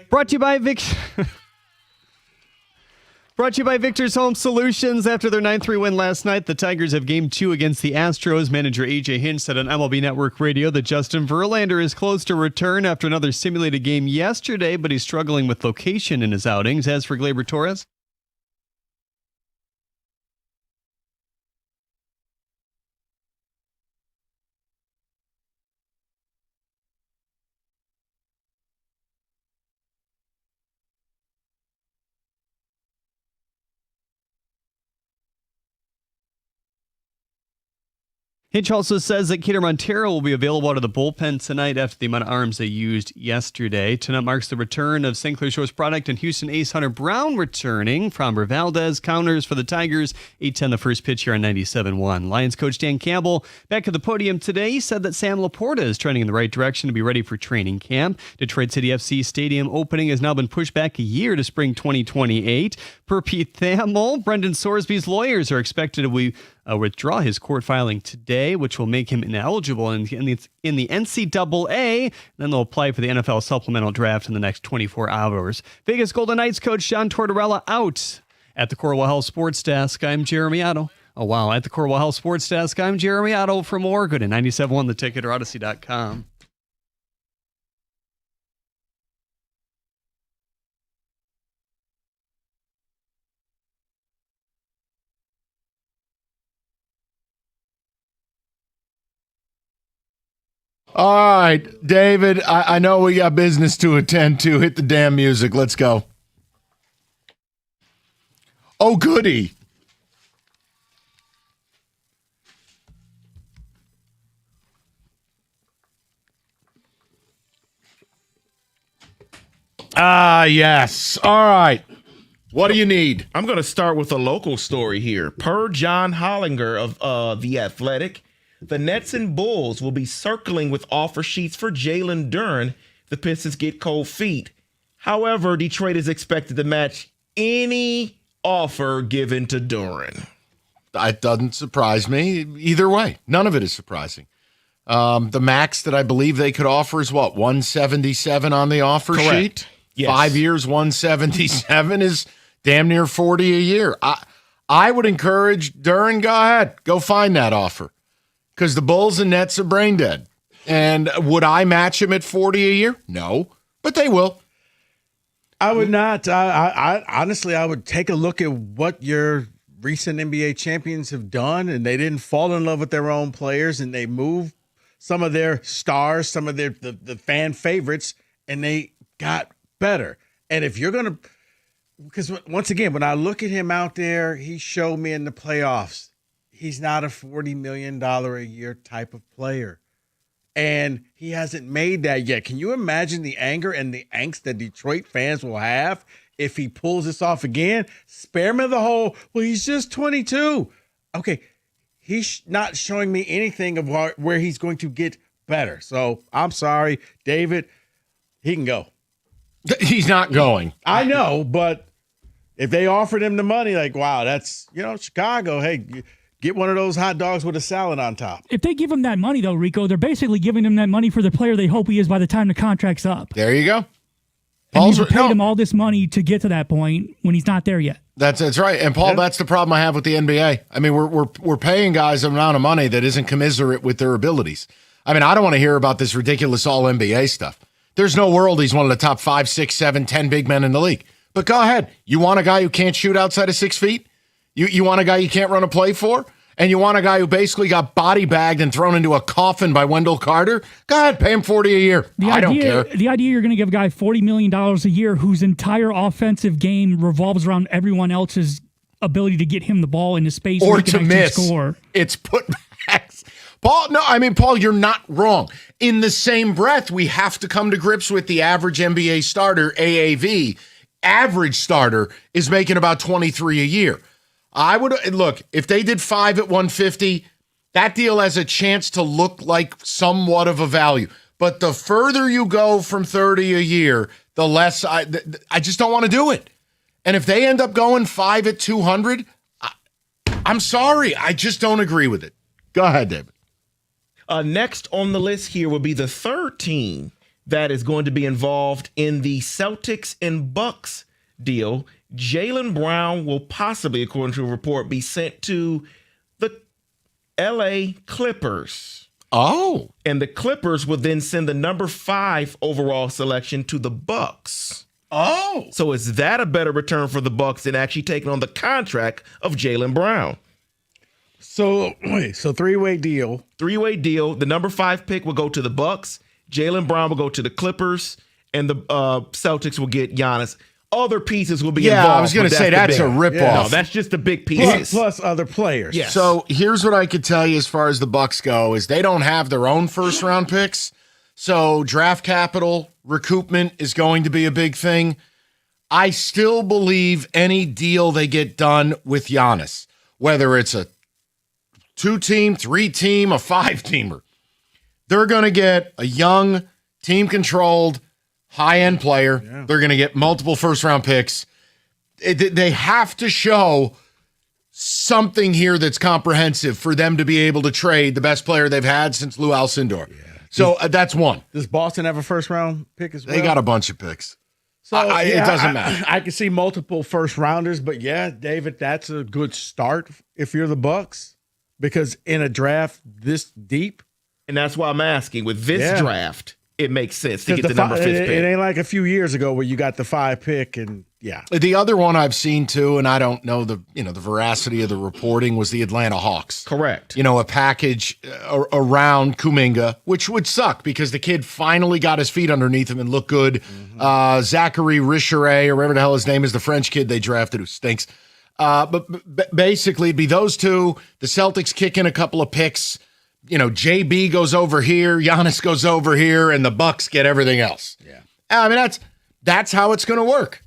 Brought to you by Victor's Home Solutions. After their 9-3 win last night, the Tigers have Game 2 against the Astros. Manager A.J. Hinch said on MLB Network Radio that Justin Verlander is close to return after another simulated game yesterday, but he's struggling with location in his outings. As for Gleyber Torres, Hinch also says that Keter Montero will be available out of the bullpen tonight after the amount of arms they used yesterday. Tonight marks the return of St. Clair Shores product and Houston ace Hunter Brown returning. Framber Valdez counters for the Tigers. 8-10 the first pitch here on 97.1. Lions coach Dan Campbell back at the podium today. He said that Sam Laporta is trending in the right direction to be ready for training camp. Detroit City FC Stadium opening has now been pushed back a year to spring 2028. Per Pete Thamel, Brendan Sorsby's lawyers are expected to withdraw his court filing today, which will make him ineligible in the NCAA. Then they'll apply for the NFL supplemental draft in the next 24 hours. Vegas Golden Knights coach John Tortorella out. At the Corwell Health Sports Desk, I'm Jeremy Otto. Oh, wow. At the Corwell Health Sports Desk, I'm Jeremy Otto. For more, go to 97.1 The Ticket or Odyssey.com. All right, David, I know we got business to attend to. Hit the damn music. Let's go. Oh, goody. Ah, yes. All right. What do you need? I'm going to start with a local story here. Per John Hollinger of The Athletic, the Nets and Bulls will be circling with offer sheets for Jalen Duren. The Pistons get cold feet. However, Detroit is expected to match any offer given to Duren. It doesn't surprise me either way. None of it is surprising. The max that I believe they could offer is what, 177 on the offer sheet? Yes. 5 years, 177 is damn near 40 a year. I would encourage Duren, go ahead, go find that offer. Because the Bulls and Nets are brain dead. And would I match him at 40 a year? No, but they will. I would not. I honestly, I would take a look at what your recent NBA champions have done, and they didn't fall in love with their own players, and they moved some of their stars, some of their the fan favorites, and they got better. And if you're going to, because once again, when I look at him out there, he showed me in the playoffs, he's not a $40 million a year type of player. And he hasn't made that yet. Can you imagine the anger and the angst that Detroit fans will have if he pulls this off again? Spare me the whole, well, he's just 22. Okay, he's not showing me anything of where he's going to get better. So I'm sorry, David, he can go. He's not going. I know, but if they offered him the money, like, wow, that's, Chicago, hey, get one of those hot dogs with a salad on top. If they give him that money, though, Rico, they're basically giving him that money for the player they hope he is by the time the contract's up. There you go. And you've paid him all this money to get to that point when he's not there yet. That's right. And Paul, that's the problem I have with the NBA. I mean, we're paying guys an amount of money that isn't commensurate with their abilities. I mean, I don't want to hear about this ridiculous all NBA stuff. There's no world he's one of the top 5, 6, 7, 10 big men in the league. But go ahead. You want a guy who can't shoot outside of 6 feet? You want a guy you can't run a play for? And you want a guy who basically got body bagged and thrown into a coffin by Wendell Carter? Go ahead, pay him $40 a year. I don't care. The idea you're going to give a guy $40 million a year whose entire offensive game revolves around everyone else's ability to get him the ball into space or to miss. Score. It's putbacks. Paul, you're not wrong. In the same breath, we have to come to grips with the average NBA starter, AAV. Average starter is making about $23 a year. I would look, if they did 5 at 150, that deal has a chance to look like somewhat of a value. But the further you go from 30 a year, the less I just don't want to do it. And if they end up going 5 at 200, I'm sorry. I just don't agree with it. Go ahead, David. Next on the list here will be the third team that is going to be involved in the Celtics and Bucks deal. Jaylen Brown will possibly, according to a report, be sent to the LA Clippers. Oh. And the Clippers will then send the number 5 overall selection to the Bucks. Oh. So is that a better return for the Bucks than actually taking on the contract of Jaylen Brown? So three-way deal. Three-way deal. The number 5 pick will go to the Bucks. Jaylen Brown will go to the Clippers, and the Celtics will get Giannis. Other pieces will be involved. Yeah, I was going to say that's a ripoff. No, that's just the big pieces. Plus other players. Yes. So here's what I could tell you as far as the Bucks go is they don't have their own first-round picks. So draft capital recoupment is going to be a big thing. I still believe any deal they get done with Giannis, whether it's a 2-team, 3-team, a 5-teamer, they're going to get a young, team-controlled, high-end player. Yeah. They're going to get multiple first-round picks. They have to show something here that's comprehensive for them to be able to trade the best player they've had since Lou Alcindor. Yeah. So that's one. Does Boston have a first-round pick as well? They got a bunch of picks. So it doesn't matter. I can see multiple first-rounders, but yeah, David, that's a good start if you're the Bucks, because in a draft this deep. And that's why I'm asking, with this draft, it makes sense to get the number 5 pick. It ain't like a few years ago where you got the 5 pick and The other one I've seen too, and I don't know the veracity of the reporting, was the Atlanta Hawks. Correct. A package around Kuminga, which would suck because the kid finally got his feet underneath him and looked good. Mm-hmm. Zachary Richeray, or whatever the hell his name is, the French kid they drafted who stinks. But basically, it'd be those two. The Celtics kick in a couple of picks. JB goes over here, Giannis goes over here, and the Bucks get everything else. Yeah. I mean, that's how it's going to work.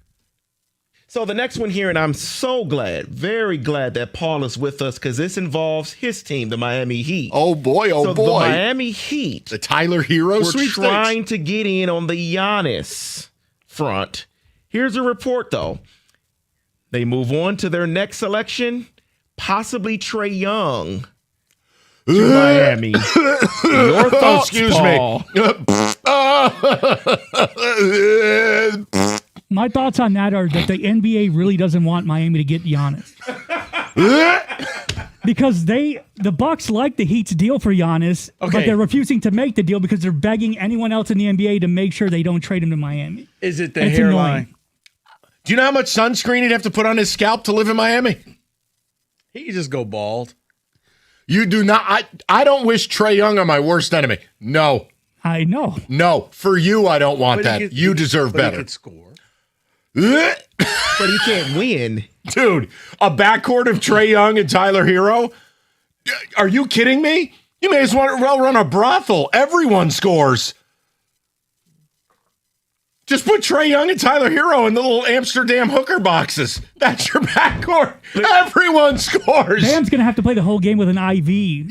So the next one here, and I'm so glad, very glad that Paul is with us because this involves his team, the Miami Heat. Oh, boy, the Miami Heat. The Tyler Hero sweepstakes. We're trying to get in on the Giannis front. Here's a report, though. They move on to their next selection, possibly Trae Young to Miami. Your thoughts, Paul? My thoughts on that are that the NBA really doesn't want Miami to get Giannis. Because the Bucks like the Heat's deal for Giannis, but they're refusing to make the deal because they're begging anyone else in the NBA to make sure they don't trade him to Miami. Is it the hairline? Annoying. Do you know how much sunscreen he'd have to put on his scalp to live in Miami? He could just go bald. You do not. I don't wish Trae Young on my worst enemy. No. I know. No. For you, I don't want that. You deserve better. He could score. But he can't win. Dude, a backcourt of Trae Young and Tyler Hero? Are you kidding me? You may as well run a brothel. Everyone scores. Just put Trae Young and Tyler Hero in the little Amsterdam hooker boxes. That's your backcourt. Everyone scores. Bam's going to have to play the whole game with an IV.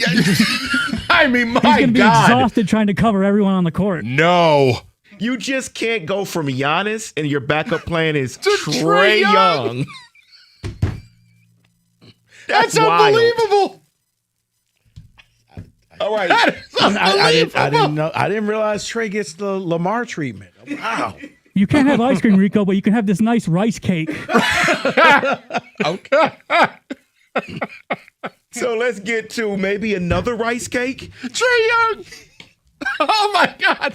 I mean, my God. He's going to be exhausted trying to cover everyone on the court. No. You just can't go from Giannis and your backup plan is Trae Young. That's unbelievable. All right. I didn't realize Trae gets the Lamar treatment. Wow. You can't have ice cream, Rico, but you can have this nice rice cake. Okay. So let's get to maybe another rice cake. Trae Young. Oh, my God.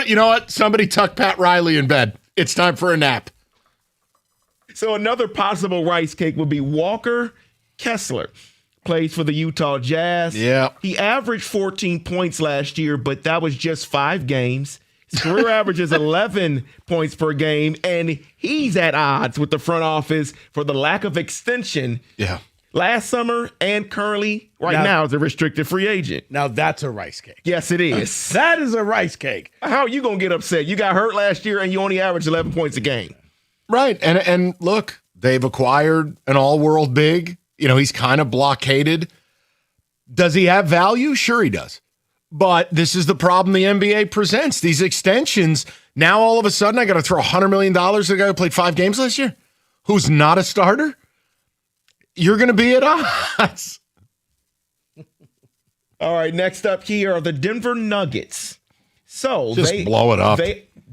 You know what? Somebody tuck Pat Riley in bed. It's time for a nap. So another possible rice cake would be Walker Kessler. Plays for the Utah Jazz. Yeah. He averaged 14 points last year, but that was just 5 games. His career average is 11 points per game, and he's at odds with the front office for the lack of extension. Yeah. Last summer and currently now is a restricted free agent. Now that's a rice cake. Yes, it is. That is a rice cake. How are you going to get upset? You got hurt last year and you only averaged 11 points a game. Right. And look, they've acquired an all-world big. He's kind of blockaded. Does he have value? Sure he does. But this is the problem the NBA presents. These extensions, now all of a sudden I got to throw $100 million at a guy who played 5 games last year, who's not a starter? You're going to be at odds. All right, next up here are the Denver Nuggets. So just blow it up.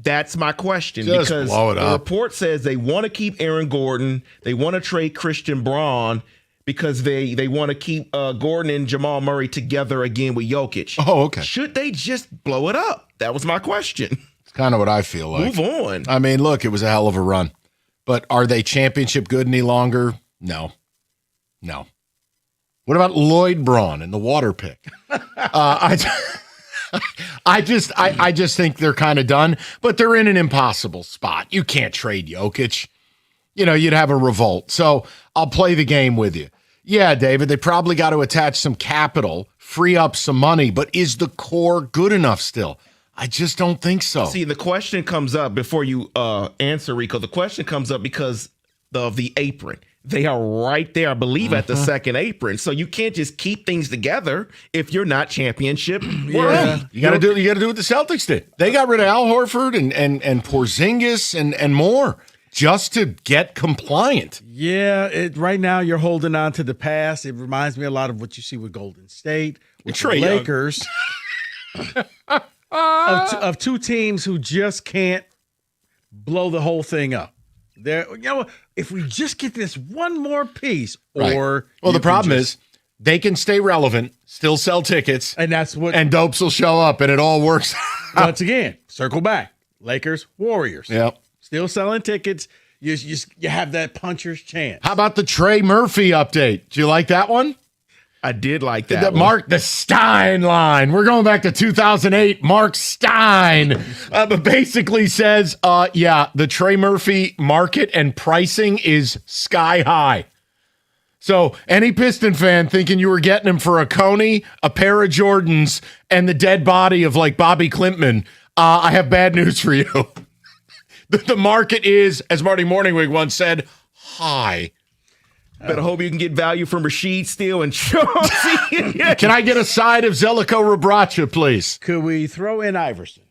That's my question. Just because blow it the up. report says they want to keep Aaron Gordon. They want to trade Christian Braun because they want to keep Gordon and Jamal Murray together again with Jokic. Oh, okay. Should they just blow it up? That was my question. It's kind of what I feel like. Move on. I mean, look, it was a hell of a run. But are they championship good any longer? No. What about Lloyd Braun and the water pick? I just think they're kind of done, but they're in an impossible spot. You can't trade Jokic. You'd have a revolt. So I'll play the game with you. Yeah, David, they probably got to attach some capital, free up some money, but is the core good enough still? I just don't think so. See, the question comes up before you answer, Rico. The question comes up because of the apron. They are right there, I believe, at the second apron. So you can't just keep things together if you're not championship worthy. You got to do what the Celtics did. They got rid of Al Horford and Porzingis and more just to get compliant. Yeah, right now you're holding on to the past. It reminds me a lot of what you see with Golden State, with the Lakers, of two teams who just can't blow the whole thing up. If we just get this one more piece, or the problem is they can stay relevant, still sell tickets, and that's what and dopes will show up, and it all works. Once again, circle back: Lakers, Warriors. Yep, still selling tickets. You have that puncher's chance. How about the Trey Murphy update? Do you like that one? I did like that. Mark the Stein line. We're going back to 2008. Mark Stein but basically says, the Trey Murphy market and pricing is sky high. So any Piston fan thinking you were getting him for a Coney, a pair of Jordans, and the dead body of like Bobby Klimpman, I have bad news for you. The market is, as Marty Morningwig once said, high. Better hope you can get value from Rasheed Steele and Chauncey. Can I get a side of Zeljko Rabracha, please? Could we throw in Iverson?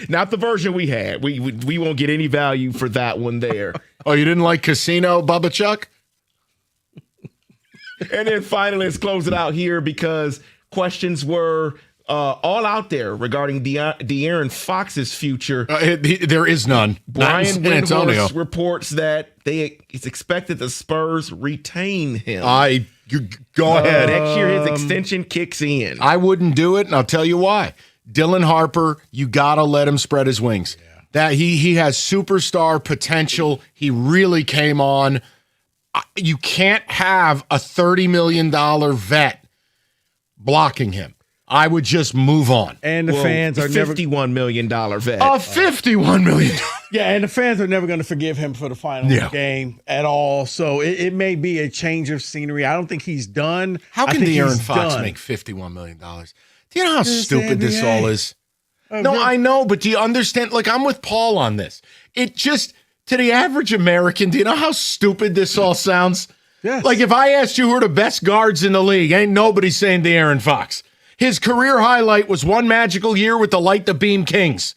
Not the version we had. We won't get any value for that one there. Oh, you didn't like Casino, Bubba Chuck? And then finally, let's close it out here because questions were all out there regarding De'Aaron Fox's future. There is none. Brian Windhorst reports that it's expected the Spurs retain him. Go ahead. Next year, his extension kicks in. I wouldn't do it, and I'll tell you why. Dylan Harper, you got to let him spread his wings. Yeah. That he has superstar potential. He really came on. You can't have a $30 million vet blocking him. I would just move on. And the fans are never $51 million vet. $51 million. Yeah, and the fans are never going to forgive him for the final game at all. So it may be a change of scenery. I don't think he's done. How can De'Aaron Fox make $51 million? Do you know how stupid this all is? No, I know, but do you understand? Like, I'm with Paul on this. It just, to the average American, do you know how stupid this all sounds? Yes. Like, if I asked you who are the best guards in the league, ain't nobody saying De'Aaron Fox. His career highlight was one magical year with the Light the Beam Kings.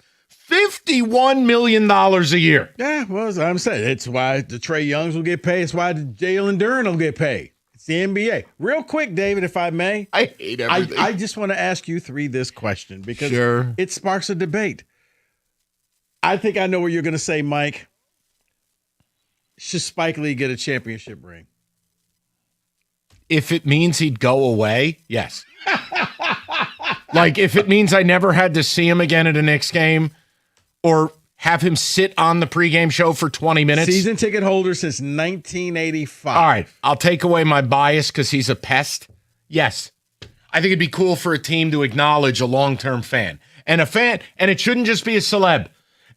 $51 million a year. Yeah, well, as I'm saying, it's why the Trey Youngs will get paid. It's why the Jalen Duren will get paid. It's the NBA. Real quick, David, if I may. I hate everything. I just want to ask you three this question because it sparks a debate. I think I know what you're going to say, Mike. Should Spike Lee get a championship ring? If it means he'd go away, yes. Like, if it means I never had to see him again at a Knicks game or have him sit on the pregame show for 20 minutes. Season ticket holder since 1985. All right, I'll take away my bias because he's a pest. Yes. I think it'd be cool for a team to acknowledge a long-term fan. And it shouldn't just be a celeb.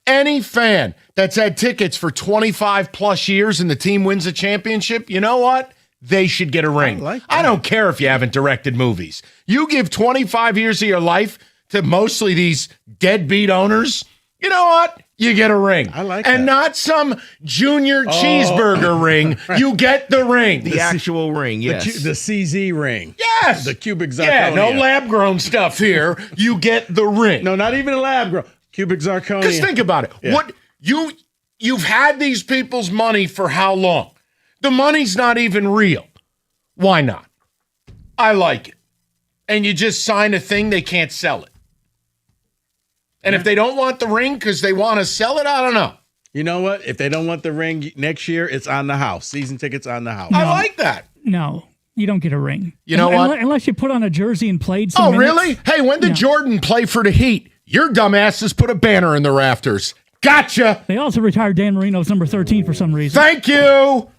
Any fan that's had tickets for 25 plus years and the team wins a championship, you know what? They should get a ring. I don't care if you haven't directed movies. You give 25 years of your life to mostly these deadbeat owners, you know what? You get a ring. I like and that. not some junior cheeseburger ring. You get the ring. The actual ring, yes. The CZ ring. Yes. The cubic zirconia. Yeah, no lab-grown stuff here. You get the ring. No, not even a lab-grown. Cubic zirconia. Because think about it. Yeah. What you've had these people's money for how long? The money's not even real. Why not? I like it. And you just sign a thing, they can't sell it. And if they don't want the ring because they want to sell it, I don't know. You know what? If they don't want the ring next year, it's on the house. Season tickets on the house. I like that. No, you don't get a ring. You know what? Unless you put on a jersey and played some minutes. Really? Hey, when did Jordan play for the Heat? Your dumbasses put a banner in the rafters. Gotcha. They also retired Dan Marino's number 13 for some reason. Thank you.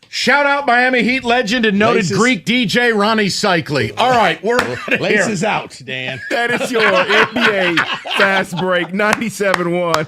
Shout out Miami Heat legend and noted Greek DJ Ronnie Cycli. All right, we're out of here. Laces out, Dan. That is your NBA Fast Break 97.1.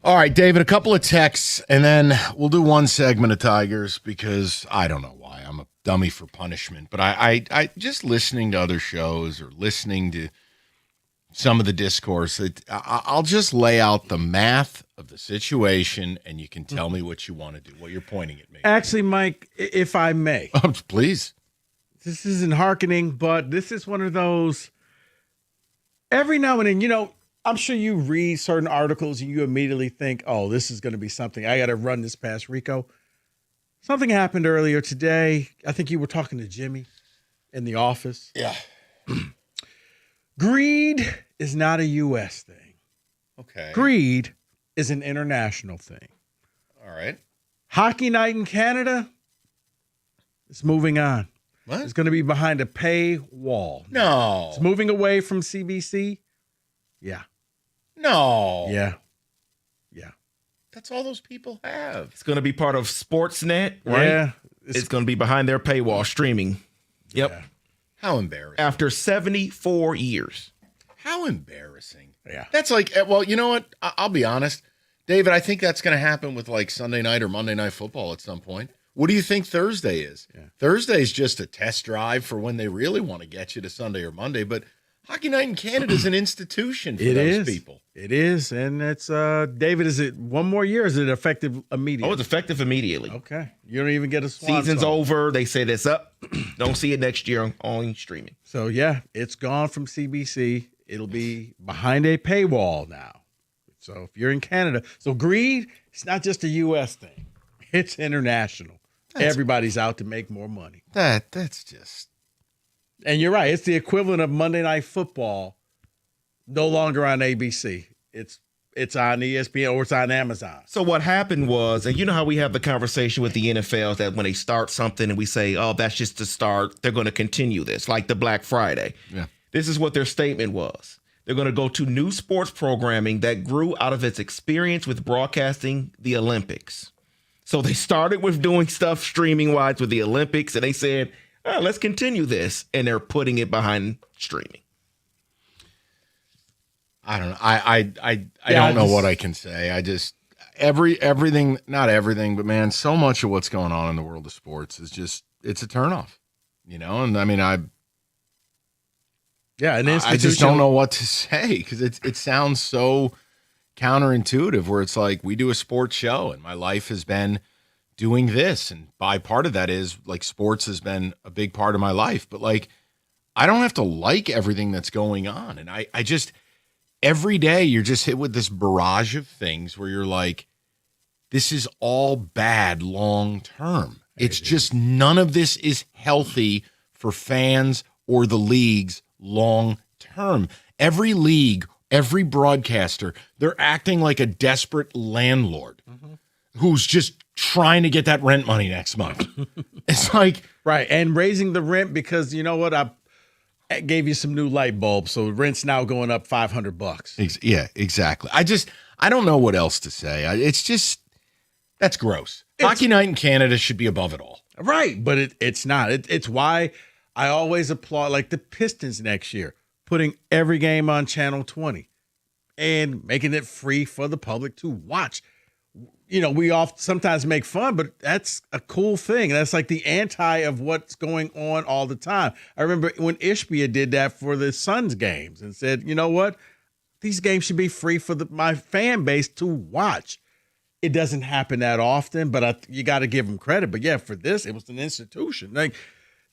All right, David, a couple of texts, and then we'll do one segment of Tigers because I don't know why. I'm a dummy for punishment. But I just listening to other shows or listening to some of the discourse, I'll just lay out the math of the situation, and you can tell me what you want to do, what you're pointing at me. Actually, Mike, if I may. Please. This isn't hearkening, but this is one of those every now and then, I'm sure you read certain articles and you immediately think, oh, this is going to be something. I got to run this past Rico. Something happened earlier today. I think you were talking to Jimmy in the office. Yeah. Greed is not a U.S. thing. Okay. Greed is an international thing. All right. Hockey night in Canada is moving on. What? It's going to be behind a paywall. No. It's moving away from CBC. Yeah. No. Yeah. That's all those people have. It's going to be part of Sportsnet, right? Yeah. It's going to be behind their paywall streaming. Yep. Yeah. How embarrassing. After 74 years. How embarrassing. Yeah. That's like, well, you know what? I'll be honest. David, I think that's going to happen with like Sunday night or Monday Night Football at some point. What do you think Thursday is? Yeah. Thursday is just a test drive for when they really want to get you to Sunday or Monday. But Hockey Night in Canada is an institution for those people. It is. And it's, David, is it one more year? Or is it effective immediately? Oh, it's effective immediately. Okay. You don't even get a swan Season's song. over. They said it's up. Don't see it next year on streaming. So, yeah, it's gone from CBC. It'll be behind a paywall now. So, if you're in Canada. So, greed, it's not just a U.S. thing. It's international. Everybody's out to make more money. That's just. And you're right. It's the equivalent of Monday Night Football, no longer on ABC. It's on ESPN or it's on Amazon. So what happened was, and you know how we have the conversation with the NFL that when they start something and we say, oh, that's just the start, they're going to continue this, like the Black Friday. Yeah. This is what their statement was. They're going to go to new sports programming that grew out of its experience with broadcasting the Olympics. So they started with doing stuff streaming-wise with the Olympics, and they said, let's continue this, and they're putting it behind streaming. I don't know. I don't know what I can say. I just everything, not everything, but man, so much of what's going on in the world of sports is just it's a turnoff. And I mean I just don't know what to say because it sounds so counterintuitive where it's like we do a sports show and my life has been doing this, and by part of that is like sports has been a big part of my life, but like I don't have to like everything that's going on, and I just every day you're just hit with this barrage of things where you're like, this is all bad long term. It's just none of this is healthy for fans or the leagues long term. Every league, every broadcaster, they're acting like a desperate landlord who's just trying to get that rent money next month. It's like, right. And raising the rent because you know what? I gave you some new light bulbs. So rent's now going up $500. Yeah, exactly. I don't know what else to say. It's just, that's gross. Hockey Night in Canada should be above it all. Right. But it's not. It's why I always applaud like the Pistons next year, putting every game on Channel 20 and making it free for the public to watch. We sometimes make fun, but that's a cool thing. That's like the anti of what's going on all the time. I remember when Ishbia did that for the Suns games and said, you know what? These games should be free for my fan base to watch. It doesn't happen that often, but you got to give them credit. But yeah, for this, it was an institution. Like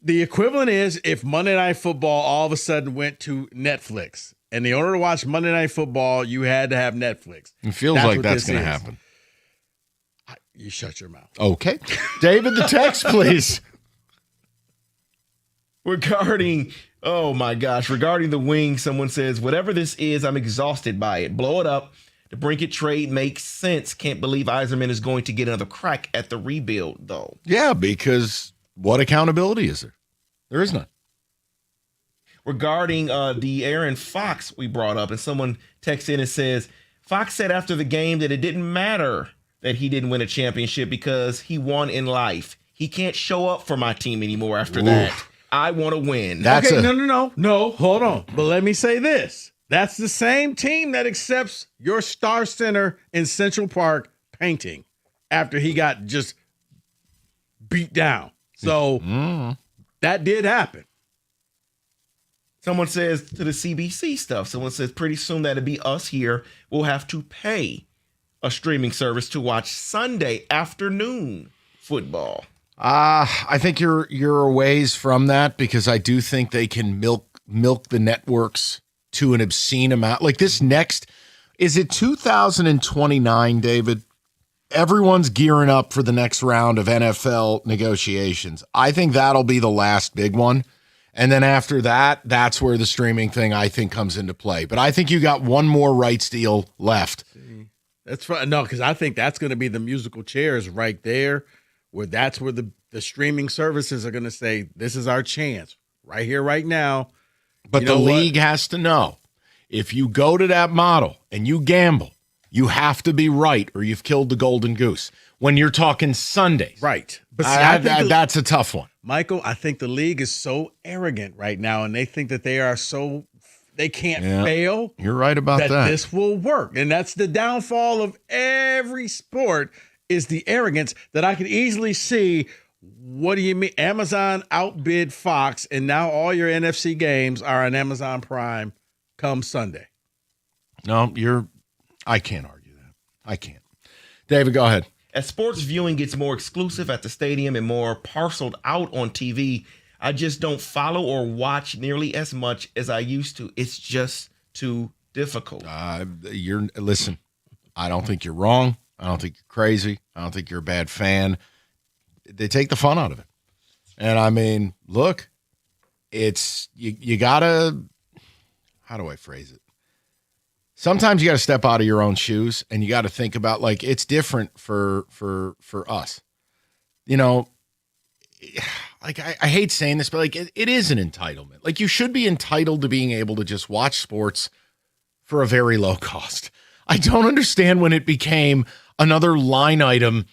the equivalent is if Monday Night Football all of a sudden went to Netflix, and in order to watch Monday Night Football, you had to have Netflix. It feels like that's going to happen. You shut your mouth. Okay. David, the text, please. Regarding the wing, someone says, whatever this is, I'm exhausted by it. Blow it up. The Brinkett trade makes sense. Can't believe Yzerman is going to get another crack at the rebuild, though. Yeah, because what accountability is there? There is none. Regarding the Aaron Fox we brought up, and someone texts in and says, Fox said after the game that it didn't matter that he didn't win a championship because he won in life. He can't show up for my team anymore after that. I want to win. No, hold on. But let me say this. That's the same team that accepts your Star Center in Central Park painting after he got just beat down. So that did happen. Someone says to the CBC stuff, someone says pretty soon that'll be us here. We'll have to pay a streaming service to watch Sunday afternoon football. I think you're a ways from that, because I do think they can milk the networks to an obscene amount. Like this next, is it 2029, David? Everyone's gearing up for the next round of NFL negotiations. I think that'll be the last big one. And then after that, that's where the streaming thing, I think, comes into play. But I think you got one more rights deal left. That's right. No, because I think that's going to be the musical chairs right there, where that's where the streaming services are going to say, this is our chance right here, right now. But the league has to know, if you go to that model and you gamble, you have to be right, or you've killed the golden goose. When you're talking Sundays. Right. But see, that's a tough one. Michael, I think the league is so arrogant right now, and they think that they can't fail. You're right about that. This will work. And that's the downfall of every sport, is the arrogance that I could easily see. What do you mean? Amazon outbid Fox, and now all your NFC games are on Amazon Prime come Sunday. No, I can't argue that. I can't. David, go ahead. As sports viewing gets more exclusive at the stadium and more parceled out on TV, I just don't follow or watch nearly as much as I used to. It's just too difficult. Listen, I don't think you're wrong. I don't think you're crazy. I don't think you're a bad fan. They take the fun out of it. And I mean, look, it's you gotta, how do I phrase it? Sometimes you got to step out of your own shoes, and you got to think about, like, it's different for us. You know, like I hate saying this, but like it is an entitlement. Like, you should be entitled to being able to just watch sports for a very low cost. I don't understand when it became another line item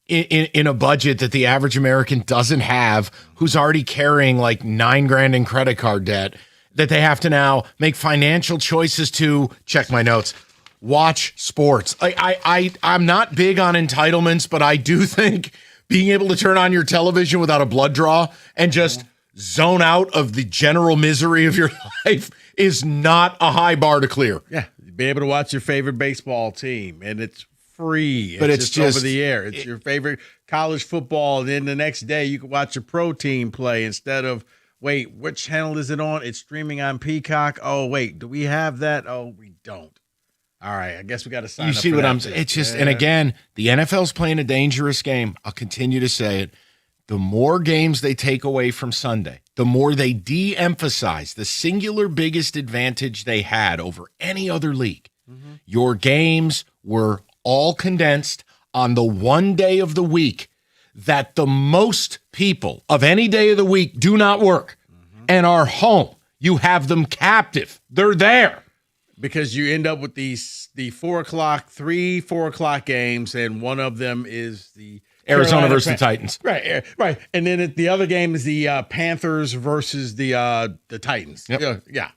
in a budget that the average American doesn't have, who's already carrying like $9,000 in credit card debt, that they have to now make financial choices to, check my notes, watch sports. I'm not big on entitlements, but I do think being able to turn on your television without a blood draw and just zone out of the general misery of your life is not a high bar to clear. Yeah, be able to watch your favorite baseball team, and it's free. But it's just over the air. It's your favorite college football, and then the next day you can watch your pro team play instead of, wait, what channel is it on? It's streaming on Peacock. Oh, wait, do we have that? Oh, we don't. All right, I guess we got to sign up. You see what I'm saying? It's just, and again, the NFL's playing a dangerous game. I'll continue to say it. The more games they take away from Sunday, the more they de-emphasize the singular biggest advantage they had over any other league. Mm-hmm. Your games were all condensed on the one day of the week that the most people of any day of the week do not work and are home. You have them captive. They're there. Because you end up with the 4 o'clock games, and one of them is the Arizona versus the Titans. Right. And then the other game is the Panthers versus the Titans. Yep. Yeah.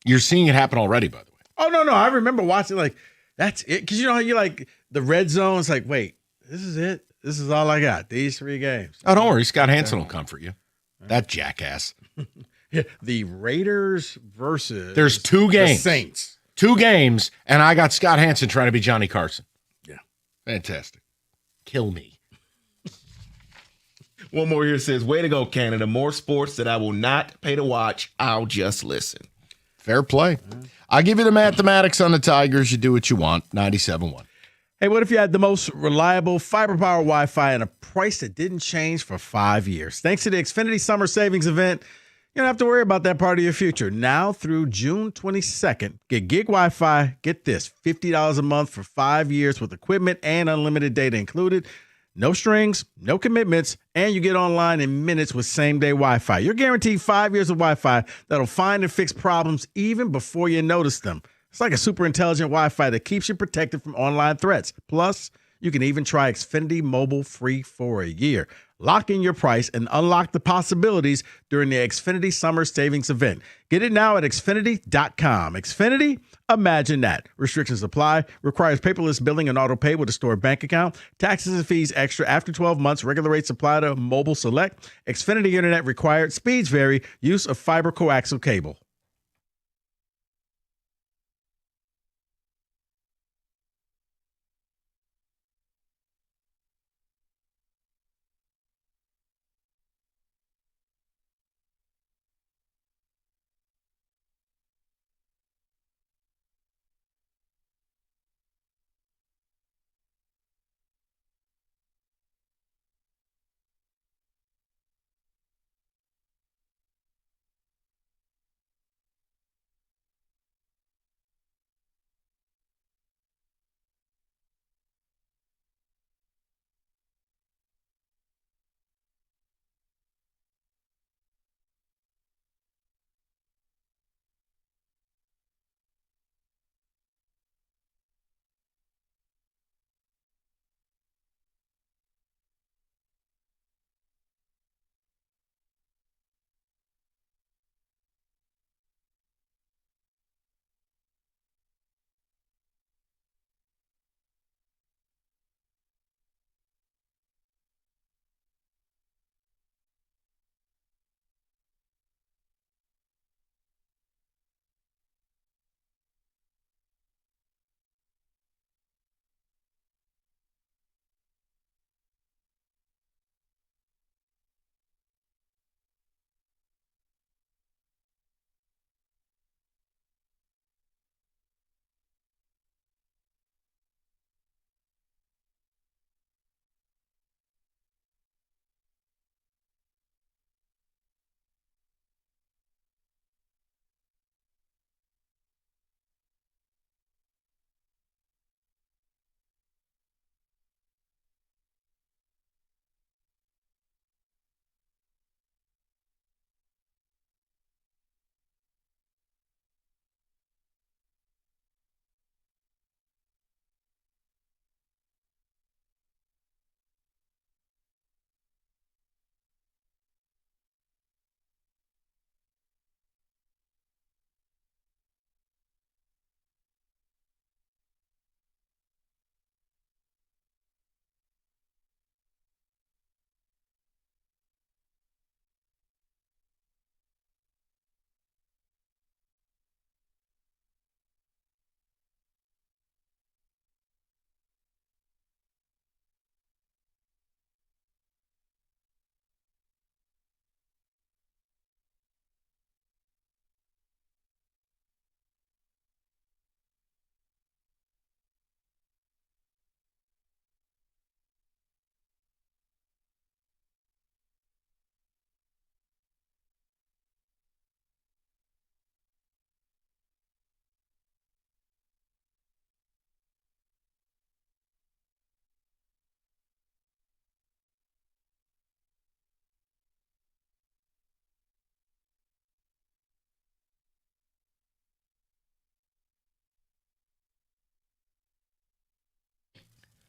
You're seeing it happen already, by the way. Oh, no. I remember watching, like, that's it. Because you know how you like the red zone? It's like, wait, this is it? This is all I got. These 3 games. Oh, don't worry. Scott Hansen will comfort you. That jackass. The Raiders versus There's 2 games. The Saints. 2 games, and I got Scott Hansen trying to be Johnny Carson. Yeah. Fantastic. Kill me. One more here says, way to go, Canada. More sports that I will not pay to watch. I'll just listen. Fair play. I'll give you the mathematics on the Tigers. You do what you want. 97.1. Hey, what if you had the most reliable fiber power Wi-Fi at a price that didn't change for 5 years? Thanks to the Xfinity Summer Savings Event, you don't have to worry about that part of your future. Now through June 22nd, get gig Wi-Fi. Get this, $50 a month for 5 years with equipment and unlimited data included. No strings, no commitments, and you get online in minutes with same-day Wi-Fi. You're guaranteed 5 years of Wi-Fi that'll find and fix problems even before you notice them. It's like a super intelligent Wi-Fi that keeps you protected from online threats. Plus, you can even try Xfinity Mobile free for a year. Lock in your price and unlock the possibilities during the Xfinity Summer Savings Event. Get it now at Xfinity.com. Xfinity, imagine that. Restrictions apply. Requires paperless billing and auto pay with a stored bank account. Taxes and fees extra after 12 months. Regular rates apply to mobile select. Xfinity Internet required. Speeds vary. Use of fiber coaxial cable.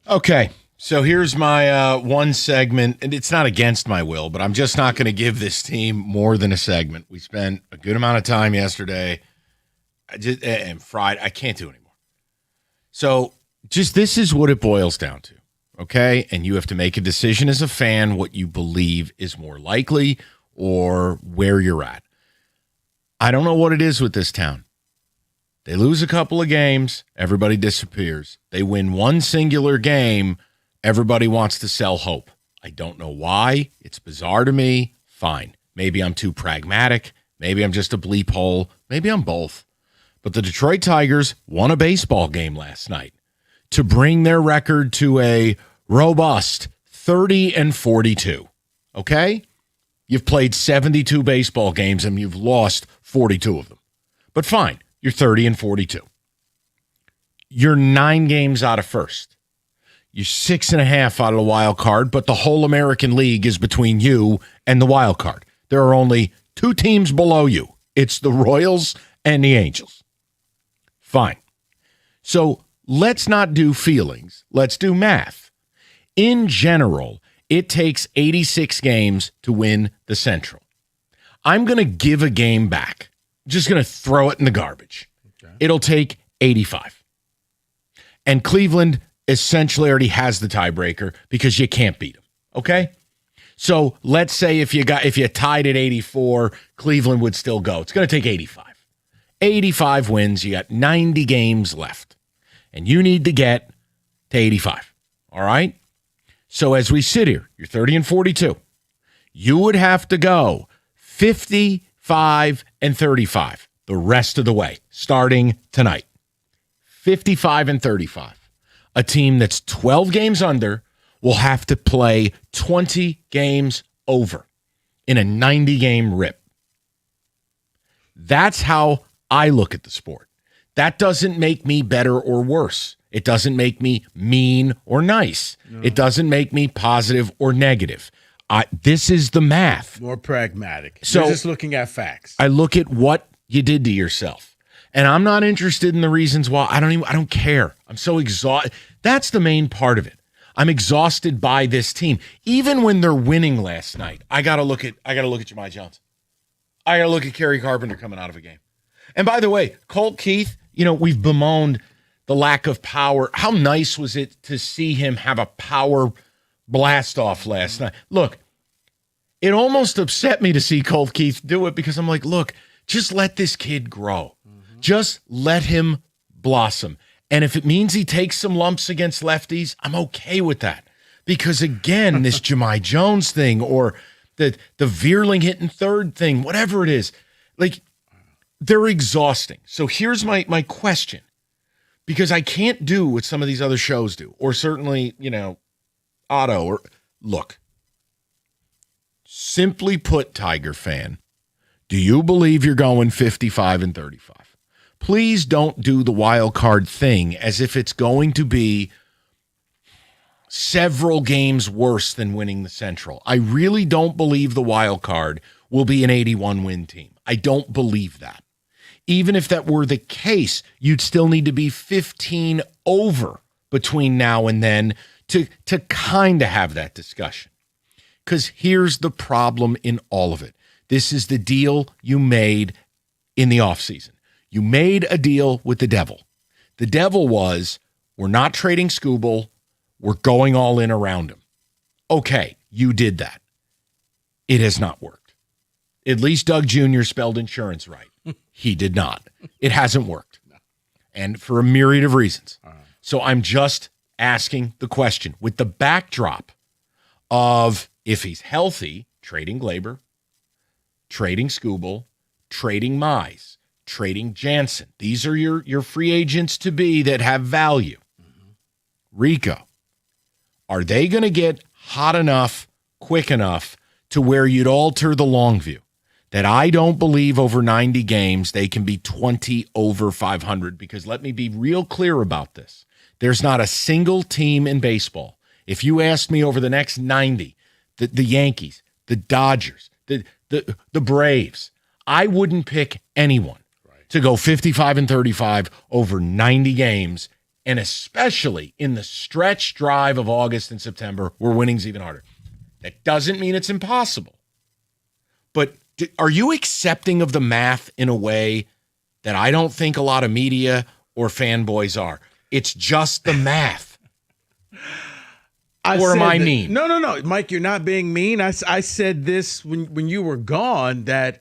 Okay, so here's my one segment, and it's not against my will, but I'm just not going to give this team more than a segment. We spent a good amount of time yesterday and Friday. I can't do it anymore. So just this is what it boils down to, okay? And you have to make a decision as a fan what you believe is more likely or where you're at. I don't know what it is with this town. They lose a couple of games, everybody disappears. They win one singular game, everybody wants to sell hope. I don't know why. It's bizarre to me. Fine. Maybe I'm too pragmatic. Maybe I'm just a bleep hole. Maybe I'm both. But the Detroit Tigers won a baseball game last night to bring their record to a robust 30-42. Okay? You've played 72 baseball games and you've lost 42 of them. But fine. You're 30-42. You're 9 games out of first. You're 6.5 out of the wild card, but the whole American League is between you and the wild card. There are only 2 teams below you. It's the Royals and the Angels. Fine. So let's not do feelings. Let's do math. In general, it takes 86 games to win the Central. I'm going to give a game back. Just going to throw it in the garbage. Okay. It'll take 85. And Cleveland essentially already has the tiebreaker because you can't beat them. Okay? So let's say if you tied at 84, Cleveland would still go. It's going to take 85. 85 wins. You got 90 games left. And you need to get to 85. All right? So as we sit here, you're 30-42. You would have to go 55-35 the rest of the way, starting tonight. 55-35. A team that's 12 games under will have to play 20 games over in a 90-game rip. That's how I look at the sport. That doesn't make me better or worse. It doesn't make me mean or nice. No. It doesn't make me positive or negative. This is the math. More pragmatic. So you're just looking at facts. I look at what you did to yourself. And I'm not interested in the reasons why. I don't care. I'm so exhausted. That's the main part of it. I'm exhausted by this team. Even when they're winning last night, I gotta look at Jahmai Jones. I gotta look at Kerry Carpenter coming out of a game. And by the way, Colt Keith, we've bemoaned the lack of power. How nice was it to see him have a power blast off last night? Look, it almost upset me to see Colt Keith do it because I'm like, look, just let this kid grow. Mm-hmm. Just let him blossom. And if it means he takes some lumps against lefties, I'm okay with that. Because again, this Jahmai Jones thing or the Vierling hitting third thing, whatever it is, like they're exhausting. So here's my question. Because I can't do what some of these other shows do, or certainly, Otto, or look. Simply put, Tiger fan, do you believe you're going 55-35? Please don't do the wild card thing as if it's going to be several games worse than winning the Central. I really don't believe the wild card will be an 81-win team. I don't believe that. Even if that were the case, you'd still need to be 15 over between now and then to kind of have that discussion. Because here's the problem in all of it. This is the deal you made in the offseason. You made a deal with the devil. The devil was, we're not trading Skubal. We're going all in around him. Okay, you did that. It has not worked. At least Doug Jr. spelled insurance right. He did not. It hasn't worked. And for a myriad of reasons. So I'm just asking the question with the backdrop of if he's healthy, trading Glaber, trading Skubal, trading Mize, trading Jansen. These are your free agents to be that have value. Rico, are they going to get hot enough, quick enough to where you'd alter the long view? That I don't believe over 90 games they can be 20 over 500, because let me be real clear about this. There's not a single team in baseball. If you asked me over the next 90, the Yankees, the Dodgers, the Braves, I wouldn't pick anyone to go 55-35 over 90 games, and especially in the stretch drive of August and September where winning's even harder. That doesn't mean it's impossible. But are you accepting of the math in a way that I don't think a lot of media or fanboys are? It's just the math. Or am I mean? No. Mike, you're not being mean. I said this when you were gone that,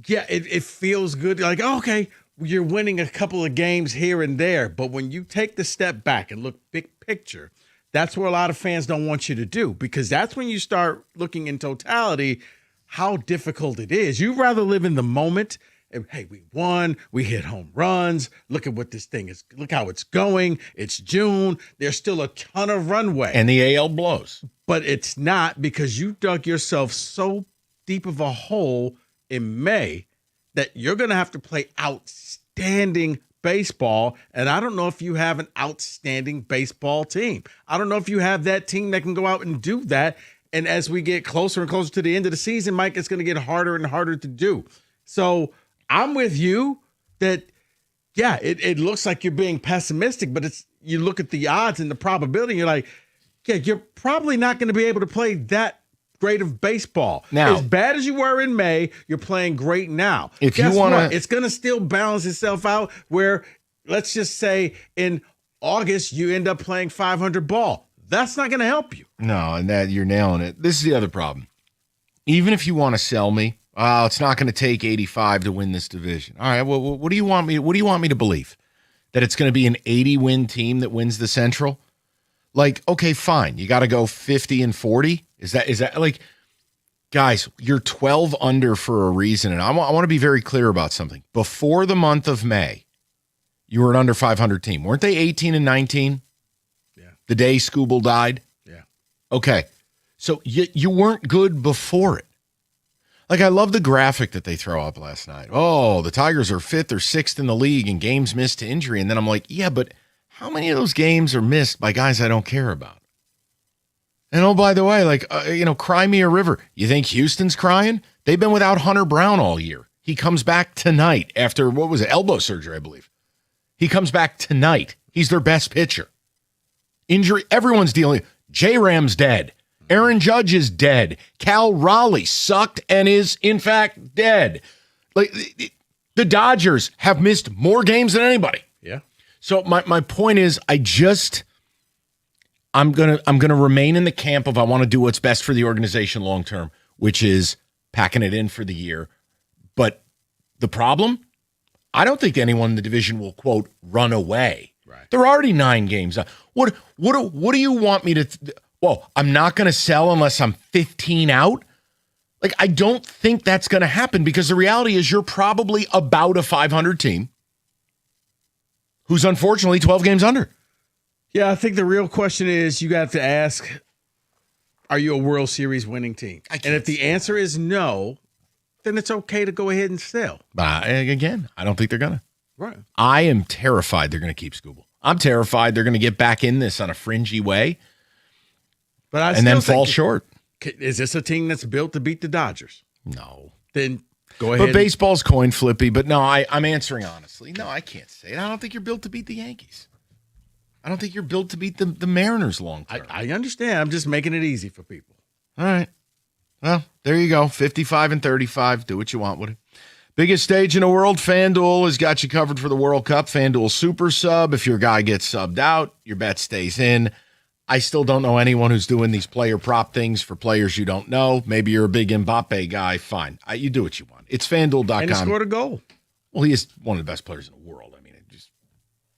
yeah, it feels good. Like, okay, you're winning a couple of games here and there. But when you take the step back and look big picture, that's where a lot of fans don't want you to do, because that's when you start looking in totality how difficult it is. You'd rather live in the moment. And, hey, we won. We hit home runs. Look at what this thing is. Look how it's going. It's June. There's still a ton of runway. And the AL blows. But it's not, because you dug yourself so deep of a hole in May that you're going to have to play outstanding baseball. And I don't know if you have an outstanding baseball team. I don't know if you have that team that can go out and do that. And as we get closer and closer to the end of the season, Mike, it's going to get harder and harder to do. So I'm with you that, yeah, it looks like you're being pessimistic, but you look at the odds and the probability, and you're like, yeah, you're probably not going to be able to play that great of baseball. Now, as bad as you were in May, you're playing great now. If Guess you want what? to, it's going to still balance itself out where, let's just say in August, you end up playing 500 ball. That's not going to help you. no, and that you're nailing it. This is the other problem. Even if you want to sell me, it's not going to take 85 to win this division. All right, well, what do you want me? What do you want me to believe? That it's going to be an 80-win team that wins the Central? Like, okay, fine. You got to go 50 and 40. Is that like, guys? You're 12 under for a reason, and I want to be very clear about something. Before the month of May, you were an under 500 team, weren't they? 18 and 19. Yeah. The day Scooble died. Yeah. Okay, so you weren't good before it. Like, I love the graphic that they throw up last night. Oh, the Tigers are 5th or 6th in the league and games missed to injury. And then I'm like, yeah, but how many of those games are missed by guys I don't care about? And oh, by the way, like, cry me a river. You think Houston's crying? They've been without Hunter Brown all year. He comes back tonight after, what was it, elbow surgery, I believe. He comes back tonight. He's their best pitcher. Injury, everyone's dealing. J-Ram's dead. Aaron Judge is dead. Cal Raleigh sucked and is, in fact, dead. Like, the Dodgers have missed more games than anybody. Yeah. So my point is, I'm gonna remain in the camp of I want to do what's best for the organization long term, which is packing it in for the year. But the problem, I don't think anyone in the division will, quote, run away. Right. There are already 9 games. What do you want me to? Well, I'm not going to sell unless I'm 15 out. Like, I don't think that's going to happen because the reality is you're probably about a 500 team who's unfortunately 12 games under. Yeah, I think the real question is you have to ask, are you a World Series winning team? And if the answer is no, then it's okay to go ahead and sell. Again, I don't think they're going to. Right. I am terrified they're going to keep Scooble. I'm terrified they're going to get back in this on a fringy way. But and then fall short. Is this a team that's built to beat the Dodgers? No. Then go ahead. But baseball's coin flippy. But no, I'm answering honestly. No, I can't say it. I don't think you're built to beat the Yankees. I don't think you're built to beat the Mariners long term. I understand. I'm just making it easy for people. All right. Well, there you go. 55 and 35. Do what you want with it. Biggest stage in the world, FanDuel has got you covered for the World Cup. FanDuel Super Sub. If your guy gets subbed out, your bet stays in. I still don't know anyone who's doing these player prop things for players you don't know. Maybe you're a big Mbappe guy. Fine. You do what you want. It's FanDuel.com. And he scored a goal. Well, he is one of the best players in the world. I mean, just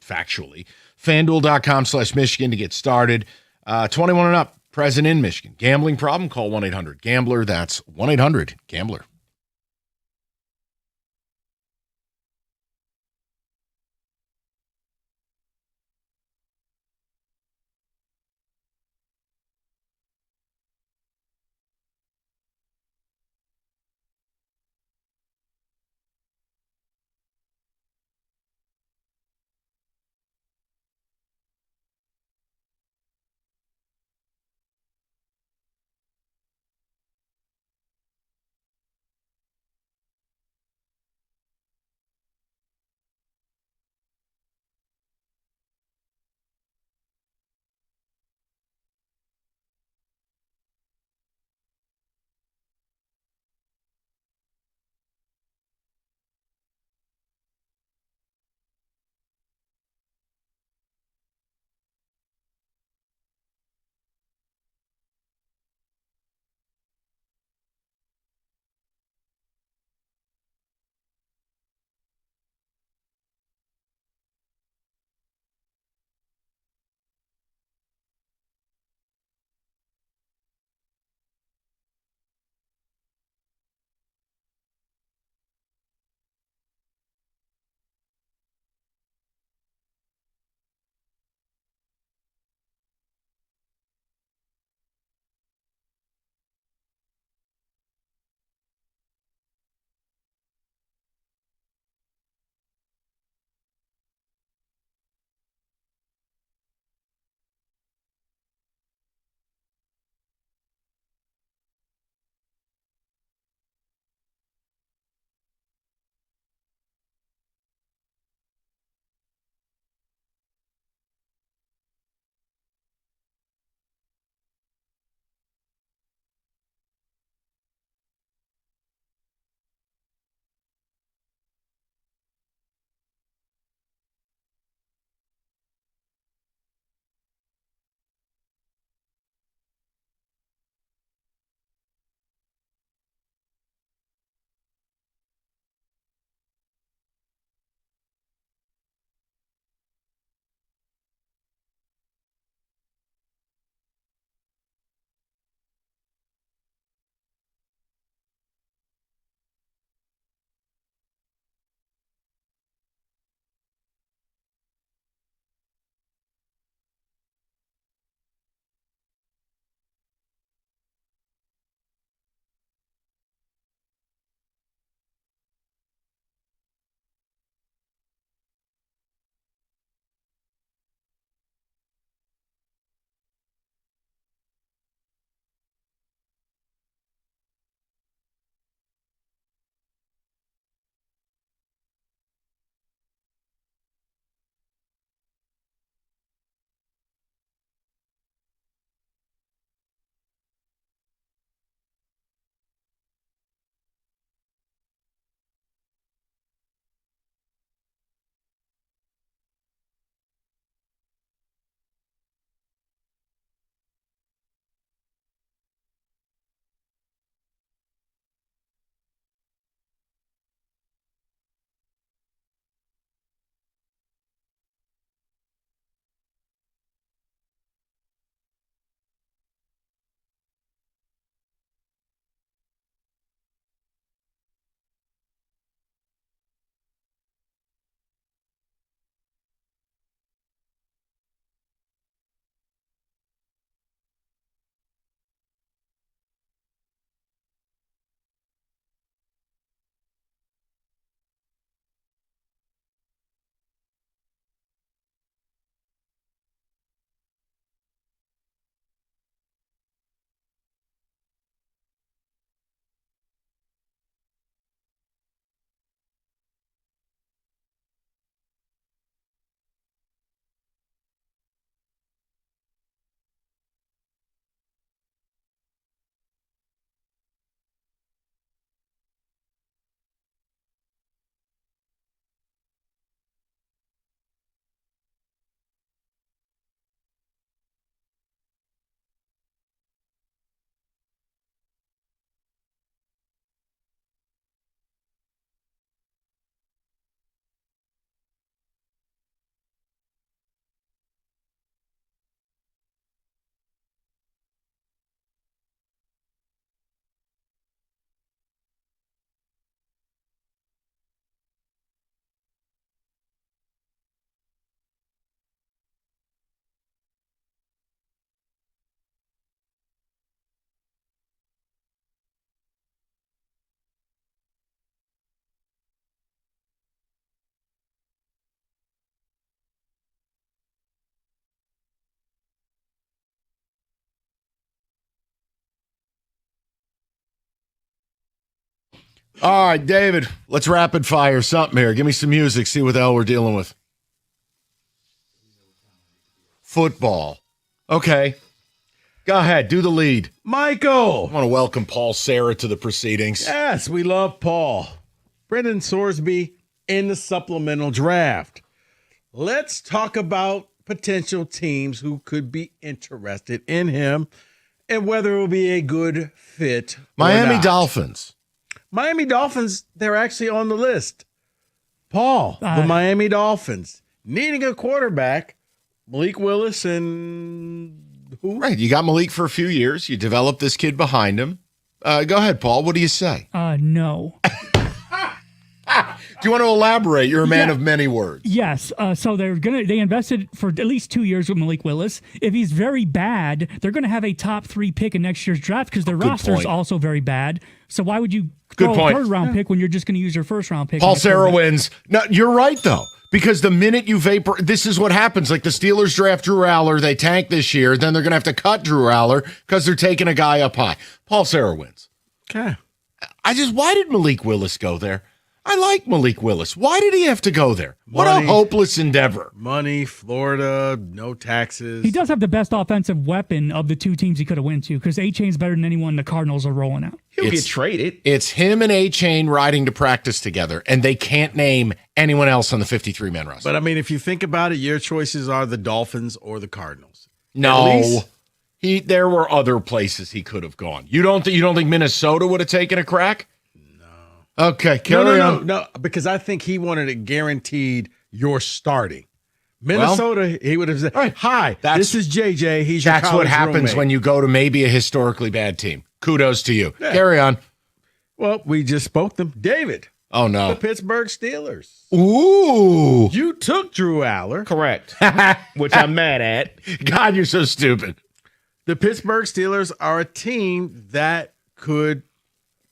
factually. FanDuel.com/Michigan to get started. 21 and up, present in Michigan. Gambling problem? Call 1-800-GAMBLER. That's 1-800-GAMBLER. All right, David, let's rapid fire something here. Give me some music. See what the hell we're dealing with. Football. Okay. Go ahead. Do the lead. Michael. I want to welcome Paul Sarah to the proceedings. Yes, we love Paul. Brendan Sorsby in the supplemental draft. Let's talk about potential teams who could be interested in him and whether it will be a good fit. Miami Dolphins. Miami Dolphins, they're actually on the list. Paul, the Miami Dolphins, needing a quarterback. Malik Willis and who? Right. You got Malik for a few years. You developed this kid behind him. Go ahead, Paul. What do you say? No. Do you want to elaborate? You're a man of many words. Yes. So they invested for at least 2 years with Malik Willis. If he's very bad, they're going to have a top 3 pick in next year's draft because their roster is also very bad. So why would you throw a third-round pick when you're just going to use your first-round pick? Paul Sarah wins. No, you're right, though. Because the minute you this is what happens. Like the Steelers draft Drew Aller, they tank this year. Then they're going to have to cut Drew Aller because they're taking a guy up high. Paul Sarah wins. Okay. Why did Malik Willis go there? I like Malik Willis. Why did he have to go there? What a hopeless endeavor. Money, Florida, no taxes. He does have the best offensive weapon of the two teams he could have went to because A-Chain's better than anyone the Cardinals are rolling out. He'll get traded. It's him and A-Chain riding to practice together, and they can't name anyone else on the 53-man roster. But, I mean, if you think about it, your choices are the Dolphins or the Cardinals. No. There were other places he could have gone. You don't think Minnesota would have taken a crack? Okay, carry on. No, because I think he wanted it guaranteed you're starting. Minnesota, he would have said, hi, this is JJ. He's your That's what happens roommate. when you go to maybe a historically bad team. Kudos to you. Yeah. Carry on. Well, we just spoke them. David. Oh, no. The Pittsburgh Steelers. Ooh. You took Drew Aller. Correct. Which I'm mad at. God, you're so stupid. The Pittsburgh Steelers are a team that could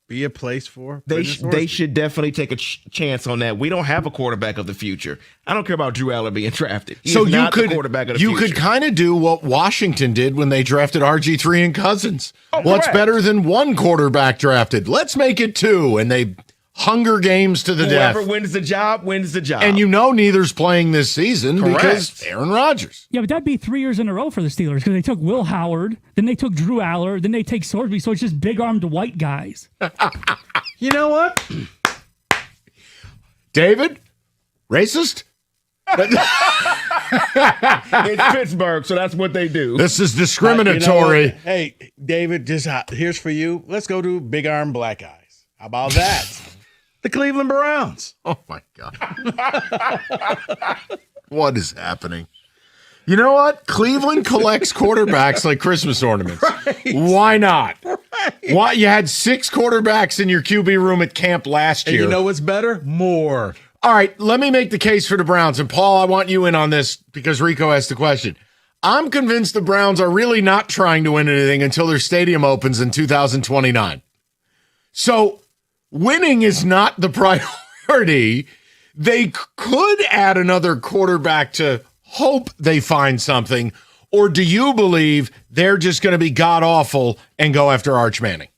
be a place for they should definitely take a chance on that. We don't have a quarterback of the future. I don't care about Drew Aller being drafted. He is not the quarterback of the future. You could kind of do what Washington did when they drafted RG3 and Cousins. What's better than one quarterback drafted? Let's make it 2, and they Hunger Games to the death. Whoever wins the job wins the job. And neither's playing this season because Aaron Rodgers. Yeah, but that'd be 3 years in a row for the Steelers because they took Will Howard, then they took Drew Aller, then they take Sorsby. So it's just big-armed white guys. You know what? David? Racist? It's Pittsburgh, so that's what they do. This is discriminatory. You know hey, David, here's for you. Let's go to big-armed black guys. How about that? The Cleveland Browns. Oh, my God. What is happening? You know what? Cleveland collects quarterbacks like Christmas ornaments. Right. Why not? Right. Why? You had 6 quarterbacks in your QB room at camp last year. And you know what's better? More. All right, let me make the case for the Browns. And, Paul, I want you in on this because Rico asked the question. I'm convinced the Browns are really not trying to win anything until their stadium opens in 2029. So winning is not the priority. They could add another quarterback to hope they find something, or do you believe they're just going to be god-awful and go after Arch Manning?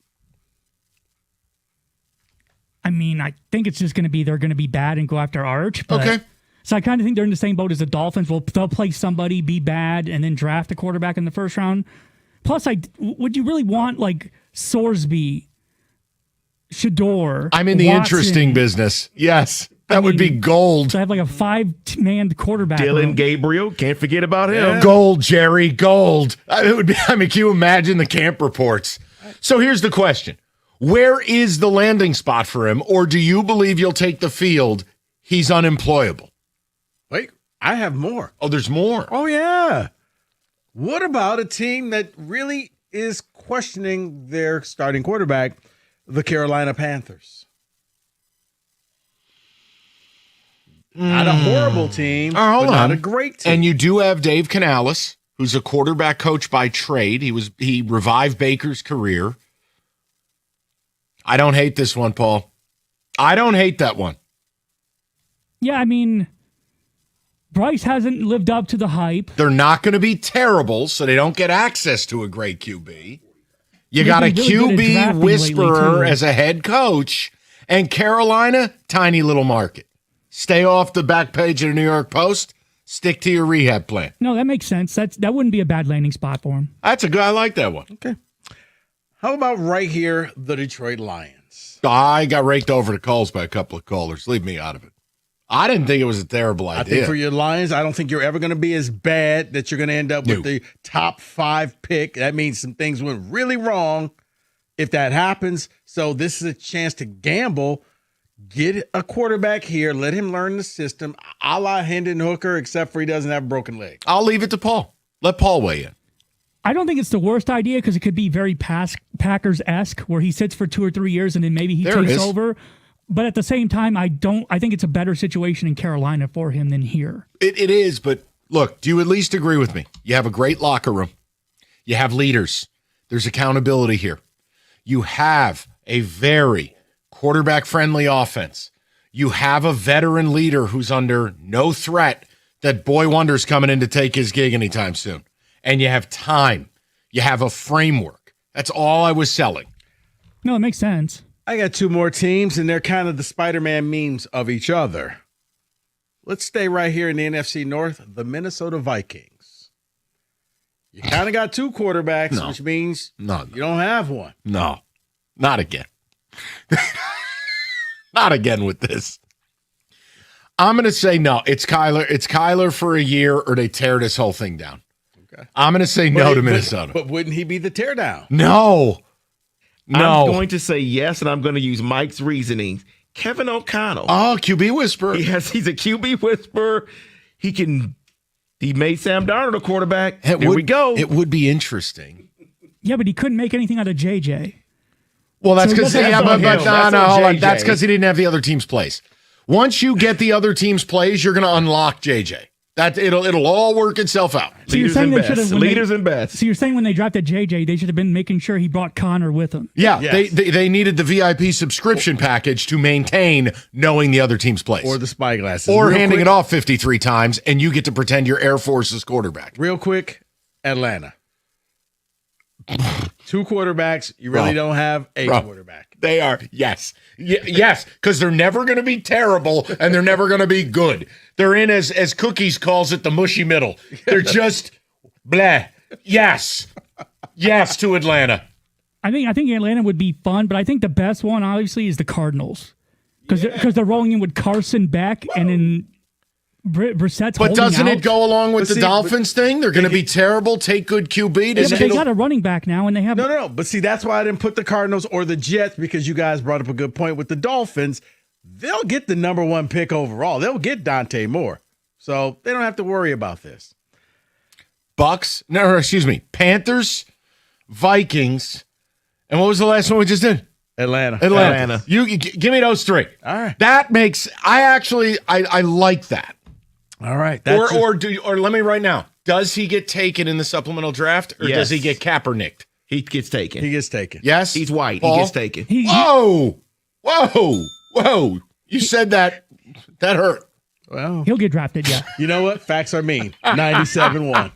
I mean, I think it's just going to be they're going to be bad and go after Arch. But, okay. So I kind of think they're in the same boat as the Dolphins. They'll play somebody, be bad, and then draft a quarterback in the first round. Plus, would you really want like Sorsby, Shador? I'm in the Watson? Interesting business. Yes. That would be gold. So I have like a 5-man quarterback. Dylan Gabriel, can't forget about him. Yeah. Gold, Jerry, gold. It would be. I mean, can you imagine the camp reports? So here's the question: where is the landing spot for him, or do you believe you'll take the field? He's unemployable. Wait, I have more. Oh, there's more. Oh yeah. What about a team that really is questioning their starting quarterback, the Carolina Panthers? Not a horrible team, but not a great team. And you do have Dave Canales, who's a quarterback coach by trade. He revived Baker's career. I don't hate this one, Paul. I don't hate that one. Yeah, I mean, Bryce hasn't lived up to the hype. They're not going to be terrible, so they don't get access to a great QB. You got a QB whisperer as a head coach. And Carolina, tiny little market. Stay off the back page of the New York Post. Stick to your rehab plan. No, that makes sense. That wouldn't be a bad landing spot for him. That's a good. I like that one. Okay. How about right here, the Detroit Lions? I got raked over the calls by a couple of callers. Leave me out of it. I didn't think it was a terrible idea. I think for your Lions, I don't think you're ever going to be as bad that you're going to end up with the top 5 pick. That means some things went really wrong if that happens. So this is a chance to gamble. Get a quarterback here. Let him learn the system, a la Hendon Hooker, except for he doesn't have a broken leg. I'll leave it to Paul. Let Paul weigh in. I don't think it's the worst idea because it could be very Packers-esque, where he sits for 2 or 3 years and then maybe he takes over. But at the same time, I think it's a better situation in Carolina for him than here. It is, but look, do you at least agree with me? You have a great locker room. You have leaders. There's accountability here. You have a very quarterback-friendly offense. You have a veteran leader who's under no threat that Boy Wonder's coming in to take his gig anytime soon. And you have time. You have a framework. That's all I was selling. No, it makes sense. I got 2 more teams, and they're kind of the Spider-Man memes of each other. Let's stay right here in the NFC North, the Minnesota Vikings. You kind of got 2 quarterbacks, which means you don't have one. No, not again. Not again with this. I'm going to say no. It's Kyler. It's Kyler for a year, or they tear this whole thing down. Okay. I'm going to say no to Minnesota. But wouldn't he be the teardown? No. I'm going to say yes, and I'm going to use Mike's reasoning. Kevin O'Connell. Oh, QB whisperer. He's a QB whisperer. He made Sam Darnold a quarterback. Here we go. It would be interesting. Yeah, but he couldn't make anything out of JJ. Well, that's because that's because he didn't have the other team's plays. Once you get the other team's plays, you're going to unlock JJ. That it'll all work itself out. So you're saying Leaders and best. So you're saying when they drafted JJ, they should have been making sure he brought Connor with him. Yeah, yes. they needed the VIP subscription package to maintain knowing the other team's plays. Or the spy glasses. Or handing it off 53 times, and you get to pretend you're Air Force's quarterback. Real quick, Atlanta. 2 quarterbacks. You really don't have a quarterback. They are, yes, because they're never going to be terrible, and they're never going to be good. They're in, as Cookies calls it, the mushy middle. They're just blah. Yes to Atlanta. I think Atlanta would be fun, but I think the best one, obviously, is the Cardinals. Because they're rolling in with Carson Beck and then Brissett's But doesn't out. It go along with the Dolphins thing? They're going to be terrible, take good QB. Yeah, but they got a running back now, and they have... No. But see, that's why I didn't put the Cardinals or the Jets, because you guys brought up a good point with the Dolphins. They'll get the number 1 pick overall. They'll get Dante Moore. So they don't have to worry about this. Panthers, Vikings, and what was the last one we just did? Atlanta. You give me those 3. All right. That makes I like that. All right. Or let me right now. Does he get taken in the supplemental draft, or does he get Kaepernicked? He gets taken. Yes, he's white. Paul? He gets taken. Whoa! You said that hurt. Well, he'll get drafted. Yeah. You know what? Facts are mean. 97-1.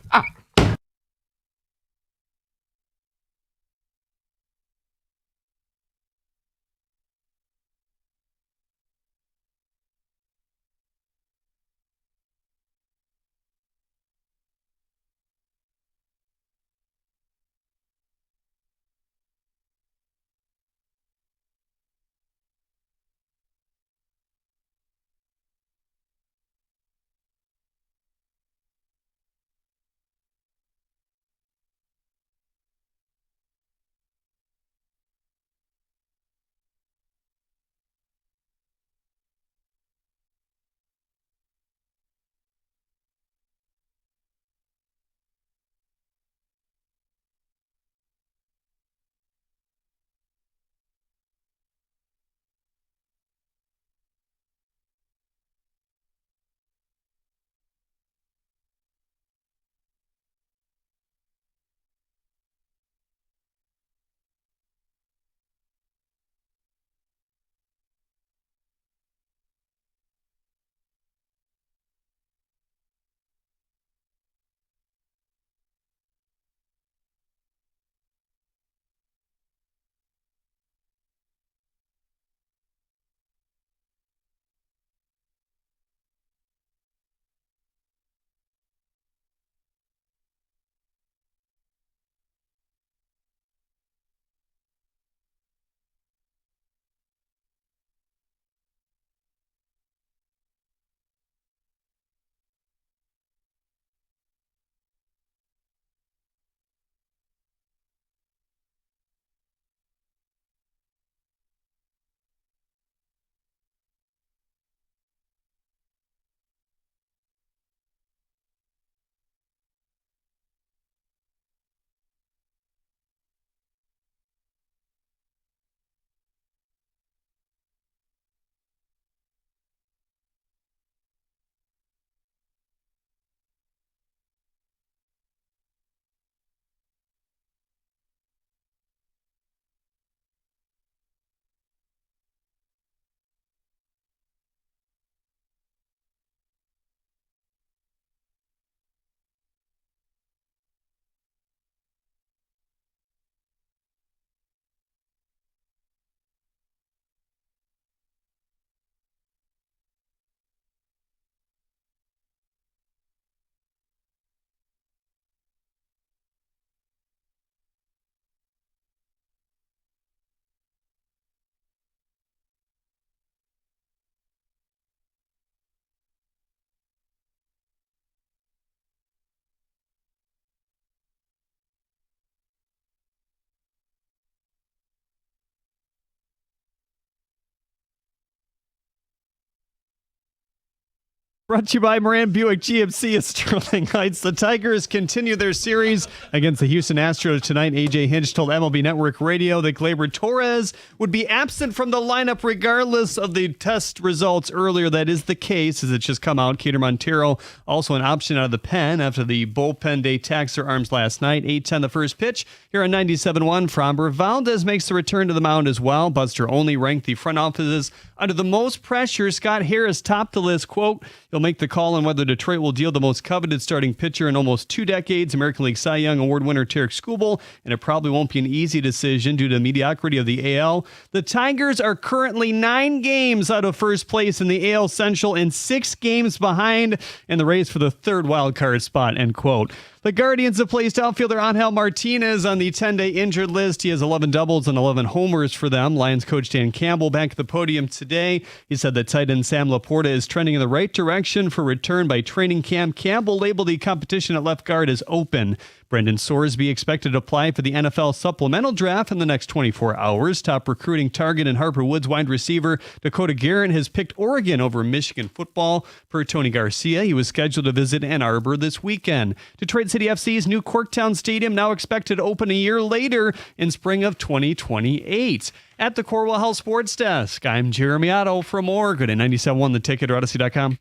Brought to you by Moran Buick GMC of Sterling Heights. The Tigers continue their series against the Houston Astros tonight. A.J. Hinch told MLB Network Radio that Gleyber Torres would be absent from the lineup regardless of the test results earlier. That is the case, as it's just come out. Kader Montero also an option out of the pen after the bullpen day taxed their arms last night. 8-10 the first pitch here on 97.1. Framber Valdez makes the return to the mound as well. Buster Olney ranked the front offices under the most pressure. Scott Harris topped the list. Quote, "He'll make the call on whether Detroit will deal the most coveted starting pitcher in almost 2 decades, American League Cy Young Award winner Tarek Skubal, and it probably won't be an easy decision due to the mediocrity of the AL. The Tigers are currently 9 games out of first place in the AL Central and 6 games behind in the race for the 3rd wild card spot," end quote. The Guardians have placed outfielder Angel Martinez on the 10-day injured list. He has 11 doubles and 11 homers for them. Lions coach Dan Campbell back at the podium today. He said that tight end Sam Laporta is trending in the right direction for return by training camp. Campbell labeled the competition at left guard as open. Brendan Sorsby expected to apply for the NFL supplemental draft in the next 24 hours. Top recruiting target and Harper Woods wide receiver Dakota Guerin has picked Oregon over Michigan football. Per Tony Garcia, he was scheduled to visit Ann Arbor this weekend. Detroit City FC's new Corktown Stadium now expected to open a year later in spring of 2028. At the Corwell Health Sports Desk, I'm Jeremy Otto. For more, go to 97.1 The Ticket or Odyssey.com.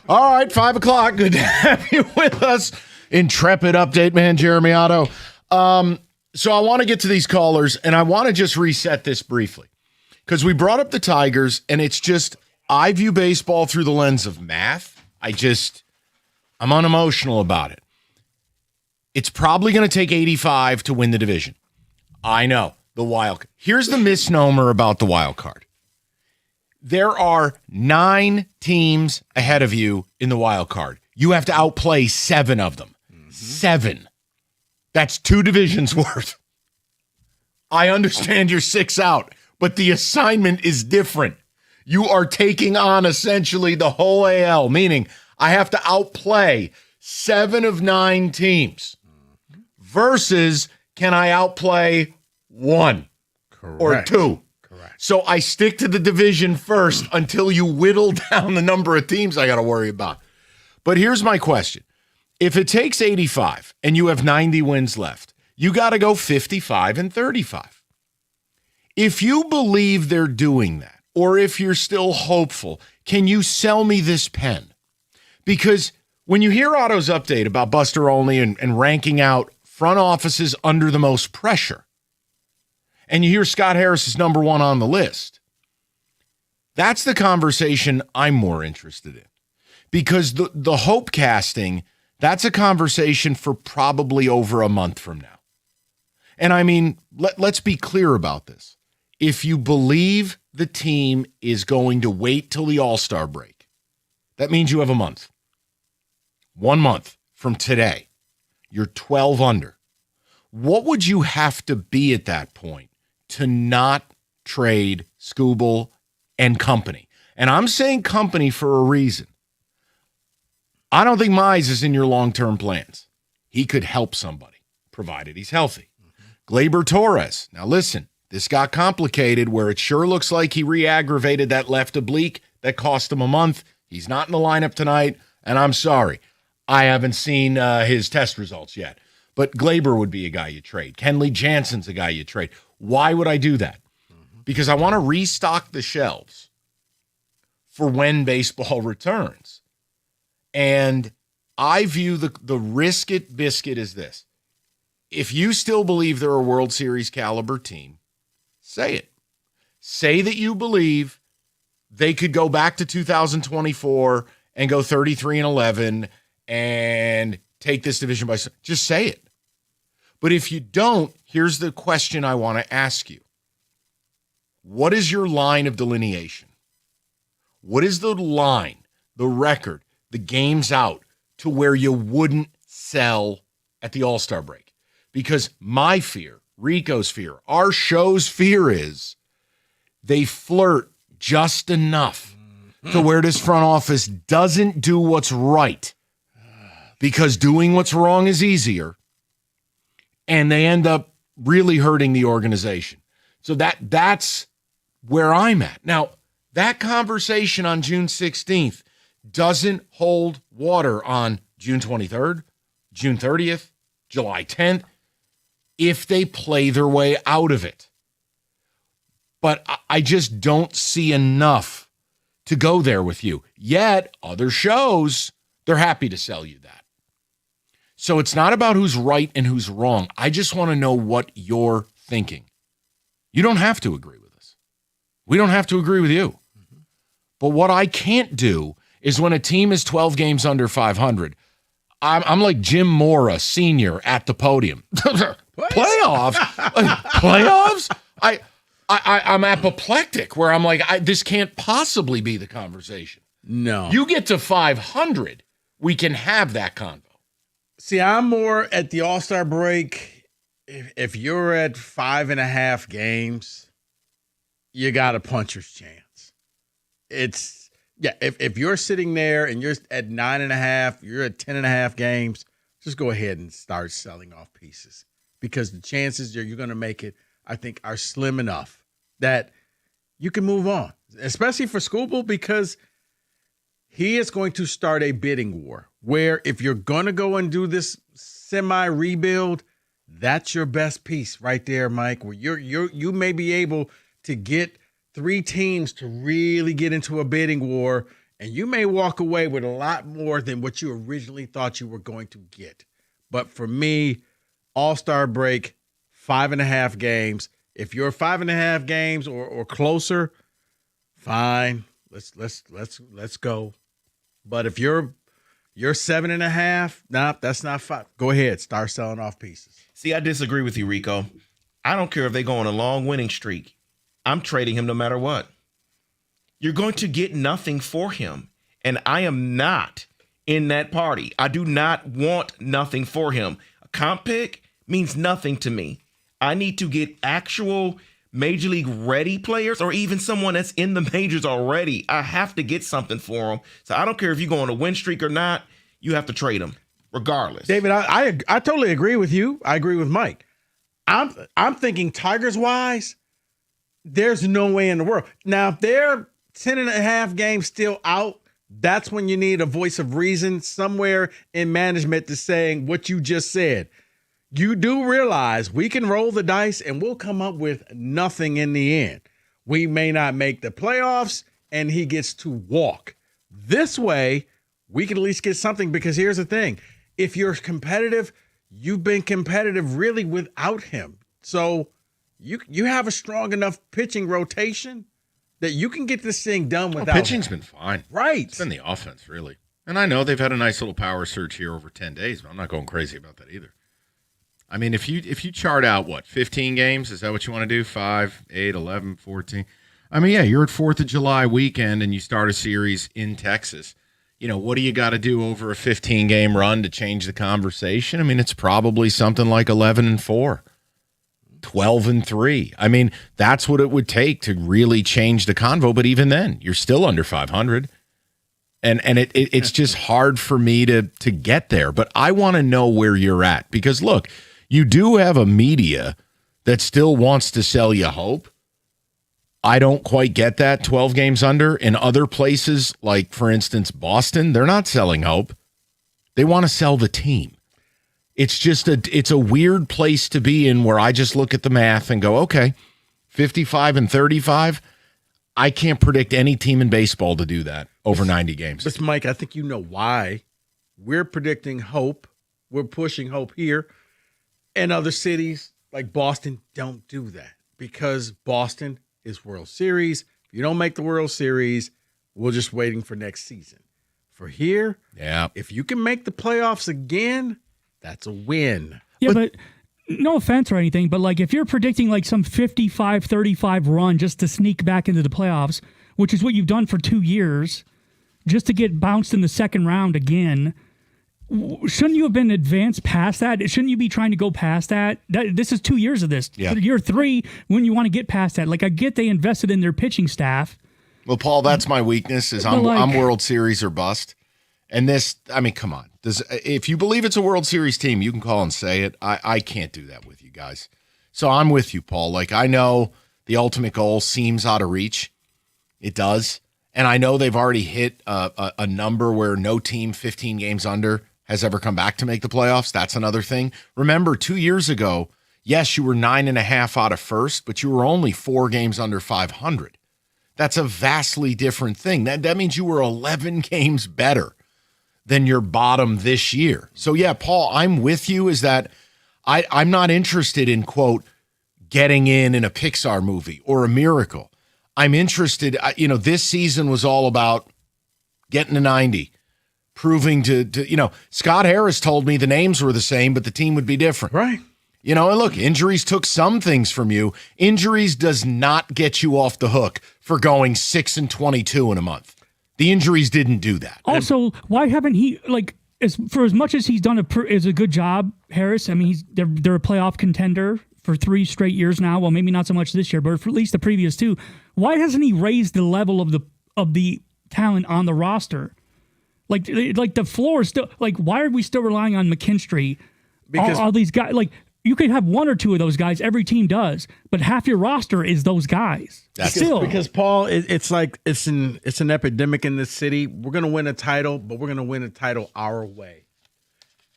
All right, 5 o'clock. Good to have you with us. Intrepid update, man, Jeremy Otto. So I want to get to these callers, and I want to just reset this briefly because we brought up the Tigers, and it's just I view baseball through the lens of math. I'm unemotional about it. It's probably going to take 85 to win the division. I know, the wild card. Here's the misnomer about the wild card. There are 9 teams ahead of you in the wild card. You have to outplay 7 of them. 7. That's 2 divisions worth. I understand you're 6 out, but the assignment is different. You are taking on essentially the whole AL, meaning I have to outplay 7 of 9 teams versus can I outplay 1 or 2? So I stick to the division first until you whittle down the number of teams I got to worry about. But here's my question. If it takes 85 and you have 90 wins left, you got to go 55 and 35. If you believe they're doing that, or if you're still hopeful, can you sell me this pen? Because when you hear Otto's update about Buster Olney and ranking out front offices under the most pressure, and you hear Scott Harris is number 1 on the list, that's the conversation I'm more interested in. Because the hope casting, that's a conversation for probably over a month from now. And I mean, let's be clear about this. If you believe the team is going to wait till the All-Star break, that means you have a month. 1 month from today, you're 12 under. What would you have to be at that point to not trade Skubal and company? And I'm saying company for a reason. I don't think Mize is in your long-term plans. He could help somebody, provided he's healthy. Gleyber Torres. Now listen, this got complicated where it sure looks like he re-aggravated that left oblique that cost him a month. He's not in the lineup tonight, and I'm sorry. I haven't seen his test results yet. But Gleyber would be a guy you trade. Kenley Jansen's a guy you trade. Why would I do that? Because I want to restock the shelves for when baseball returns. And I view the risk it biscuit as this. If you still believe they're a World Series caliber team, say it. Say that you believe they could go back to 2024 and go 33-11 and take this division by. Just say it. But if you don't, here's the question I want to ask you. What is your line of delineation? What is the line, the record, the games out to where you wouldn't sell at the All-Star break? Because my fear, Rico's fear, our show's fear is they flirt just enough to where this front office doesn't do what's right because doing what's wrong is easier, and they end up really hurting the organization. So that's where I'm at. Now, that conversation on June 16th doesn't hold water on June 23rd, June 30th, July 10th, if they play their way out of it. But I just don't see enough to go there with you. Yet, other shows, they're happy to sell you that. So it's not about who's right and who's wrong. I just want to know what you're thinking. You don't have to agree with us. We don't have to agree with you. But what I can't do is when a team is 12 games under 500, I'm like Jim Mora, senior, at the podium. Playoffs? Playoffs? I'm apoplectic where I'm like, this can't possibly be the conversation. No. You get to 500, we can have that convo. See, I'm more at the All-Star break. If you're at 5.5 games, you got a puncher's chance. If you're sitting there and you're at 9.5, you're at 10.5 games, just go ahead and start selling off pieces because the chances you're going to make it, I think, are slim enough that you can move on, especially for Skubal, because he is going to start a bidding war where if you're going to go and do this semi-rebuild, that's your best piece right there, Mike, where you may be able to get 3 teams to really get into a bidding war, and you may walk away with a lot more than what you originally thought you were going to get. But for me, All-Star break, 5.5 games. If you're 5.5 games or closer, fine. Let's go. But if you're 7.5, nah, that's not 5. Go ahead, start selling off pieces. See, I disagree with you, Rico. I don't care if they go on a long winning streak. I'm trading him no matter what. You're going to get nothing for him. And I am not in that party. I do not want nothing for him. A comp pick means nothing to me. I need to get actual major league ready players or even someone that's in the majors already. I have to get something for him. So I don't care if you go on a win streak or not. You have to trade him regardless. David, I totally agree with you. I agree with Mike. I'm thinking Tigers wise, there's no way in the world. Now, if they're 10.5 games still out, that's when you need a voice of reason somewhere in management to saying what you just said. You do realize we can roll the dice and we'll come up with nothing in the end. We may not make the playoffs and he gets to walk. This way, we can at least get something, because here's the thing. If you're competitive, you've been competitive really without him. So you have a strong enough pitching rotation that you can get this thing done without pitching's him. been fine. Right. It's been the offense, really. And I know they've had a nice little power surge here over 10 days, but I'm not going crazy about that either. I mean, if you chart out, 15 games? Is that what you want to do? 5, 8, 11, 14? I mean, yeah, you're at 4th of July weekend and you start a series in Texas. What do you got to do over a 15-game run to change the conversation? I mean, it's probably something like 11-4, 12-3. I mean, that's what it would take to really change the convo. But even then, you're still under 500. And it's just hard for me to get there. But I want to know where you're at. Because, look, you do have a media that still wants to sell you hope. I don't quite get that. 12 games under. In other places, like, for instance, Boston, they're not selling hope. They want to sell the team. It's just it's a weird place to be in where I just look at the math and go, okay, 55-35. I can't predict any team in baseball to do that over 90 games. But, Mike, I think you know why. We're predicting hope. We're pushing hope here. And other cities like Boston don't do that because Boston is World Series. If you don't make the World Series, we're just waiting for next season. For here, if you can make the playoffs again, that's a win. Yeah, but no offense or anything, but like if you're predicting like some 55-35 run just to sneak back into the playoffs, which is what you've done for 2 years, just to get bounced in the second round again, shouldn't you have been advanced past that? Shouldn't you be trying to go past that? This is 2 years of this. Yeah. Year 3, when you want to get past that. Like, I get they invested in their pitching staff, Well, Paul, that's my weakness is I'm World Series or bust. And this, I mean, come on. If you believe it's a World Series team, you can call and say it. I can't do that with you guys. So I'm with you, Paul. Like, I know the ultimate goal seems out of reach. It does. And I know they've already hit a number where no team 15 games under has ever come back to make the playoffs. That's another thing. Remember, 2 years ago, yes, you were 9.5 out of first, but you were only 4 games under 500. That's a vastly different thing. That means you were 11 games better than your bottom this year. So, yeah, Paul, I'm with you is that I'm not interested in, quote, getting in a Pixar movie or a miracle. I'm interested, this season was all about getting to 90, proving to Scott Harris told me the names were the same, but the team would be different. Right. And look, injuries took some things from you. Injuries does not get you off the hook for going 6-22 in a month. The injuries didn't do that. Also, why haven't he, for as much as he's done a good job, Harris, I mean, they're a playoff contender for 3 straight years now. Well, maybe not so much this year, but for at least the previous 2. Why hasn't he raised the level of the talent on the roster? Like the floor is still, why are we still relying on McKinstry? Because all these guys, you could have 1 or 2 of those guys. Every team does, but half your roster is those guys. Because Paul, it's like it's an epidemic in this city. We're gonna win a title, but we're gonna win a title our way.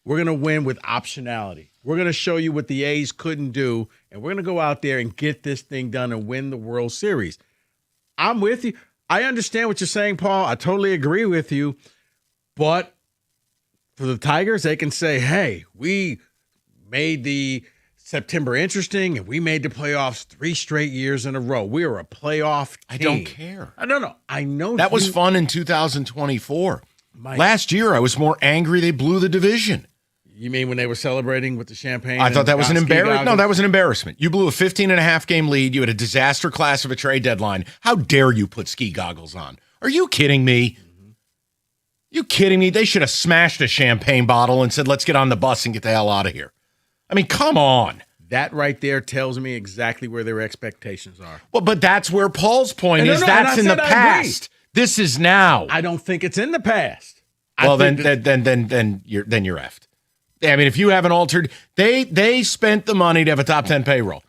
We're gonna win with optionality. We're gonna show you what the A's couldn't do, and we're gonna go out there and get this thing done and win the World Series. I'm with you. I understand what you're saying, Paul. I totally agree with you. But for the Tigers, they can say, "Hey, we made the September interesting, and we made the playoffs 3 straight years in a row. We are a playoff team." I don't care. No. I know that was fun in 2024. Last year, I was more angry they blew the division. You mean when they were celebrating with the champagne? I thought that was an embarrassment. No, that was an embarrassment. You blew a 15.5 game lead. You had a disaster class of a trade deadline. How dare you put ski goggles on? Are you kidding me? You kidding me? They should have smashed a champagne bottle and said, "Let's get on the bus and get the hell out of here." I mean, come on. That right there tells me exactly where their expectations are. Well, but that's where Paul's point is. That's in the past. This is now. I don't think it's in the past. Well, then you're effed. I mean, if you haven't altered, they spent the money to have a top 10 payroll.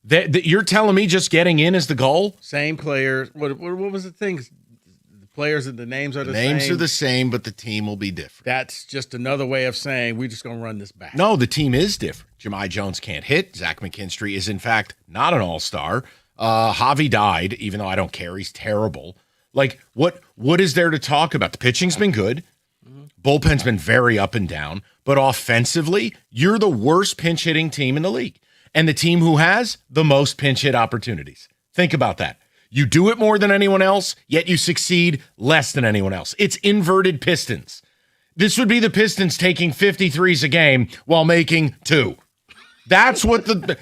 You're telling me just getting in is the goal? Same players. What was the thing? The players and the names are the same. Names are the same, but the team will be different. That's just another way of saying we're just going to run this back. No, the team is different. Jahmai Jones can't hit. Zach McKinstry is, in fact, not an all-star. Javi died, even though I don't care. He's terrible. What is there to talk about? The pitching's been good. Bullpen's been very up and down. But offensively, you're the worst pinch hitting team in the league. And the team who has the most pinch hit opportunities. Think about that. You do it more than anyone else, yet you succeed less than anyone else. It's inverted Pistons. This would be the Pistons taking 53s a game while making 2. That's what at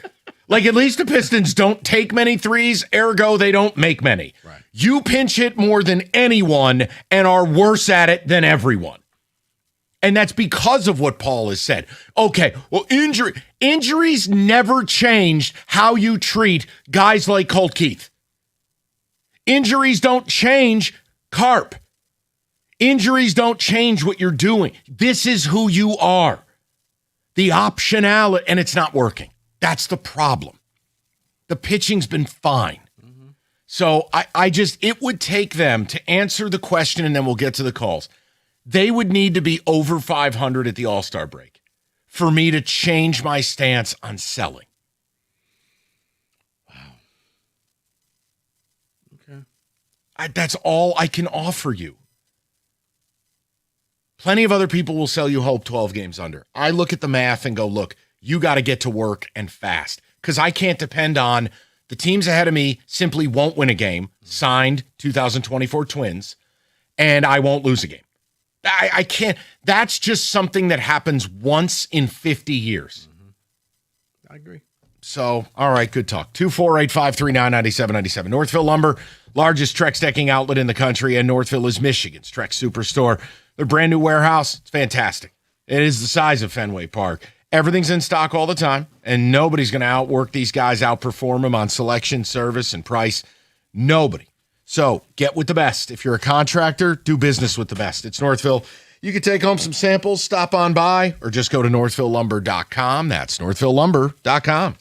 least the Pistons don't take many threes, ergo they don't make many. Right. You pinch hit more than anyone and are worse at it than everyone. And that's because of what Paul has said. Okay, well, injuries never changed how you treat guys like Colt Keith. Injuries don't change Carp. Injuries don't change what you're doing. This is who you are. The optionality, and it's not working. That's the problem. The pitching's been fine. Mm-hmm. So it would take them to answer the question, and then we'll get to the calls. They would need to be over 500 at the All-Star break for me to change my stance on selling. Wow. Okay. That's all I can offer you. Plenty of other people will sell you hope 12 games under. I look at the math and go, look, you got to get to work and fast because I can't depend on the teams ahead of me simply won't win a game, signed 2024 Twins, and I won't lose a game. I can't. That's just something that happens once in 50 years. I agree. So, all right, good talk. 248-539-9797. Northville Lumber, largest Trex decking outlet in the country, and Northville is Michigan's Trex Superstore. Their brand new warehouse, it's fantastic. It is the size of Fenway Park. Everything's in stock all the time, and nobody's going to outwork these guys, outperform them on selection, service, and price. Nobody. So get with the best. If you're a contractor, do business with the best. It's Northville. You can take home some samples, stop on by, or just go to northvillelumber.com. That's northvillelumber.com.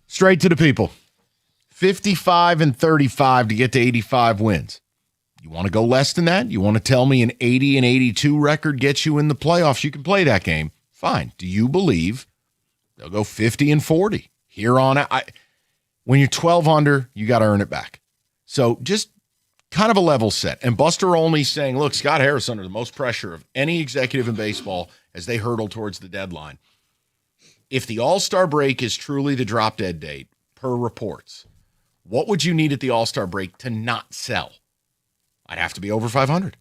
Straight to the people. 55-35 to get to 85 wins. You want to go less than that? You want to tell me an 80-82 record gets you in the playoffs? You can play that game. Fine. Do you believe they'll go 50-40 here on out? When you're 12 under, you got to earn it back. So just kind of a level set. And Buster Olney saying, look, Scott Harris under the most pressure of any executive in baseball as they hurtle towards the deadline. If the All-Star break is truly the drop-dead date, per reports, what would you need at the All-Star break to not sell? I'd have to be over 500.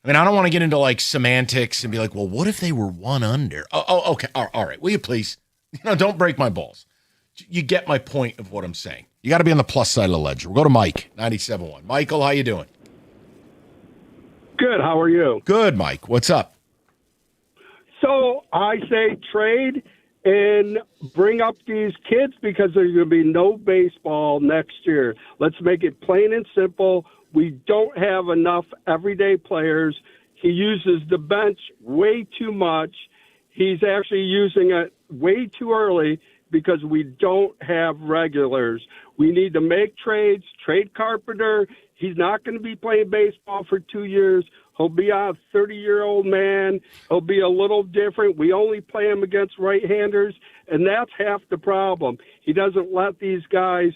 I mean, I don't want to get into like semantics and be like, well, what if they were one under? Oh, okay. All right. Will you please? Don't break my balls. You get my point of what I'm saying. You got to be on the plus side of the ledger. We'll go to Mike, 97.1. Michael, how you doing? Good. How are you? Good, Mike. What's up? So So I say trade and bring up these kids because there's going to be no baseball next year. Let's make it plain and simple. We don't have enough everyday players. He uses the bench way too much. He's actually using it way too early because we don't have regulars. We need to make trades, trade Carpenter. He's not going to be playing baseball for 2 years. He'll be a 30-year-old man. He'll be a little different. We only play him against right-handers, and that's half the problem. He doesn't let these guys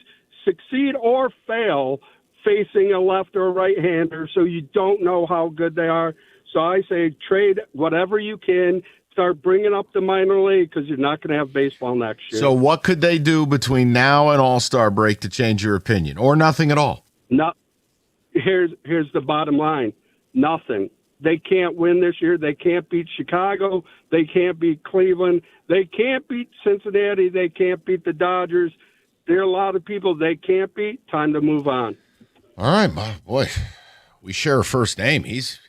succeed or fail facing a left or a right-hander, so you don't know how good they are. So I say trade whatever you can. Start bringing up the minor league because you're not going to have baseball next year. So what could they do between now and All-Star break to change your opinion, or nothing at all? No. Here's the bottom line. Nothing. They can't win this year. They can't beat Chicago. They can't beat Cleveland. They can't beat Cincinnati. They can't beat the Dodgers. There are a lot of people they can't beat. Time to move on. All right, boy, we share a first name. He's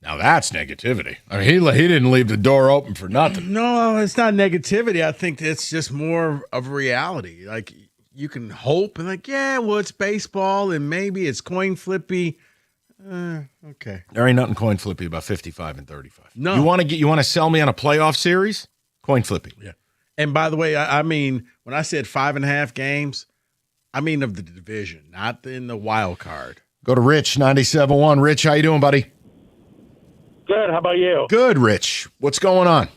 now that's negativity. I mean, he didn't leave the door open for nothing. No, it's not negativity. I think it's just more of reality. Like, you can hope and it's baseball and maybe it's coin flippy. Okay. There ain't nothing coin flippy about 55 and 35. No. You want to sell me on a playoff series? Coin flippy. Yeah. And by the way, I mean, when I said 5.5 games, I mean of the division, not in the wild card. Go to Rich, 97.1. Rich, how you doing, buddy? Good. How about you? Good, Rich. What's going on?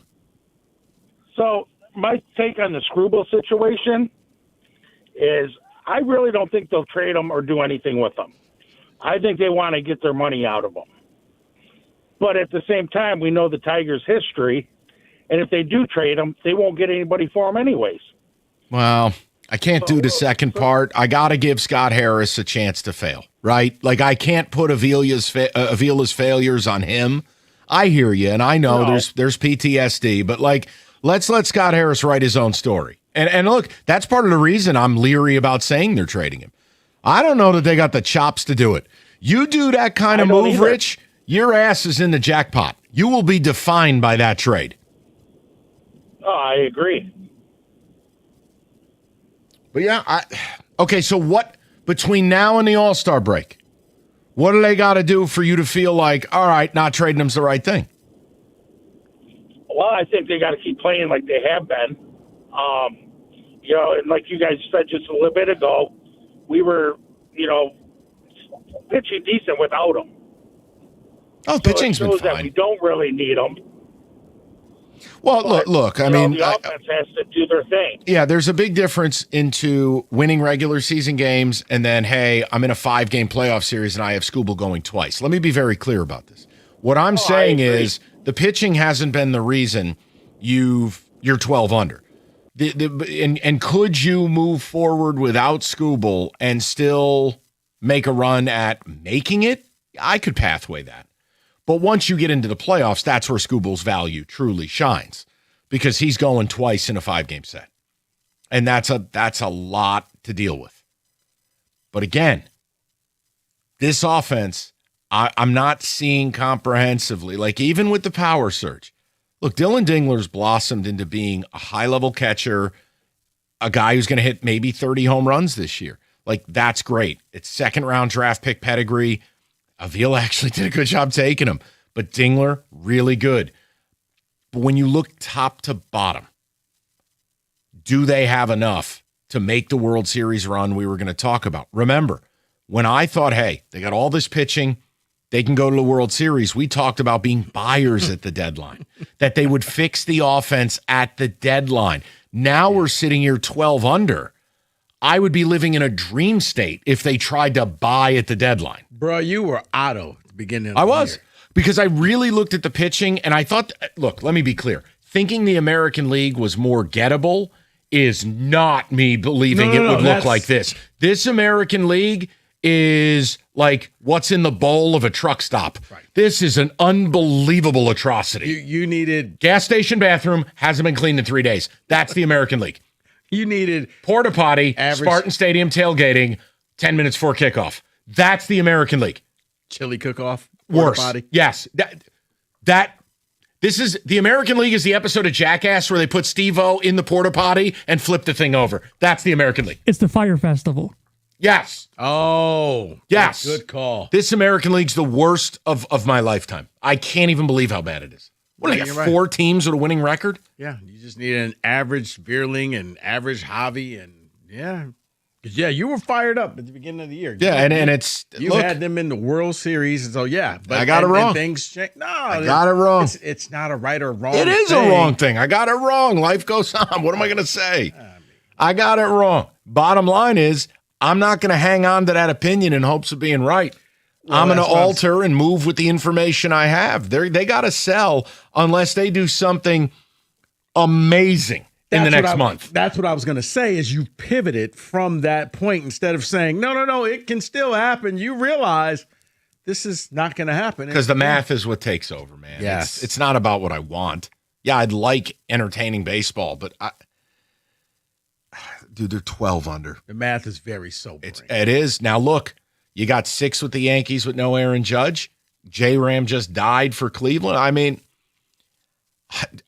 So my take on the Screwball situation is I really don't think they'll trade him or do anything with him. I think they want to get their money out of him. But at the same time, we know the Tigers' history, and if they do trade him, they won't get anybody for him anyways. Well, I can't do the second part. I got to give Scott Harris a chance to fail, right? Like, I can't put Avila's failures on him. I hear you, and I know there's PTSD, but let's let Scott Harris write his own story. And look, that's part of the reason I'm leery about saying they're trading him. I don't know that they got the chops to do it. You do that kind of move, Rich, your ass is in the jackpot. You will be defined by that trade. Oh, I agree. But yeah, okay, so what, between now and the All-Star break, what do they got to do for you to feel like, all right, not trading them's the right thing? Well, I think they got to keep playing like they have been. And like you guys said just a little bit ago, we were, pitching decent without them. Oh, pitching's been fine. That we don't really need them. Well, look. I mean, the offense has to do their thing. Yeah, there's a big difference into winning regular season games and then, hey, I'm in a 5-game playoff series and I have Scooble going twice. Let me be very clear about this. What I'm saying is the pitching hasn't been the reason you're 12 under. And could you move forward without Scooble and still make a run at making it? I could pathway that. But once you get into the playoffs, that's where Scooble's value truly shines because he's going twice in a 5-game set. And that's a lot to deal with. But again, this offense, I'm not seeing comprehensively. Like, even with the power surge, look, Dylan Dingler's blossomed into being a high-level catcher, a guy who's going to hit maybe 30 home runs this year. Like, that's great. It's second-round draft pick pedigree. Avila actually did a good job taking him. But Dingler, really good. But when you look top to bottom, do they have enough to make the World Series run we were going to talk about? Remember, when I thought, hey, they got all this pitching, they can go to the World Series, we talked about being buyers at the deadline, that they would fix the offense at the deadline. Now we're sitting here 12 under. I would be living in a dream state if they tried to buy at the deadline. Bro, you were Otto at the beginning of the year. I was, year. Because I really looked at the pitching and I thought, look, let me be clear. Thinking the American League was more gettable is not me believing it would look like this. This American League is like what's in the bowl of a truck stop. Right. This is an unbelievable atrocity. You needed... Gas station bathroom, hasn't been cleaned in 3 days. That's the American League. You needed... Porta potty, Spartan Stadium tailgating, 10 minutes before kickoff. That's the American League. Chili cook-off. Worse. Potty. Yes. That The American League is the episode of Jackass where they put Steve-O in the porta potty and flip the thing over. That's the American League. It's the Fire Festival. Yes. Oh, yes. Good call. This American League's the worst of my lifetime. I can't even believe how bad it is. What do they got, 4 teams with a winning record? Yeah, you just need an average Beerling and average Javi, and you were fired up at the beginning of the year. Yeah, and it's you had them in the World Series, and so but I got it wrong. Things change. No, I got it wrong. It's not a right or wrong. It is a wrong thing. I got it wrong. Life goes on. What am I going to say? I got it wrong. Bottom line is, I'm not going to hang on to that opinion in hopes of being right. Well, I'm going to alter and move with the information I have. They got to sell unless they do something amazing in the next month. That's what I was going to say is you pivoted from that point instead of saying, no, it can still happen. You realize this is not going to happen. Because the math is what takes over, man. Yes. It's not about what I want. Yeah, I'd like entertaining baseball, but dude, they're 12 under. The math is very sobering. It is. Now, look. You got 6 with the Yankees with no Aaron Judge. J-Ram just died for Cleveland. I mean,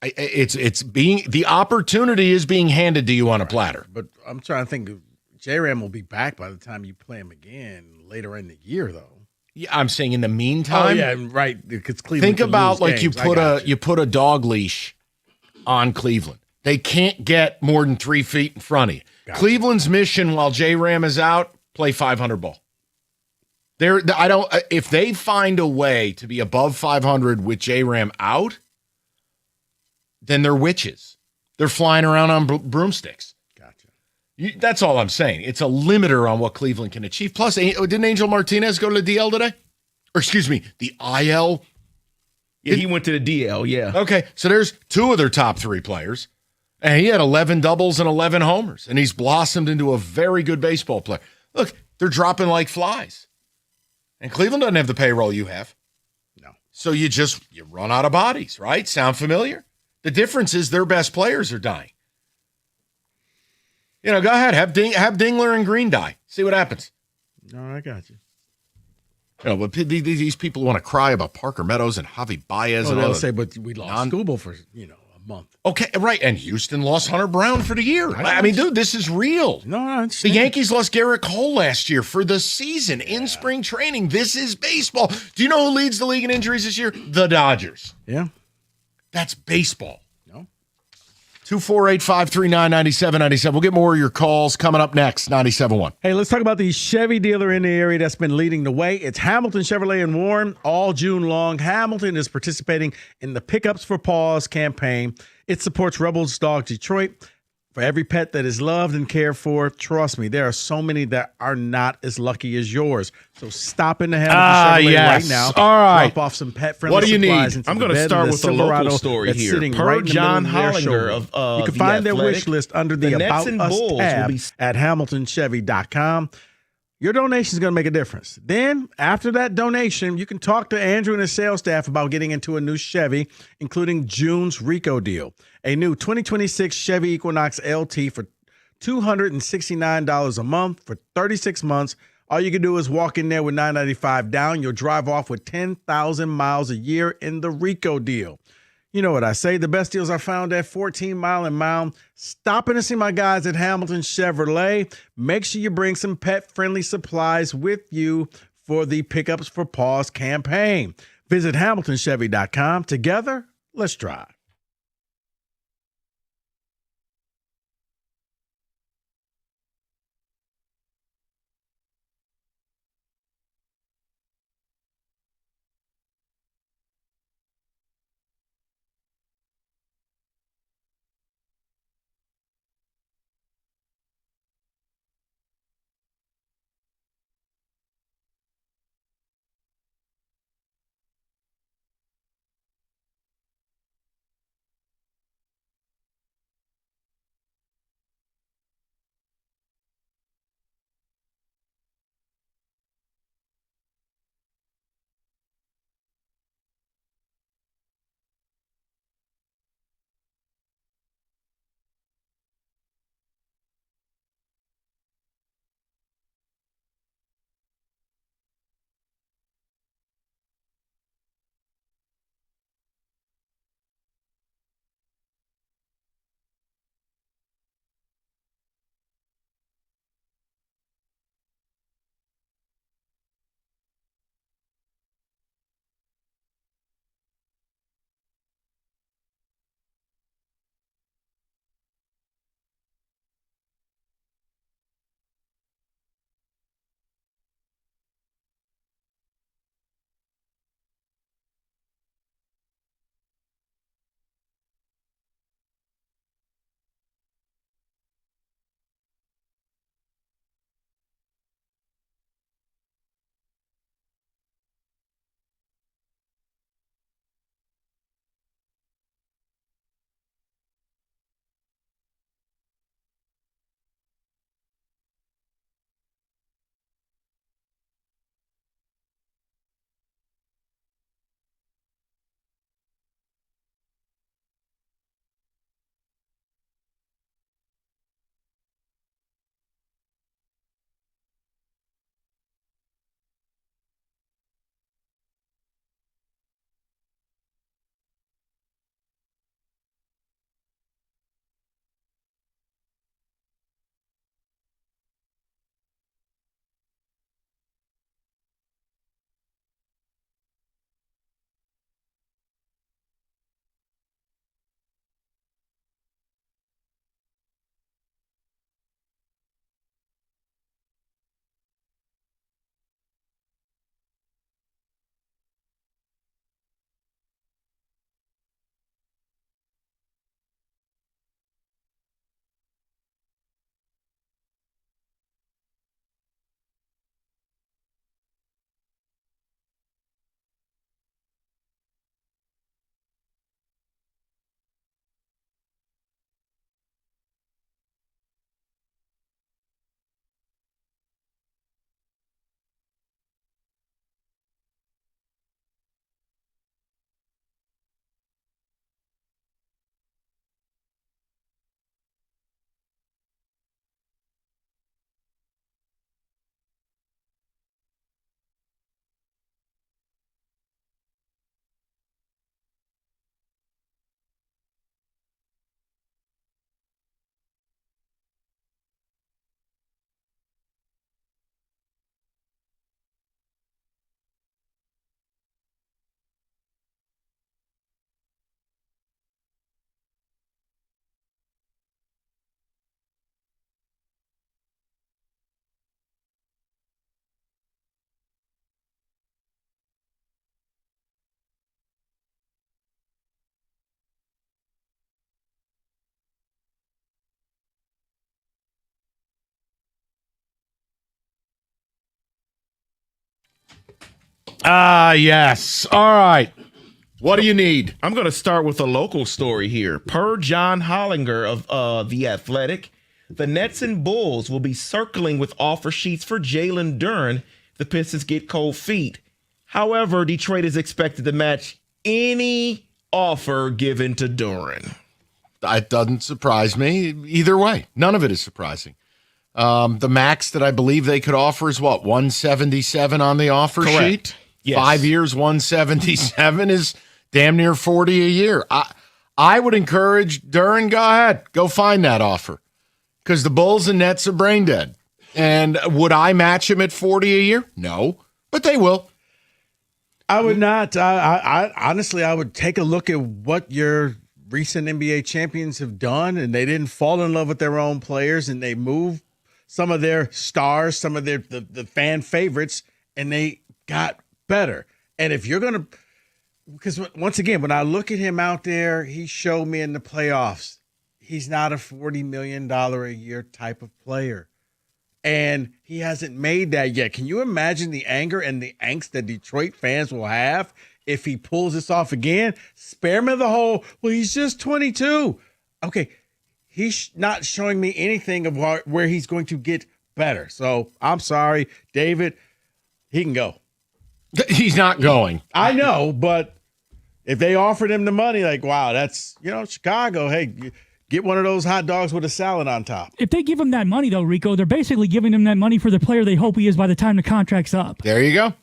it's being the opportunity is being handed to you on a platter. But I'm trying to think. J-Ram will be back by the time you play him again later in the year, though. Yeah, I'm saying in the meantime. Oh yeah, right. Because Cleveland. Think about like you put a dog leash on Cleveland. They can't get more than 3 feet in front of you. Cleveland's mission while J-Ram is out, play 500 ball. If they find a way to be above 500 with J-Ram out, then they're witches. They're flying around on broomsticks. Gotcha. That's all I'm saying. It's a limiter on what Cleveland can achieve. Plus, didn't Angel Martinez go to the DL today? Or excuse me, the IL? Yeah, he went to the DL, yeah. Okay, so there's 2 of their top 3 players. And he had 11 doubles and 11 homers. And he's blossomed into a very good baseball player. Look, they're dropping like flies. And Cleveland doesn't have the payroll you have. No. So you run out of bodies, right? Sound familiar? The difference is their best players are dying. Go ahead. Have Dingler and Green die. See what happens. No, I got you. But these people want to cry about Parker Meadows and Javi Baez. They'll say, but we lost Skubal for, a month. Okay, right. And Houston lost Hunter Brown for the year. I mean, dude, this is real. No, the Yankees lost Garrett Cole last year for the season in spring training. This is baseball. Do you know who leads the league in injuries this year? The Dodgers. Yeah. That's baseball. No. 248-539-9797. We'll get more of your calls coming up next, 97.1. Hey, let's talk about the Chevy dealer in the area that's been leading the way. It's Hamilton Chevrolet in Warren all June long. Hamilton is participating in the Pickups for Paws campaign. It supports Rebels Dog Detroit. For every pet that is loved and cared for, trust me, there are so many that are not as lucky as yours. So stop in the Hamilton Chevrolet right now. All right. Drop off some pet-friendly What do you supplies. need? I'm going to start with a local story here. Per John Hollinger of you can find their wish list under the About Us tab at HamiltonChevy.com. Your donation is going to make a difference. Then, after that donation, you can talk to Andrew and his sales staff about getting into a new Chevy, including June's Rico deal. A new 2026 Chevy Equinox LT for $269 a month for 36 months. All you can do is walk in there with $995 down. You'll drive off with 10,000 miles a year in the Rico deal. You know what I say. The best deals are found at 14 Mile and Mound. Stop in to see my guys at Hamilton Chevrolet. Make sure you bring some pet-friendly supplies with you for the Pickups for Paws campaign. Visit HamiltonChevy.com. Together, let's drive. Yes. All right. What do you need? I'm going to start with a local story here. Per John Hollinger of The Athletic, the Nets and Bulls will be circling with offer sheets for Jalen Duren if the Pistons get cold feet. However, Detroit is expected to match any offer given to Duren. It doesn't surprise me either way. None of it is surprising. The max that I believe they could offer is what, 177 on the offer sheet? Yes. 5 years, 177 is damn near 40 a year. I would encourage Duren, go ahead, go find that offer, because the Bulls and Nets are brain dead. And would I match him at 40 a year? No, but they will. I would not. I honestly, I would take a look at what your recent NBA champions have done, and they didn't fall in love with their own players, and they moved some of their stars, some of their the fan favorites, and they got better. And if you're going to, because once again, when I look at him out there, he showed me in the playoffs, he's not a $40 million a year type of player. And he hasn't made that yet. Can you imagine the anger and the angst that Detroit fans will have if he pulls this off again? Spare me the whole, well, he's just 22. Okay, he's not showing me anything of where he's going to get better. So I'm sorry, David, he can go. He's not going. I know, but if they offered him the money, like, wow, that's, Chicago, hey, get one of those hot dogs with a salad on top. If they give him that money, though, Rico, they're basically giving him that money for the player they hope he is by the time the contract's up. There you go.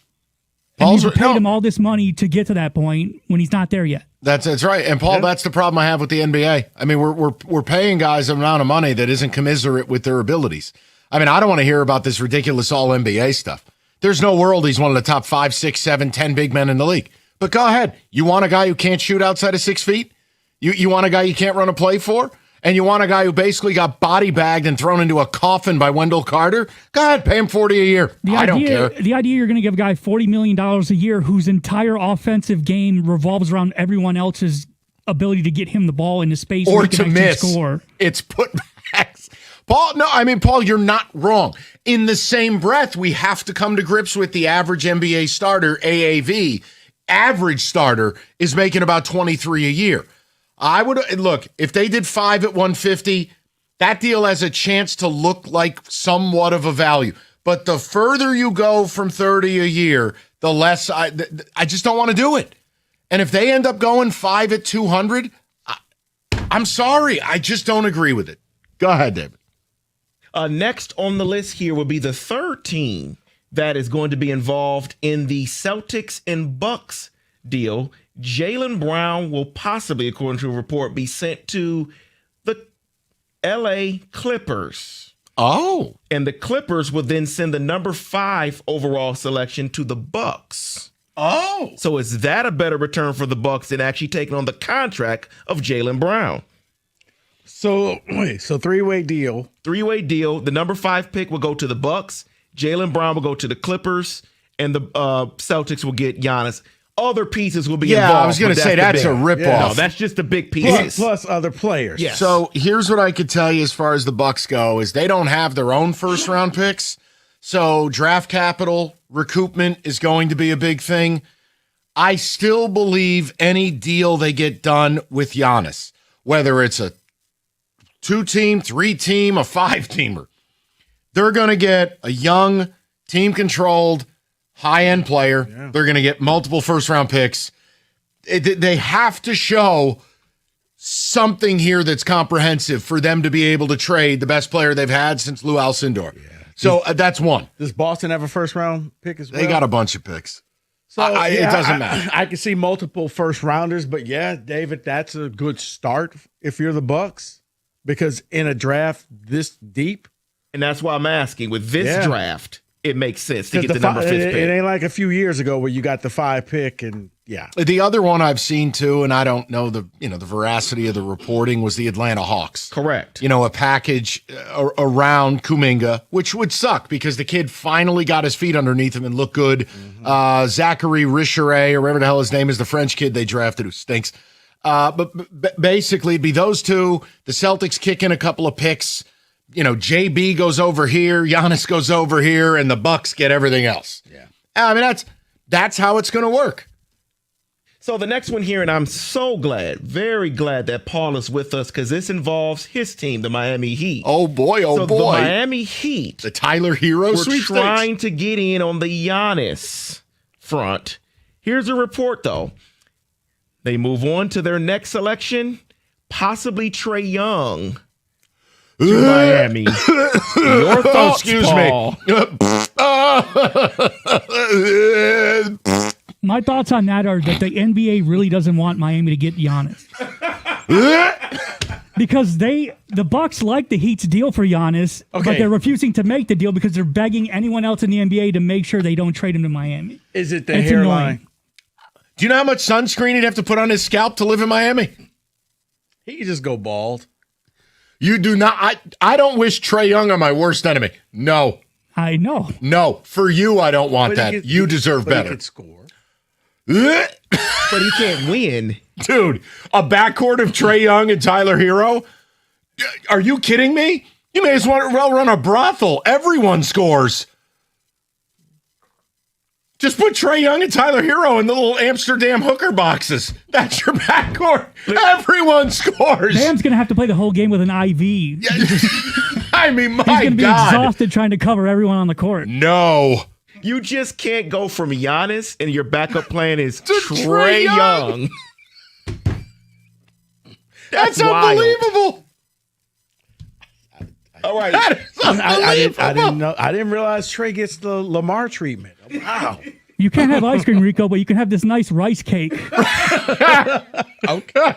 And you've paid him all this money to get to that point when he's not there yet. That's right. And Paul, that's the problem I have with the NBA. I mean, we're paying guys an amount of money that isn't commensurate with their abilities. I mean, I don't want to hear about this ridiculous all NBA stuff. There's no world he's one of the top 5, 6, 7, 10 big men in the league. But go ahead. You want a guy who can't shoot outside of 6 feet? You want a guy you can't run a play for? And you want a guy who basically got body bagged and thrown into a coffin by Wendell Carter? Go ahead, pay him $40 a year. I don't care. The idea you're going to give a guy $40 million a year whose entire offensive game revolves around everyone else's ability to get him the ball into space or so he to can miss. Score. It's putbacks. Paul, you're not wrong. In the same breath, we have to come to grips with the average NBA starter, AAV. Average starter is making about 23 a year. I would look, if they did 5 at 150, that deal has a chance to look like somewhat of a value. But the further you go from 30 a year, the less I just don't want to do it. And if they end up going 5 at 200, I'm sorry, I just don't agree with it. Go ahead, David. Next on the list here will be the third team that is going to be involved in the Celtics and Bucks deal. Jaylen Brown will possibly, according to a report, be sent to the LA Clippers. Oh. And the Clippers will then send the number 5 overall selection to the Bucks. Oh. So is that a better return for the Bucks than actually taking on the contract of Jaylen Brown? So three-way deal. Three-way deal. The number 5 pick will go to the Bucks. Jaylen Brown will go to the Clippers, and the Celtics will get Giannis. Other pieces will be involved. Yeah, I was going to say that's a ripoff. No, that's just the big pieces. Plus other players. Yes. So here's what I could tell you as far as the Bucks go is they don't have their own first-round picks. So draft capital, recoupment is going to be a big thing. I still believe any deal they get done with Giannis, whether it's a 2-team, 3-team, a 5-teamer, they're going to get a young, team-controlled, high-end player. Yeah. They're going to get multiple first-round picks. They have to show something here that's comprehensive for them to be able to trade the best player they've had since Lou Alcindor. Yeah. So that's one. Does Boston have a first-round pick as well? They got a bunch of picks. So it doesn't matter. I can see multiple first-rounders, but yeah, David, that's a good start if you're the Bucks, because in a draft this deep. And that's why I'm asking, with this draft, it makes sense to get the number 5 pick. It ain't like a few years ago where you got the 5 pick and yeah. The other one I've seen too, and I don't know the veracity of the reporting, was the Atlanta Hawks. Correct. A package around Kuminga, which would suck because the kid finally got his feet underneath him and looked good. Mm-hmm. Zachary Richeray, or whatever the hell his name is, the French kid they drafted who stinks. But basically it'd be those two. The Celtics kick in a couple of picks. JB goes over here, Giannis goes over here, and the Bucks get everything else. Yeah. I mean, That's how it's going to work. So the next one here, and I'm so glad, very glad that Paul is with us because this involves his team, the Miami Heat. Oh boy, The Miami Heat. The Tyler Hero We're sweepstakes. trying to get in on the Giannis front. Here's a report, though. They move on to their next selection, possibly Trae Young to Miami. Your thoughts, excuse Paul? me. My thoughts on that are that the NBA really doesn't want Miami to get Giannis. Because the Bucks like the Heat's deal for Giannis, but they're refusing to make the deal because they're begging anyone else in the NBA to make sure they don't trade him to Miami. Is it the hairline? Annoying. Do you know how much sunscreen he'd have to put on his scalp to live in Miami? He could just go bald. You do not. I don't wish Trae Young on my worst enemy. No. I know. No. For you, I don't want that. You deserve better. He could score. But he can't win. Dude, a backcourt of Trae Young and Tyler Hero? Are you kidding me? You may as well run a brothel. Everyone scores. Just put Trae Young and Tyler Hero in the little Amsterdam hooker boxes. That's your backcourt. Everyone scores. Bam's going to have to play the whole game with an IV. I mean, my God. He's going to be exhausted trying to cover everyone on the court. No. You just can't go from Giannis and your backup plan is Trae Young. That's wild. unbelievable. All right. I didn't know. I didn't realize Trae gets the Lamar treatment. Wow. You can't have ice cream, Rico, but you can have this nice rice cake. Okay.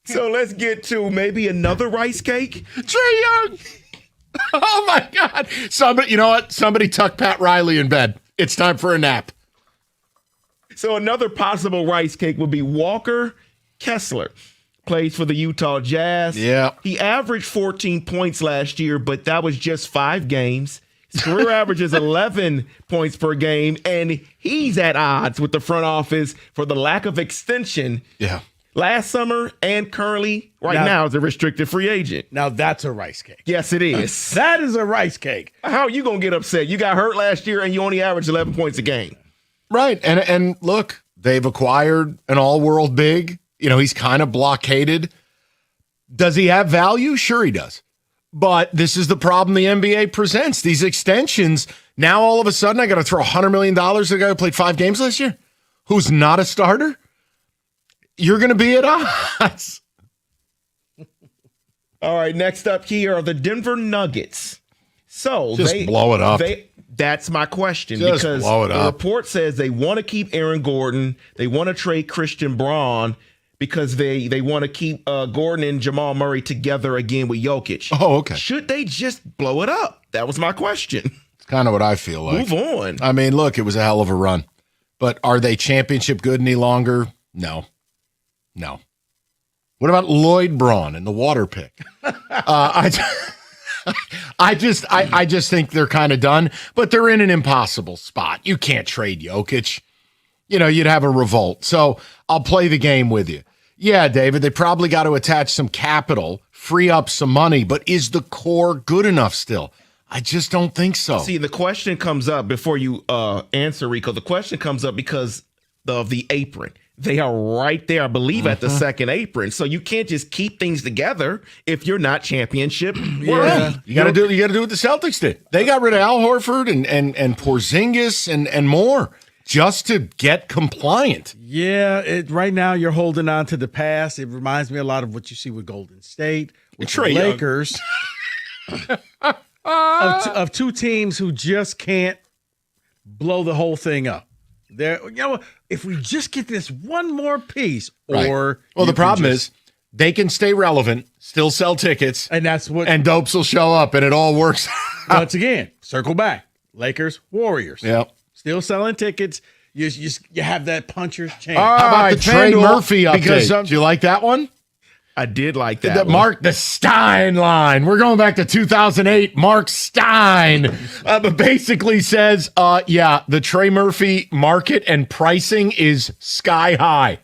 So let's get to maybe another rice cake. Trae Young. Oh my God. Somebody, you know what? Somebody tuck Pat Riley in bed. It's time for a nap. So another possible rice cake would be Walker Kessler. Plays for the Utah Jazz. Yeah. He averaged 14 points last year, but that was just 5 games. His career average is 11 points per game, and he's at odds with the front office for the lack of extension. Yeah. Last summer and currently, now is a restricted free agent. Now that's a rice cake. Yes, it is. That is a rice cake. How are you going to get upset? You got hurt last year and you only averaged 11 points a game. Right. And look, they've acquired an all-world big. You know, he's kind of blockaded. Does he have value? Sure he does. But this is the problem the NBA presents. These extensions, now all of a sudden I got to throw $100 million at a guy who played 5 games last year, who's not a starter? You're going to be at odds. All right, next up here are the Denver Nuggets. So Just blow it up. That's my question. Just because blow it the up. report says they want to keep Aaron Gordon. They want to trade Christian Braun because they want to keep Gordon and Jamal Murray together again with Jokic. Oh, okay. Should they just blow it up? That was my question. It's kind of what I feel like. Move on. I mean, look, it was a hell of a run. But are they championship good any longer? No. What about Lloyd Braun and the water pick? I just think they're kind of done, but they're in an impossible spot. You can't trade Jokic. You know, you'd have a revolt. So I'll play the game with you. Yeah, David, they probably got to attach some capital, free up some money, but is the core good enough still? I just don't think so. See, the question comes up before you answer, Rico. The question comes up because of the apron. They are right there, I believe, at the second apron. So you can't just keep things together if you're not championship worthy. You got to do what the Celtics did. They got rid of Al Horford and Porzingis and more just to get compliant. Yeah, right now you're holding on to the past. It reminds me a lot of what you see with Golden State, with the Lakers, of 2 teams who just can't blow the whole thing up. If we just get this one more piece, or the problem is they can stay relevant, still sell tickets, and that's what and dopes will show up, and it all works. Once again, circle back. Lakers, Warriors. Yep. Still selling tickets. You have that puncher's chance. How about the Trey Murphy update? Because, do you like that one? I did like that one. Mark the Stein line. We're going back to 2008. Mark Stein but basically says, the Trey Murphy market and pricing is sky high.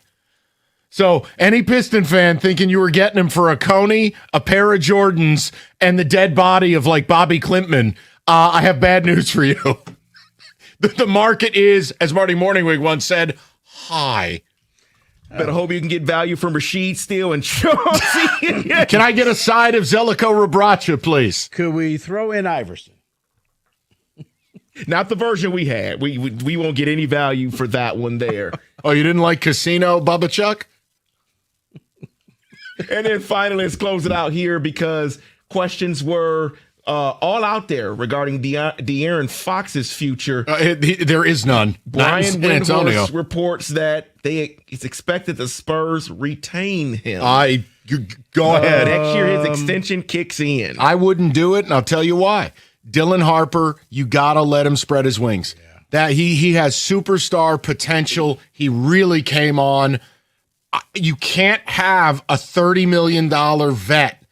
So any Piston fan thinking you were getting him for a Coney, a pair of Jordans, and the dead body of like Bobby Klimpman, I have bad news for you. The market is, as Marty Morningwig once said, high. Better hope you can get value from Rashid Steele and Chauncey. Can I get a side of Zeljko Rabracha, please? Could we throw in Iverson? Not the version we had. We won't get any value for that one there. Oh, you didn't like Casino, Bubba Chuck? And then finally, let's close it out here because questions were all out there regarding De'Aaron Fox's future. There is none. Brian Windhorst reports that it's expected the Spurs retain him. Go ahead. Next year, his extension kicks in. I wouldn't do it, and I'll tell you why. Dylan Harper, you got to let him spread his wings. Yeah. That he has superstar potential. He really came on. You can't have a $30 million vet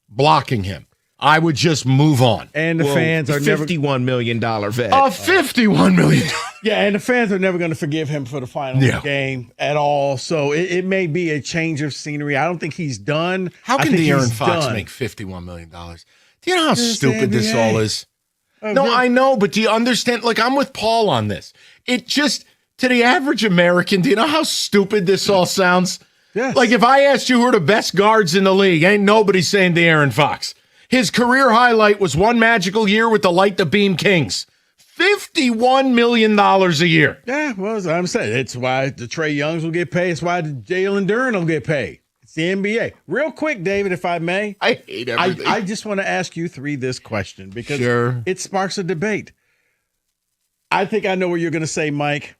blocking him. I would just move on. And the fans are never $51 million vet. A $51 million. Yeah, and the fans are never going to forgive him for the final game at all. So it may be a change of scenery. I don't think he's done. How can De'Aaron Fox make $51 million? Do you know how stupid this all is? No, I know, but do you understand? Like, I'm with Paul on this. It just, to the average American, do you know how stupid this all sounds? Yes. Like, if I asked you who are the best guards in the league, ain't nobody saying De'Aaron Fox. His career highlight was one magical year with the Light the Beam Kings. $51 million a year. Yeah, well, as I'm saying, it's why the Trae Youngs will get paid. It's why the Jalen Duren will get paid. It's the NBA. Real quick, David, if I may. I hate everything. I just want to ask you three this question because it sparks a debate. I think I know what you're going to say, Mike.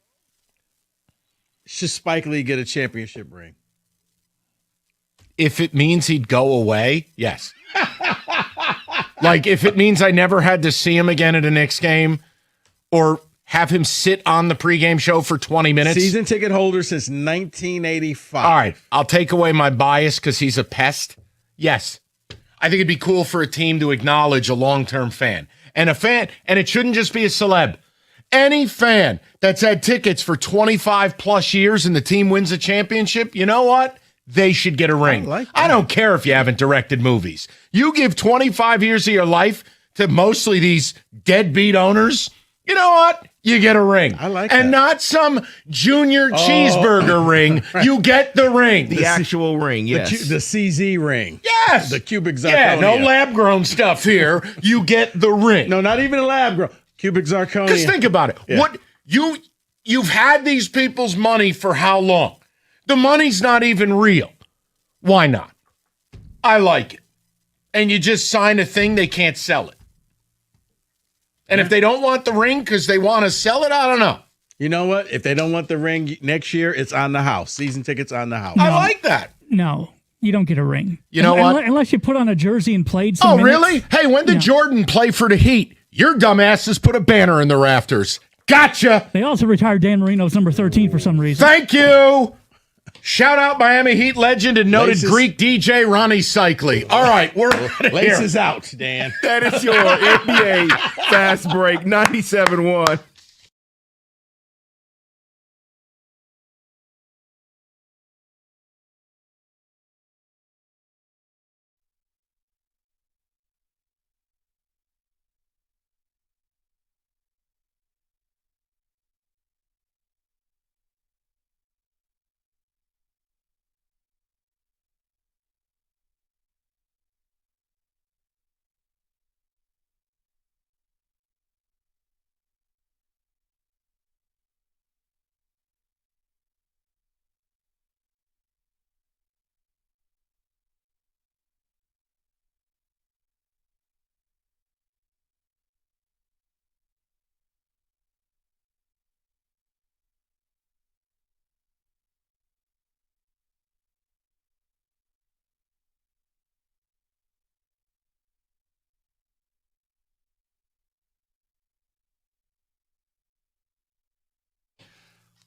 Should Spike Lee get a championship ring? If it means he'd go away, yes. Like, if it means I never had to see him again at a Knicks game or have him sit on the pregame show for 20 minutes. Season ticket holder since 1985. All right, I'll take away my bias because he's a pest. Yes. I think it'd be cool for a team to acknowledge a long-term fan. And it shouldn't just be a celeb. Any fan that's had tickets for 25 plus years and the team wins a championship, you know what? They should get a ring. I don't care if you haven't directed movies. You give 25 years of your life to mostly these deadbeat owners, you know what? You get a ring. I like that. And not some junior cheeseburger ring. You get the ring. The actual ring, yes. The CZ ring. Yes. The cubic zirconia. Yeah, no lab-grown stuff here. You get the ring. No, not even a lab-grown. Cubic zirconia. Because think about it. Yeah. What you've had these people's money for how long? The money's not even real. Why not? I like it. And you just sign a thing, they can't sell it. And if they don't want the ring because they want to sell it, I don't know. You know what? If they don't want the ring next year, it's on the house. Season tickets on the house. I like that. No, you don't get a ring. You know what? Unless you put on a jersey and played some minutes. Really? Hey, when did Jordan play for the Heat? Your dumbasses put a banner in the rafters. Gotcha. They also retired Dan Marino's number 13 for some reason. Thank you. Shout out Miami Heat legend and noted Greek DJ Ronnie Cycli. All right, we're out of here. Laces out, Dan. That is your NBA Fast Break 97.1.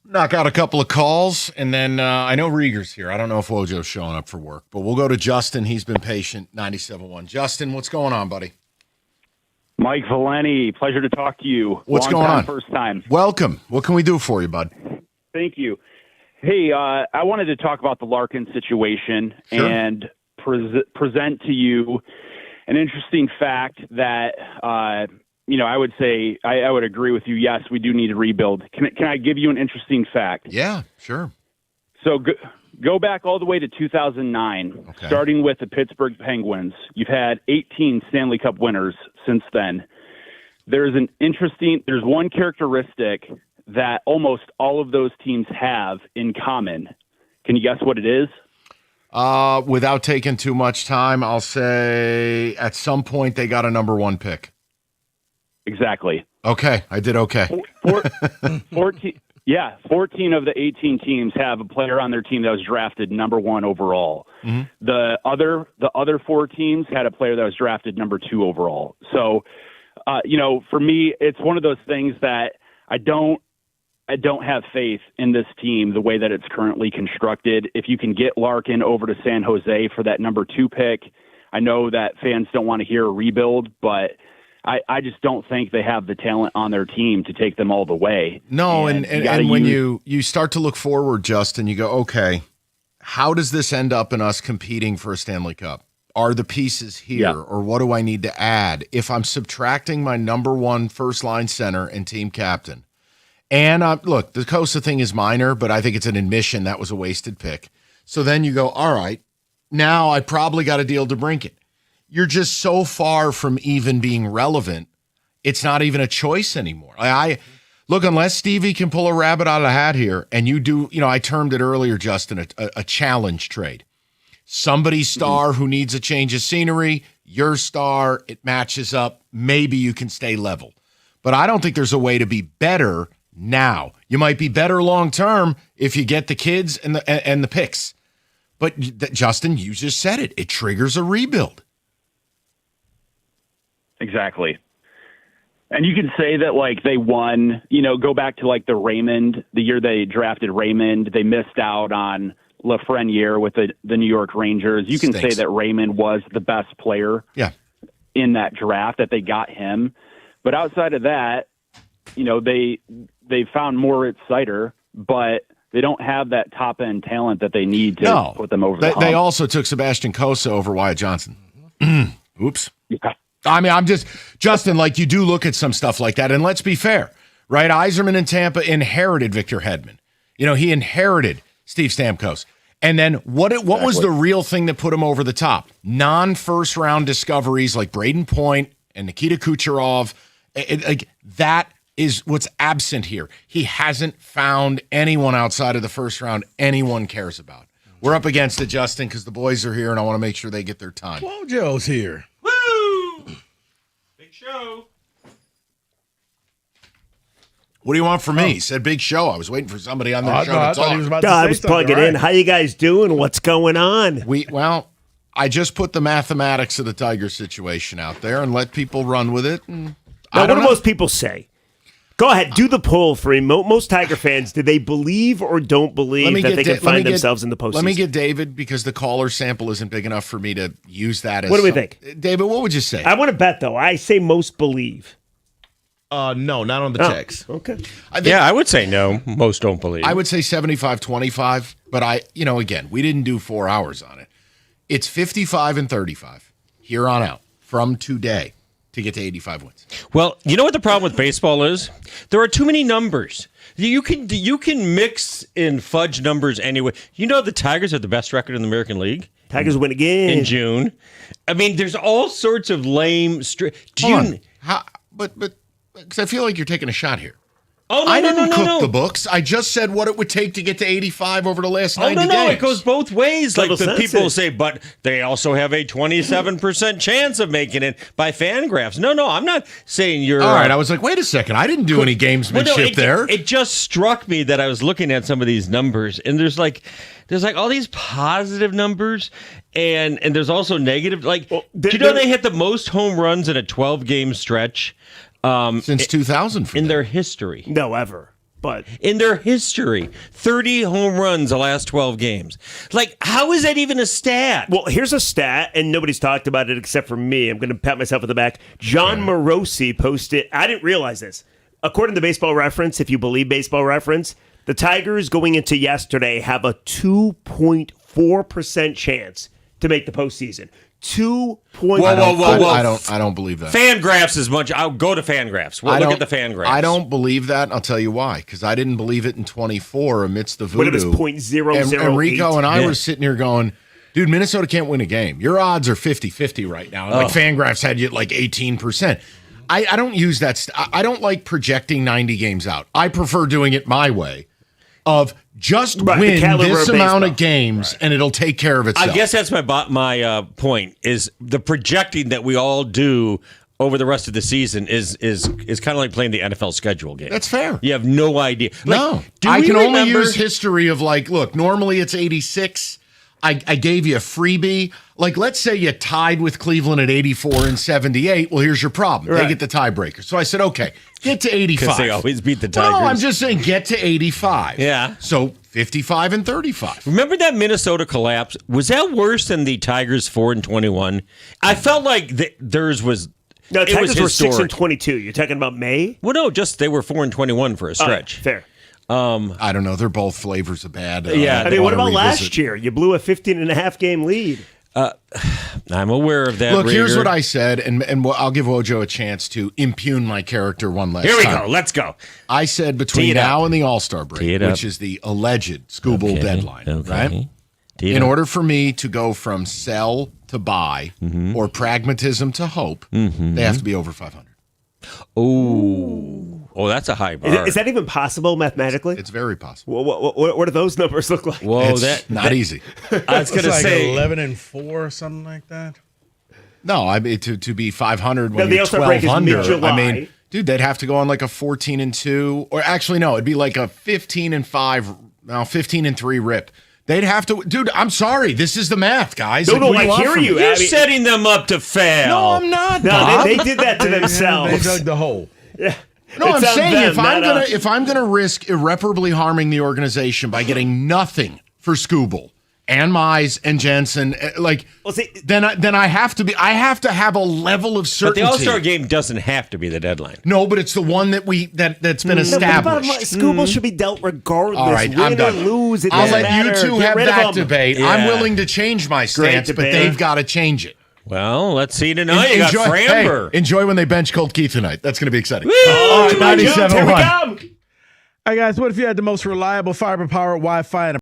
Knock out a couple of calls, and then I know Rieger's here. I don't know if Wojo's showing up for work, but we'll go to Justin. He's been patient, 97.1. Justin, what's going on, buddy? Mike Valeni, pleasure to talk to you. What's Long going time, on? First time. Welcome. What can we do for you, bud? Thank you. Hey, I wanted to talk about the Larkin situation and present to you an interesting fact that I would say I would agree with you. Yes, we do need to rebuild. Can I give you an interesting fact? Yeah, sure. So go back all the way to 2009, starting with the Pittsburgh Penguins. You've had 18 Stanley Cup winners since then. There's one characteristic that almost all of those teams have in common. Can you guess what it is? Without taking too much time, I'll say at some point they got a number 1 pick. Exactly. Okay, I did okay. 14 of the 18 teams have a player on their team that was drafted number 1 overall. Mm-hmm. The other 4 teams had a player that was drafted number 2 overall. So, for me, it's one of those things that I don't have faith in this team the way that it's currently constructed. If you can get Larkin over to San Jose for that number 2 pick, I know that fans don't want to hear a rebuild, but I just don't think they have the talent on their team to take them all the way. No, and when you start to look forward, Justin, you go, okay, how does this end up in us competing for a Stanley Cup? Are the pieces here, or what do I need to add? If I'm subtracting my number 1 first-line center and team captain, and look, the Costa thing is minor, but I think it's an admission that was a wasted pick. So then you go, all right, now I probably got to deal DeBrincat. You're just so far from even being relevant. It's not even a choice anymore. Look, unless Stevie can pull a rabbit out of the hat here, and you do, I termed it earlier, Justin, a challenge trade. Somebody's star who needs a change of scenery, your star, it matches up. Maybe you can stay level. But I don't think there's a way to be better now. You might be better long term if you get the kids and the picks. But Justin, you just said it. It triggers a rebuild. Exactly. And you can say that like they won, go back to like the year they drafted Raymond, they missed out on Lafreniere with the New York Rangers. You can say that Raymond was the best player in that draft, that they got him. But outside of that, they found Moritz Seider, but they don't have that top end talent that they need to put them over the hump. They also took Sebastian Cossa over Wyatt Johnson. Oops. Yeah. I mean, I'm just, Justin, like you do look at some stuff like that, and let's be fair, right? Yzerman in Tampa inherited Victor Hedman. He inherited Steve Stamkos. And then what was the real thing that put him over the top? Non-first round discoveries like Braden Point and Nikita Kucherov. That is what's absent here. He hasn't found anyone outside of the first round anyone cares about. We're up against it, Justin, because the boys are here, and I want to make sure they get their time. Wojo's here. Show. What do you want from me? He said big show. I was waiting for somebody on their show to talk. I was plugging in. How you guys doing? What's going on? I just put the mathematics of the Tigers situation out there and let people run with it. Now, what do most people say? Go ahead, do the poll for me. Most Tiger fans, do they believe or don't believe that they can find themselves in the postseason? Let me get David, because the caller sample isn't big enough for me to use that as. What do we think? David, what would you say? I want to bet, though. I say most believe. No, not on the text. Okay. I would say no. Most don't believe. I would say 75-25, but again, we didn't do 4 hours on it. It's 55 and 35 here on out from today to get to 85 wins. Well, you know what the problem with baseball is? There are too many numbers. You can mix and fudge numbers anyway. The Tigers have the best record in the American League. Tigers win again in June. I mean, there's all sorts of lame. But because I feel like you're taking a shot here. Oh, no, I didn't cook no. the books. I just said what it would take to get to 85 over the last 90 days. No, it goes both ways. Like the people sensitive. say, but they also have a 27% chance of making it by Fangraphs. No, I'm not saying you're... All right, I was like, wait a second. I didn't do any gamesmanship there. It just struck me that I was looking at some of these numbers, and there's like all these positive numbers, and there's also negative. Do you know they hit the most home runs in a 12-game stretch? Since 2000 in their history. No, ever. But in their history, 30 home runs the last 12 games. How is that even a stat? Well, here's a stat, and nobody's talked about it except for me. I'm going to pat myself on the back. John Morosi posted, I didn't realize this. According to Baseball Reference, if you believe Baseball Reference, the Tigers going into yesterday have a 2.4% chance to make the postseason. 2 Whoa, points. whoa, whoa, whoa! I don't believe that. Fangraphs is much. I'll go to Fangraphs. We'll look at the Fangraphs. I don't believe that. And I'll tell you why. Because I didn't believe it in 24 amidst the voodoo. But it was .008. And Rico and I were sitting here going, dude, Minnesota can't win a game. Your odds are 50-50 right now. Like Fangraphs had you at like 18%. I don't use that. I don't like projecting 90 games out. I prefer doing it my way of just win this amount of games and it'll take care of itself. I guess that's my point is the projecting that we all do over the rest of the season is kind of like playing the NFL schedule game. That's fair. You have no idea. No. I can only use history of like, look, normally it's 86. I gave you a freebie. Like, let's say you tied with Cleveland at 84 and 78. Well, here's your problem. They get the tiebreaker. So I said, okay, get to 85. Because they always beat the Tigers. No, I'm just saying get to 85. Yeah. So 55 and 35. Remember that Minnesota collapse? Was that worse than the Tigers 4-21? I felt like theirs was. No, Tigers were historic. 6-22. You're talking about May? Well, no, just they were 4-21 for a stretch. Fair. I don't know. They're both flavors of bad. Yeah. I mean, what about last year? You blew a 15.5 game lead. I'm aware of that. Look, Rieger. here's what I said, and I'll give Wojo a chance to impugn my character one last time. Here we go. Let's go. I said between now and the All-Star break, which is the alleged Scooble deadline, right? In order for me to go from sell to buy or pragmatism to hope, they have to be over 500. Oh, that's a high bar. Is that even possible mathematically? It's very possible. What do those numbers look like? Whoa, it's not easy. I was going to say 11-4 or something like that. No, I mean to be 500 when the you're All-Star break 12 is under. mid-July. I mean, dude, they'd have to go on like a 14-2, or actually no, it'd be like a 15-5, now 15-3 rip. They'd have to, dude. I'm sorry, this is the math, guys. No, I hear you. You're setting them up to fail. No, I'm not. No, Bob. they did that to themselves. They dug the hole. Yeah. No, It's I'm on saying them, if I'm gonna risk irreparably harming the organization by getting nothing for Scooble and Mize and Jensen, then I have to have a level of But certainty. the All-Star game doesn't have to be the deadline. No, but it's the one that's been established. Scooble should be dealt regardless. All right, win I'm done. or lose, it I'll doesn't let you matter. two Get have rid of that them. debate. Yeah. I'm willing to change my stance, but debate. they've got to change it. Well, let's see tonight. You got Framber. Enjoy when they bench Colt Keith tonight. That's going to be exciting. Oh, 97.1. All right, guys, what if you had the most reliable fiber-powered Wi-Fi and a